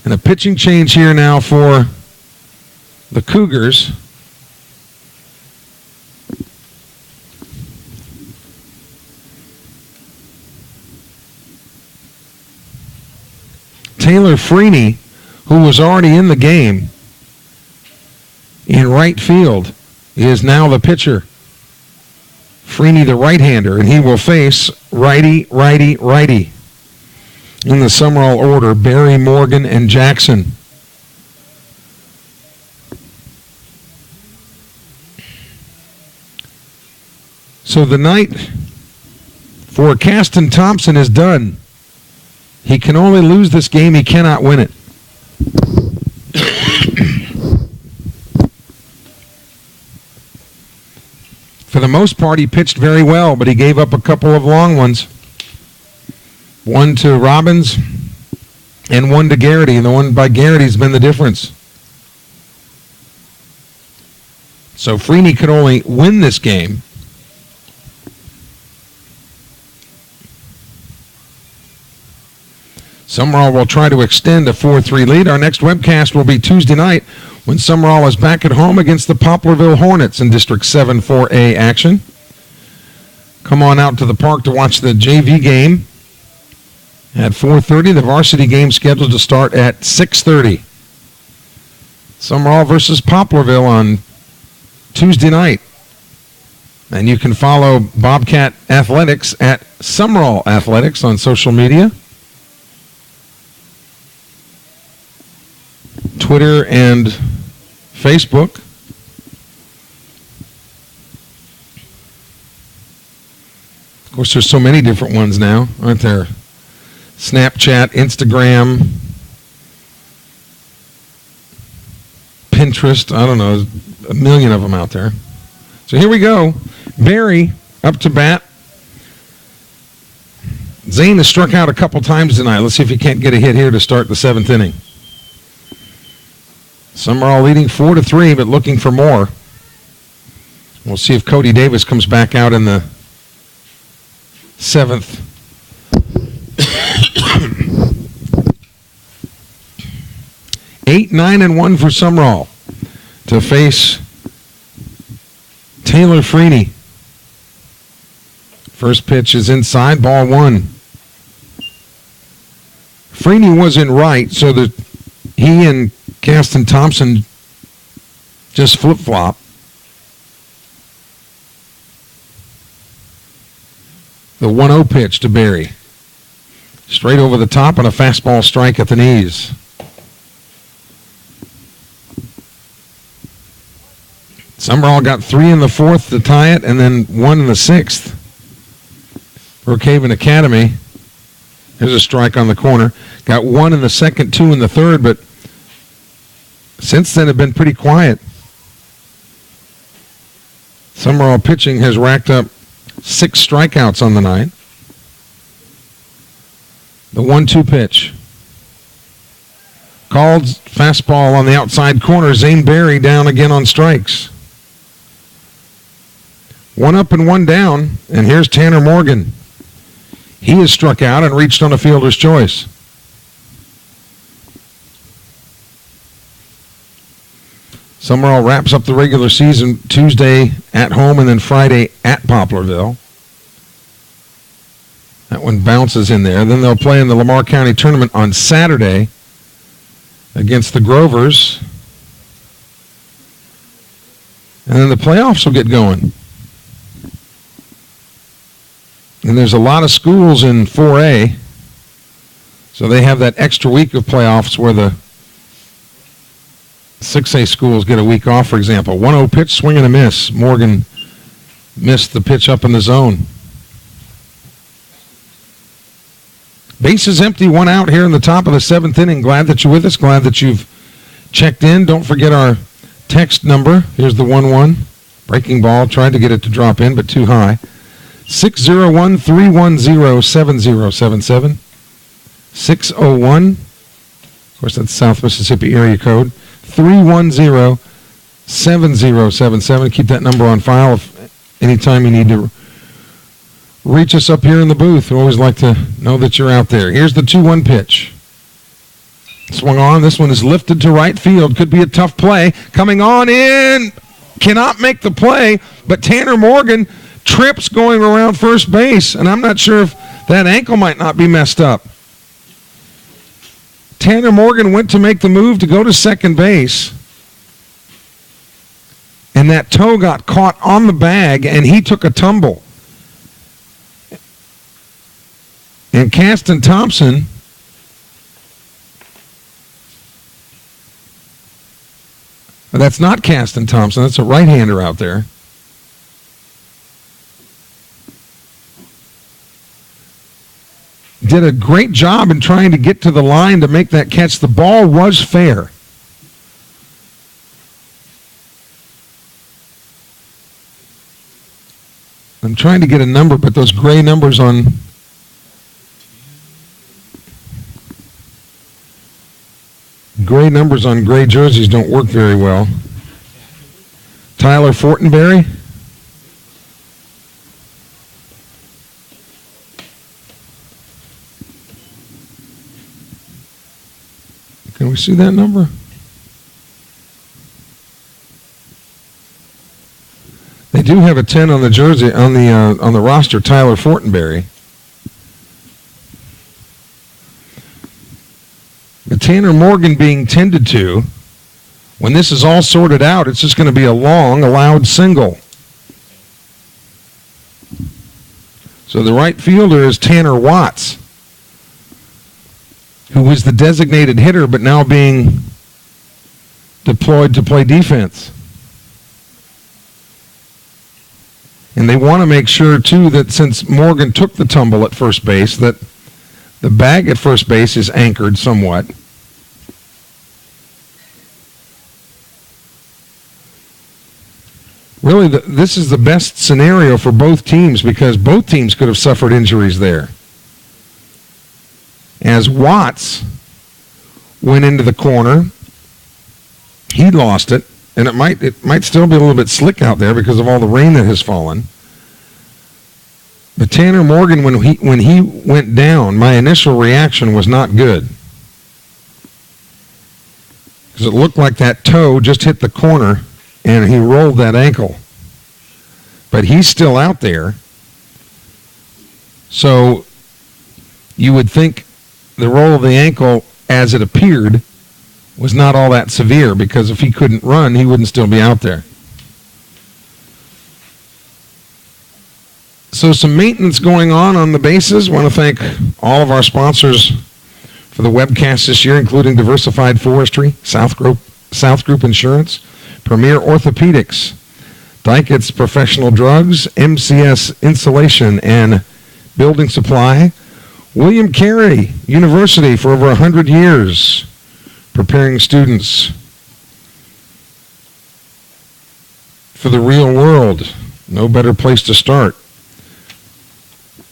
And a pitching change here now for the Cougars. Taylor Freeney, who was already in the game in right field, is now the pitcher. Freeney, the right-hander, and he will face righty, righty, righty. In the Sumrall order, Barry, Morgan, and Jackson. So the night for Caston Thompson is done. He can only lose this game. He cannot win it. For the most part, he pitched very well, but he gave up a couple of long ones. One to Robbins and one to Garrity, and the one by Garrity's been the difference. So Freeney could only win this game. Sumrall will try to extend a 4-3 lead. Our next webcast will be Tuesday night when Sumrall is back at home against the Poplarville Hornets in District 7 4A action. Come on out to the park to watch the JV game at 4:30. The varsity game scheduled to start at 6:30. Sumrall versus Poplarville on Tuesday night. And you can follow Bobcat Athletics at Sumrall Athletics on social media. Twitter and Facebook. Of course, there's so many different ones now, aren't there? Snapchat, Instagram, Pinterest, I don't know, a million of them out there. So here we go. Barry up to bat. Zane has struck out a couple times tonight. Let's see if he can't get a hit here to start the 7th inning. Sumrall leading 4-3, but looking for more. We'll see if Cody Davis comes back out in the 7th. Eight, 9, and 1 for Sumrall to face Taylor Freeney. First pitch is inside, ball 1. Freeney was in right, so that he and Gaston Thompson just flip-flop. The 1-0 pitch to Barry. Straight over the top and a fastball strike at the knees. Sumrall got 3 in the 4th to tie it and then 1 in the 6th. Brookhaven Academy. There's a strike on the corner. Got 1 in the 2nd, 2 in the 3rd, but since then have been pretty quiet. Sumrall pitching has racked up 6 strikeouts on the night. The 1-2 pitch. Called fastball on the outside corner. Zane Barry down again on strikes. 1 up and 1 down, and here's Tanner Morgan. He has struck out and reached on a fielder's choice. Sumrall wraps up the regular season Tuesday at home and then Friday at Poplarville. That one bounces in there. Then they'll play in the Lamar County Tournament on Saturday against the Grovers. And then the playoffs will get going. And there's a lot of schools in 4A. So they have that extra week of playoffs where the 6A schools get a week off, for example. 1-0 pitch, swing and a miss. Morgan missed the pitch up in the zone. Bases empty, 1 out here in the top of the 7th inning. Glad that you're with us. Glad that you've checked in. Don't forget our text number. Here's the 1-1. Breaking ball. Tried to get it to drop in, but too high. 601-310-7077. 601. Of course, that's South Mississippi area code. 310-7077. Keep that number on file if anytime you need to reach us up here in the booth. We always like to know that you're out there. Here's the 2-1 pitch. Swung on. This one is lifted to right field. Could be a tough play. Coming on in. Cannot make the play, but Tanner Morgan trips going around first base, and I'm not sure if that ankle might not be messed up. Tanner Morgan went to make the move to go to second base, and that toe got caught on the bag, and he took a tumble. And Gaston Thompson that's not Gaston Thompson, that's a right-hander out there. Did a great job in trying to get to the line to make that catch. The ball was fair. I'm trying to get a number, but those gray numbers on gray jerseys don't work very well. Tyler Fortenberry. Can we see that number? They do have a 10 on the jersey on the roster, Tyler Fortenberry. But Tanner Morgan being tended to. When this is all sorted out, it's just going to be a long, allowed single. So the right fielder is Tanner Watts, who was the designated hitter but now being deployed to play defense. And they want to make sure, too, that since Morgan took the tumble at first base, that the bag at first base is anchored somewhat. Really, this is the best scenario for both teams because both teams could have suffered injuries there. As Watts went into the corner, he lost it, and it might still be a little bit slick out there because of all the rain that has fallen. But Tanner Morgan, when he went down, my initial reaction was not good because it looked like that toe just hit the corner and he rolled that ankle. But he's still out there, so you would think the roll of the ankle, as it appeared, was not all that severe because if he couldn't run, he wouldn't still be out there. So some maintenance going on the bases. I want to thank all of our sponsors for the webcast this year, including Diversified Forestry, South Group Insurance, Premier Orthopedics, Dyket's Professional Drugs, MCS Insulation and Building Supply, William Carey University for over 100 years, preparing students for the real world. No better place to start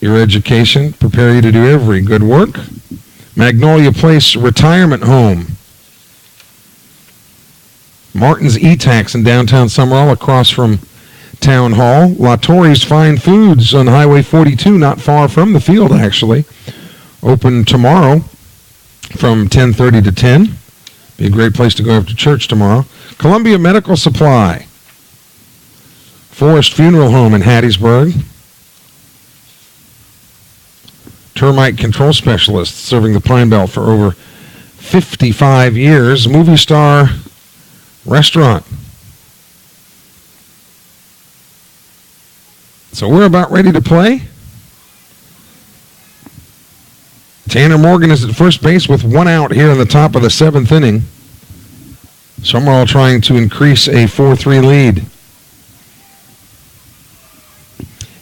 your education, prepare you to do every good work. Magnolia Place Retirement Home. Martin's E-Tax in downtown Sumrall across from Town Hall. La Torre's Fine Foods on Highway 42, not far from the field, actually. Open tomorrow from 10:30 to 10. Be a great place to go after church tomorrow. Columbia Medical Supply. Forest Funeral Home in Hattiesburg. Termite control specialist serving the Pine Belt for over 55 years. Movie Star Restaurant. So we're about ready to play. Tanner Morgan is at first base with one out here in the top of the seventh inning. Sumrall trying to increase a 4-3 lead.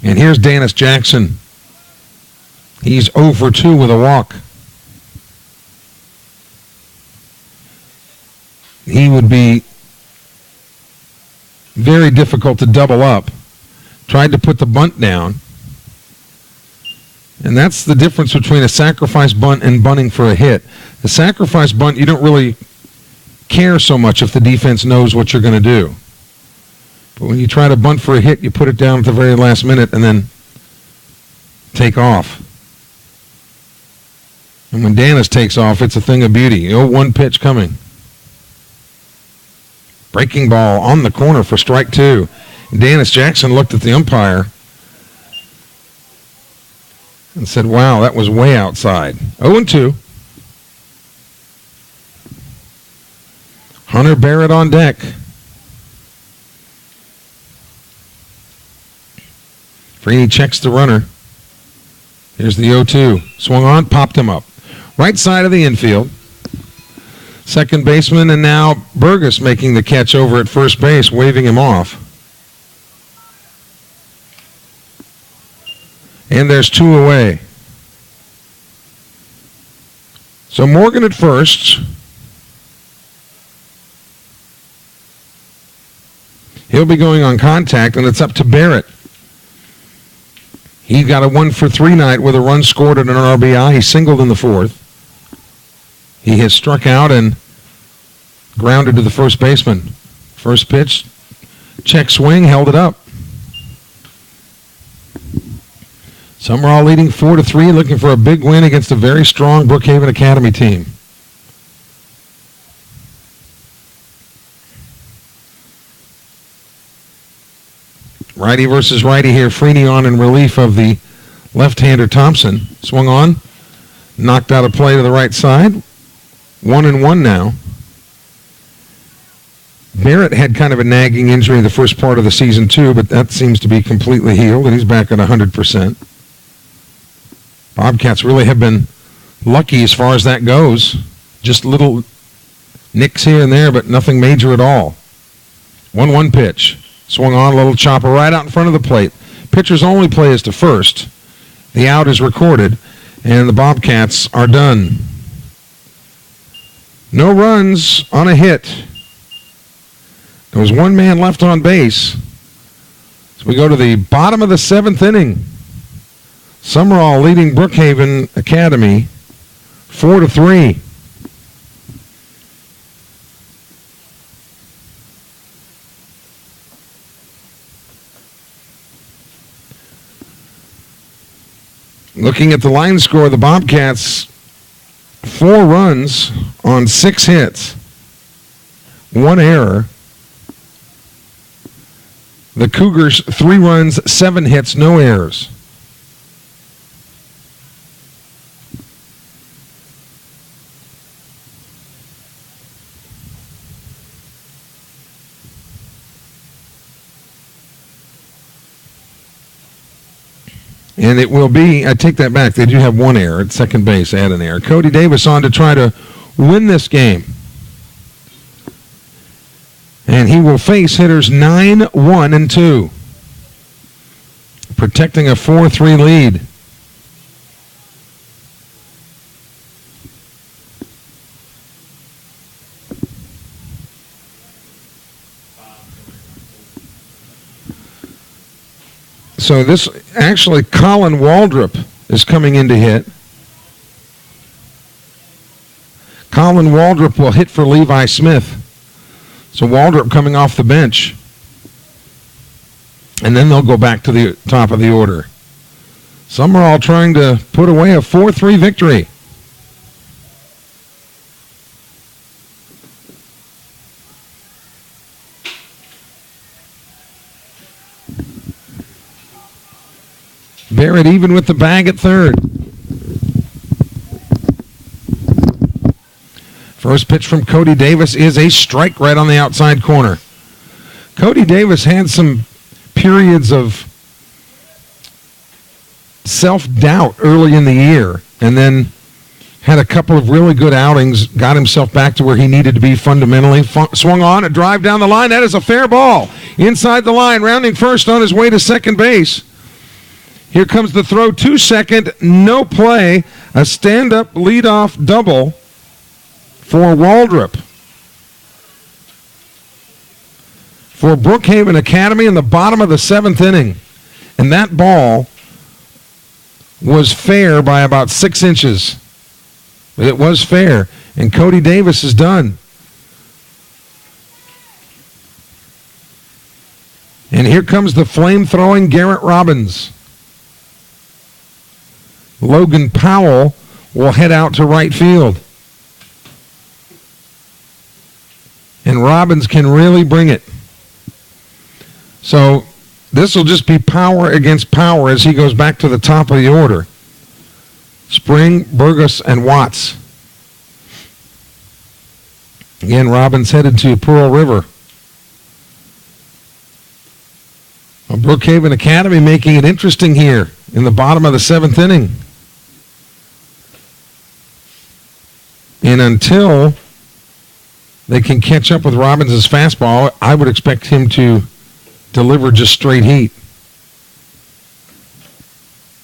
And here's Dennis Jackson. He's 0 for 2 with a walk. He would be very difficult to double up. Tried to put the bunt down. And that's the difference between a sacrifice bunt and bunting for a hit. The sacrifice bunt, you don't really care so much if the defense knows what you're going to do. But when you try to bunt for a hit, you put it down at the very last minute and then take off. And when Dennis takes off, it's a thing of beauty. 0-1 pitch coming. Breaking ball on the corner for strike two. Dennis Jackson looked at the umpire and said, wow, that was way outside. 0-2. Hunter Barrett on deck. Freeney checks the runner. Here's the 0-2. Swung on, popped him up. Right side of the infield. Second baseman, and now Burgess making the catch over at first base, waving him off. And there's 2 away. So Morgan at first. He'll be going on contact, and it's up to Barrett. He got a 1-for-3 night with a run scored and an RBI. He singled in the fourth. He has struck out and grounded to the first baseman. First pitch, check swing, held it up. Sumrall leading 4-3, looking for a big win against a very strong Brookhaven Academy team. Righty versus righty here. Freeney on in relief of the left-hander Thompson. Swung on, knocked out a play to the right side. 1-1 now. Barrett had kind of a nagging injury the first part of the season too, but that seems to be completely healed, and he's back at 100%. Bobcats really have been lucky as far as that goes. Just little nicks here and there, but nothing major at all. 1-1 pitch. Swung on, a little chopper right out in front of the plate. Pitcher's only play is to first. The out is recorded, and the Bobcats are done. No runs on a hit. There was one man left on base. So we go to the bottom of the seventh inning. Sumrall leading Brookhaven Academy 4-3. Looking at the line score, the Bobcats 4 runs on 6 hits, 1 error. The Cougars 3 runs, 7 hits, no errors. And it will be, I take that back, they do have 1 error at second base, add an error. Cody Davis on to try to win this game. And he will face hitters 9, 1, and 2. Protecting a 4-3 lead. So this, actually, Colin Waldrop is coming in to hit. Colin Waldrop will hit for Levi Smith. So Waldrop coming off the bench. And then they'll go back to the top of the order. Sumrall trying to put away a 4-3 victory. Barrett even with the bag at third. First pitch from Cody Davis is a strike right on the outside corner. Cody Davis had some periods of self-doubt early in the year and then had a couple of really good outings, got himself back to where he needed to be fundamentally. Swung on, a drive down the line. That is a fair ball. Inside the line, rounding first on his way to second base. Here comes the throw to second, no play, a stand-up leadoff double for Waldrop. For Brookhaven Academy in the bottom of the 7th inning. And that ball was fair by about 6 inches. It was fair, and Cody Davis is done. And here comes the flame-throwing Garrett Robbins. Logan Powell will head out to right field. And Robbins can really bring it. So this will just be power against power as he goes back to the top of the order. Spring, Burgess, and Watts. Again, Robbins headed to Pearl River. Brookhaven Academy making it interesting here in the bottom of the 7th inning. And until they can catch up with Robbins' fastball, I would expect him to deliver just straight heat.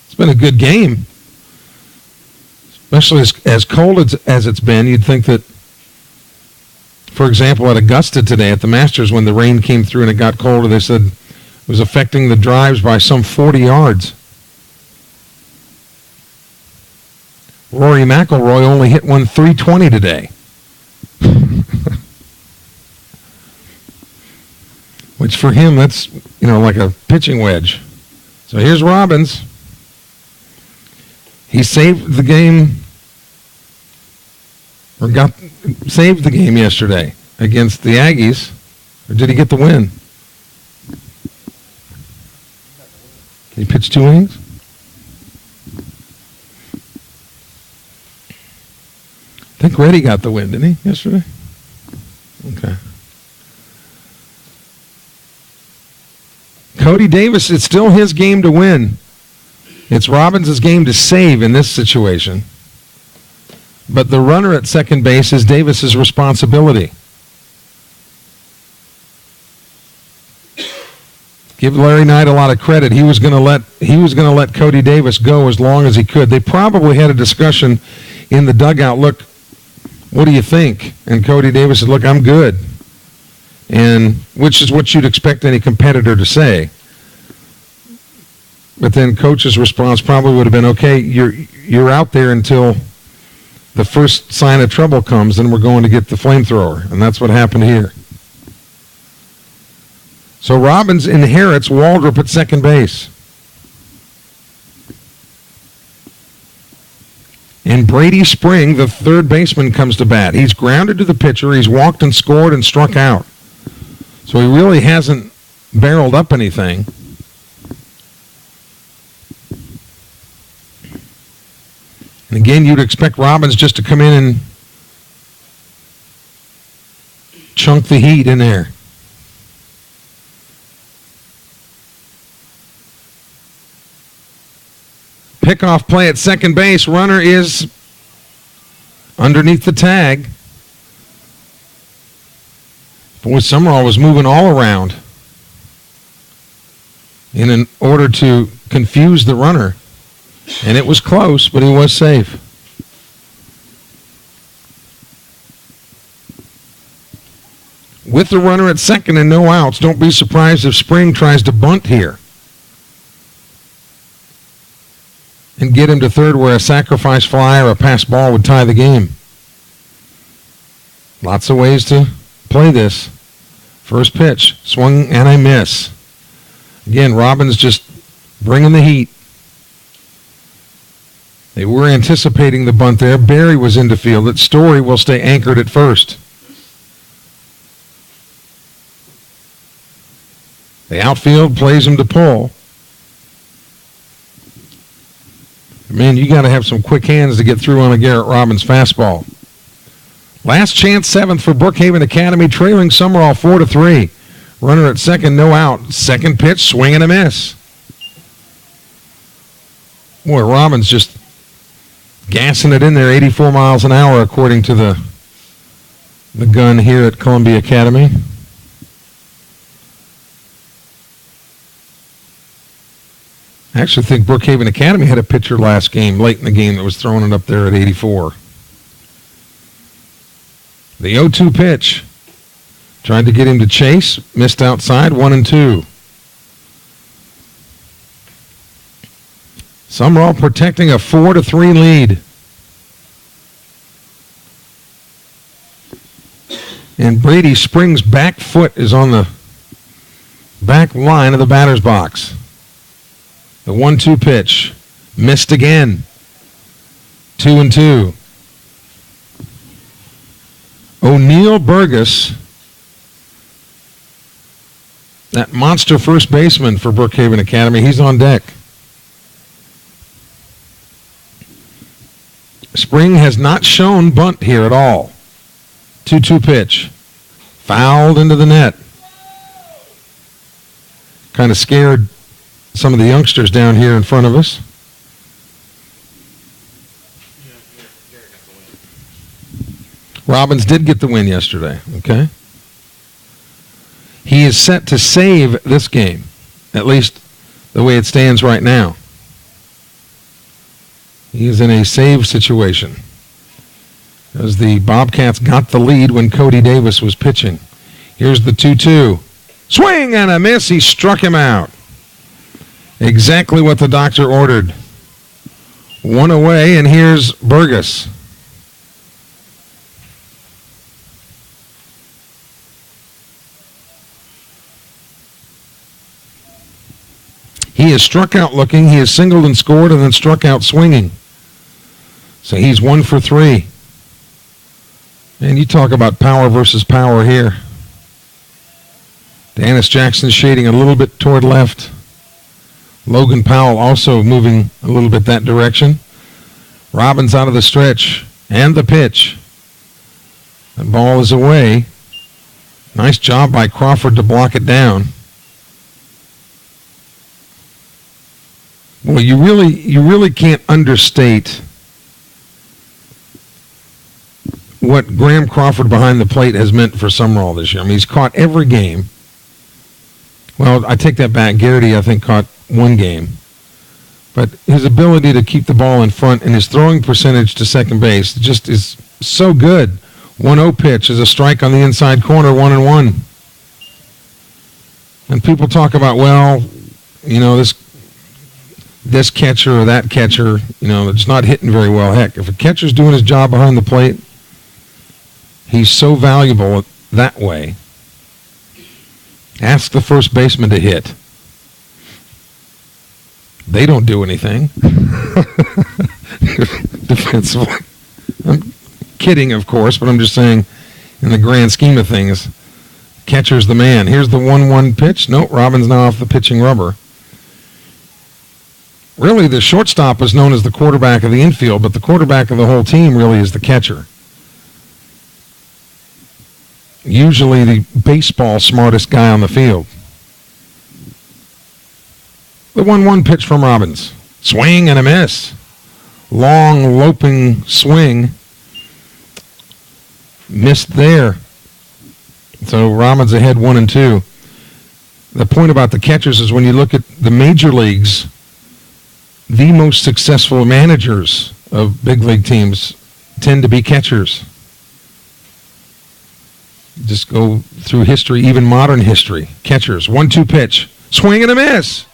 It's been a good game. Especially as cold as it's been, you'd think that, for example, at Augusta today at the Masters, when the rain came through and it got colder, they said it was affecting the drives by some 40 yards. Rory McIlroy only hit one 320 today. Which for him, that's, like a pitching wedge. So here's Robbins. He saved the game, or saved the game yesterday against the Aggies. Or did he get the win? He pitched 2 innings? I think Reddy got the win, didn't he, yesterday? Okay. Cody Davis, it's still his game to win. It's Robbins' game to save in this situation. But the runner at second base is Davis' responsibility. Give Larry Knight a lot of credit. He was going to let Cody Davis go as long as he could. They probably had a discussion in the dugout. Look, what do you think? And Cody Davis said, look, I'm good. And which is what you'd expect any competitor to say. But then coach's response probably would have been, okay, you're out there until the first sign of trouble comes, and we're going to get the flamethrower. And that's what happened here. So Robbins inherits Waldrop at second base. And Brady Spring, the third baseman, comes to bat. He's grounded to the pitcher. He's walked and scored and struck out. So he really hasn't barreled up anything. And again, you'd expect Robbins just to come in and chunk the heat in there. Pickoff play at second base. Runner is underneath the tag. Boy, Sumrall was moving all around in order to confuse the runner. And it was close, but he was safe. With the runner at second and no outs, don't be surprised if Spring tries to bunt here and get him to third where a sacrifice fly or a pass ball would tie the game. Lots of ways to play this. First pitch, swung and a miss. Again, Robbins just bringing the heat. They were anticipating the bunt there. Barry was into field. That Story will stay anchored at first. The outfield plays him to pull. Man, you got to have some quick hands to get through on a Garrett Robbins fastball. Last chance, seventh for Brookhaven Academy, trailing Sumrall 4-3. Runner at second, no out. Second pitch, swing and a miss. Boy, Robbins just gassing it in there, 84 miles an hour, according to the gun here at Columbia Academy. I actually think Brookhaven Academy had a pitcher last game, late in the game, that was throwing it up there at 84. The 0-2 pitch. Tried to get him to chase, missed outside, 1-2. Sumrall protecting a 4-3 lead. And Brady Spring's back foot is on the back line of the batter's box. The 1-2 pitch. Missed again. 2-2. O'Neal Burgess, that monster first baseman for Brookhaven Academy, he's on deck. Spring has not shown bunt here at all. 2-2 pitch. Fouled into the net. Kind of scared some of the youngsters down here in front of us. Robbins did get the win yesterday, okay? He is set to save this game, at least the way it stands right now. He is in a save situation as the Bobcats got the lead when Cody Davis was pitching. Here's the 2-2. Swing and a miss. He struck him out. Exactly what the doctor ordered. One away, and here's Burgess. He is struck out looking. He is singled and scored and then struck out swinging. So he's 1 for 3. And you talk about power versus power here. Dennis Jackson shading a little bit toward left. Logan Powell also moving a little bit that direction. Robbins out of the stretch. And the pitch. That ball is away. Nice job by Crawford to block it down. Well, you really can't understate what Graham Crawford behind the plate has meant for Sumrall this year. I mean, he's caught every game. Well, I take that back. Garrity, I think, caught one game. But his ability to keep the ball in front and his throwing percentage to second base just is so good. 1-0 pitch is a strike on the inside corner, 1-1. And people talk about, well, you know, this catcher or that catcher, you know, it's not hitting very well. Heck, if a catcher's doing his job behind the plate, he's so valuable that way. Ask the first baseman to hit. They don't do anything. Defensively. I'm kidding, of course, but I'm just saying in the grand scheme of things, catcher's the man. Here's the 1-1 pitch. Nope, Robbins now off the pitching rubber. Really, the shortstop is known as the quarterback of the infield, but the quarterback of the whole team really is the catcher. Usually the baseball smartest guy on the field. The 1-1 pitch from Robbins. Swing and a miss. Long, loping swing. Missed there. So Robbins ahead 1-2. The point about the catchers is when you look at the major leagues, the most successful managers of big league teams tend to be catchers. Just go through history, even modern history. Catchers, 1-2 pitch. Swing and a miss.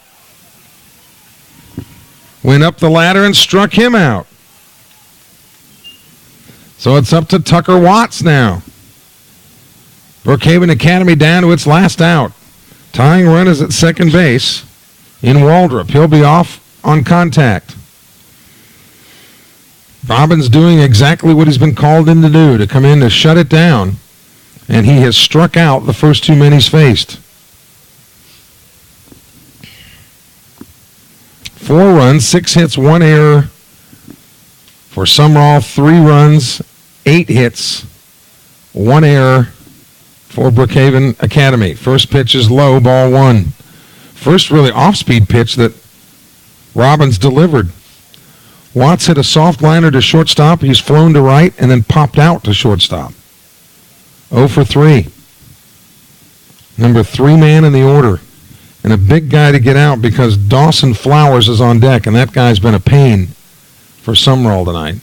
Went up the ladder and struck him out. So it's up to Tucker Watts now. Brookhaven Academy down to its last out. Tying run is at second base in Waldrop. He'll be off on contact. Robbins doing exactly what he's been called in to do, to come in to shut it down. And he has struck out the first 2 men he's faced. 4 runs, 6 hits, 1 error for Sumrall. 3 runs, 8 hits, 1 error for Brookhaven Academy. First pitch is low, ball 1. First really off-speed pitch that Robbins delivered. Watts hit a soft liner to shortstop. He's flown to right and then popped out to shortstop. 0 for 3. Number 3 man in the order. And a big guy to get out because Dawson Flowers is on deck, and that guy's been a pain for Sumrall tonight.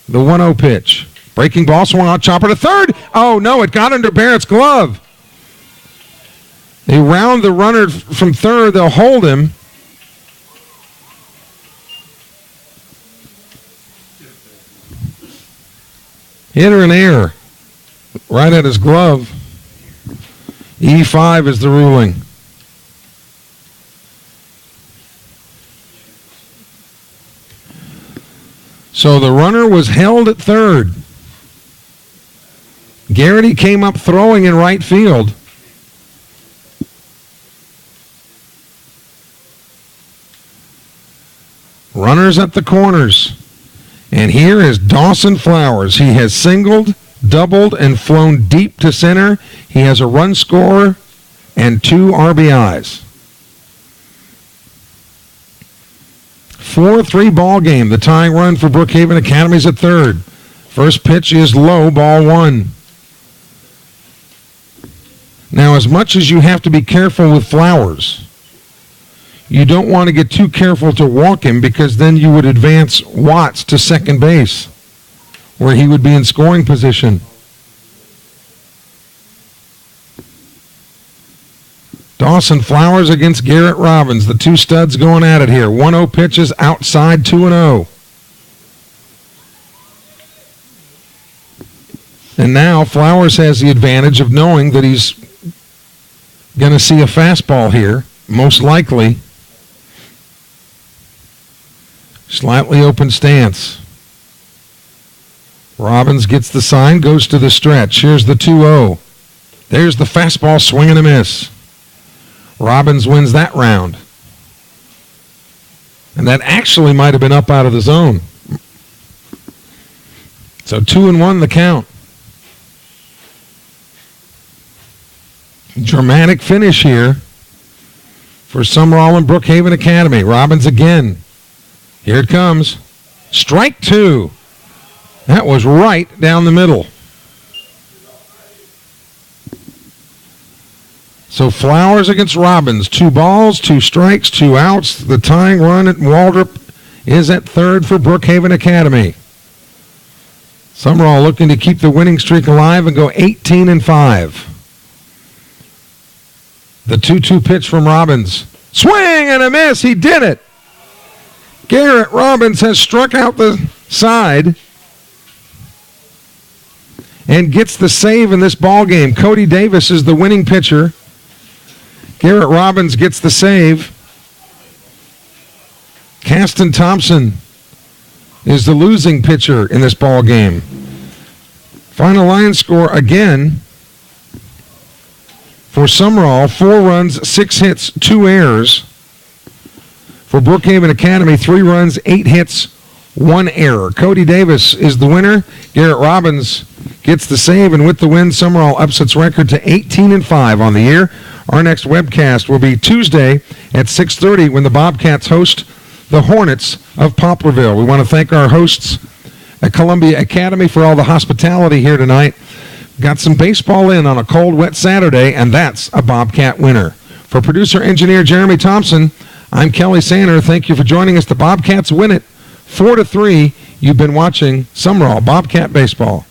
The 1-0 pitch. Breaking ball, swung out, chopper to third. Oh, no, it got under Barrett's glove. They round the runner from third. They'll hold him. Hit or an error. Right at his glove. E5 is the ruling. So the runner was held at third. Garrity came up throwing in right field. Runners at the corners. And here is Dawson Flowers. He has singled, doubled, and flown deep to center. He has a run scorer and 2 RBIs. 4-3 ball game. The tying run for Brookhaven Academy's at third. First pitch is low, ball 1. Now, as much as you have to be careful with Flowers, you don't want to get too careful to walk him because then you would advance Watts to second base where he would be in scoring position. Dawson Flowers against Garrett Robbins. The two studs going at it here. 1-0 pitches outside 2-0. And now Flowers has the advantage of knowing that he's going to see a fastball here, most likely. Slightly open stance. Robbins gets the sign, goes to the stretch. Here's the 2-0. There's the fastball, swing and a miss. Robbins wins that round. And that actually might have been up out of the zone. So 2-1 the count. Dramatic finish here for Sumrall and Brookhaven Academy. Robbins again. Here it comes. Strike two. That was right down the middle. So Flowers against Robbins. 2 balls, 2 strikes, 2 outs. The tying run at Waldrop is at third for Brookhaven Academy. Sumrall looking to keep the winning streak alive and go 18-5. The 2-2 pitch from Robbins. Swing and a miss. He did it. Garrett Robbins has struck out the side and gets the save in this ball game. Cody Davis is the winning pitcher. Garrett Robbins gets the save. Caston Thompson is the losing pitcher in this ball game. Final line score again for Sumrall: 4 runs, 6 hits, 2 errors. For Brookhaven Academy, 3 runs, 8 hits, 1 error. Cody Davis is the winner. Garrett Robbins gets the save, and with the win, Sumrall ups its record to 18-5 on the year. Our next webcast will be Tuesday at 6:30 when the Bobcats host the Hornets of Poplarville. We want to thank our hosts at Columbia Academy for all the hospitality here tonight. Got some baseball in on a cold, wet Saturday, and that's a Bobcat winner. For producer-engineer Jeremy Thompson, I'm Kelly Sander. Thank you for joining us. The Bobcats win it 4-3. You've been watching Sumrall Bobcat Baseball.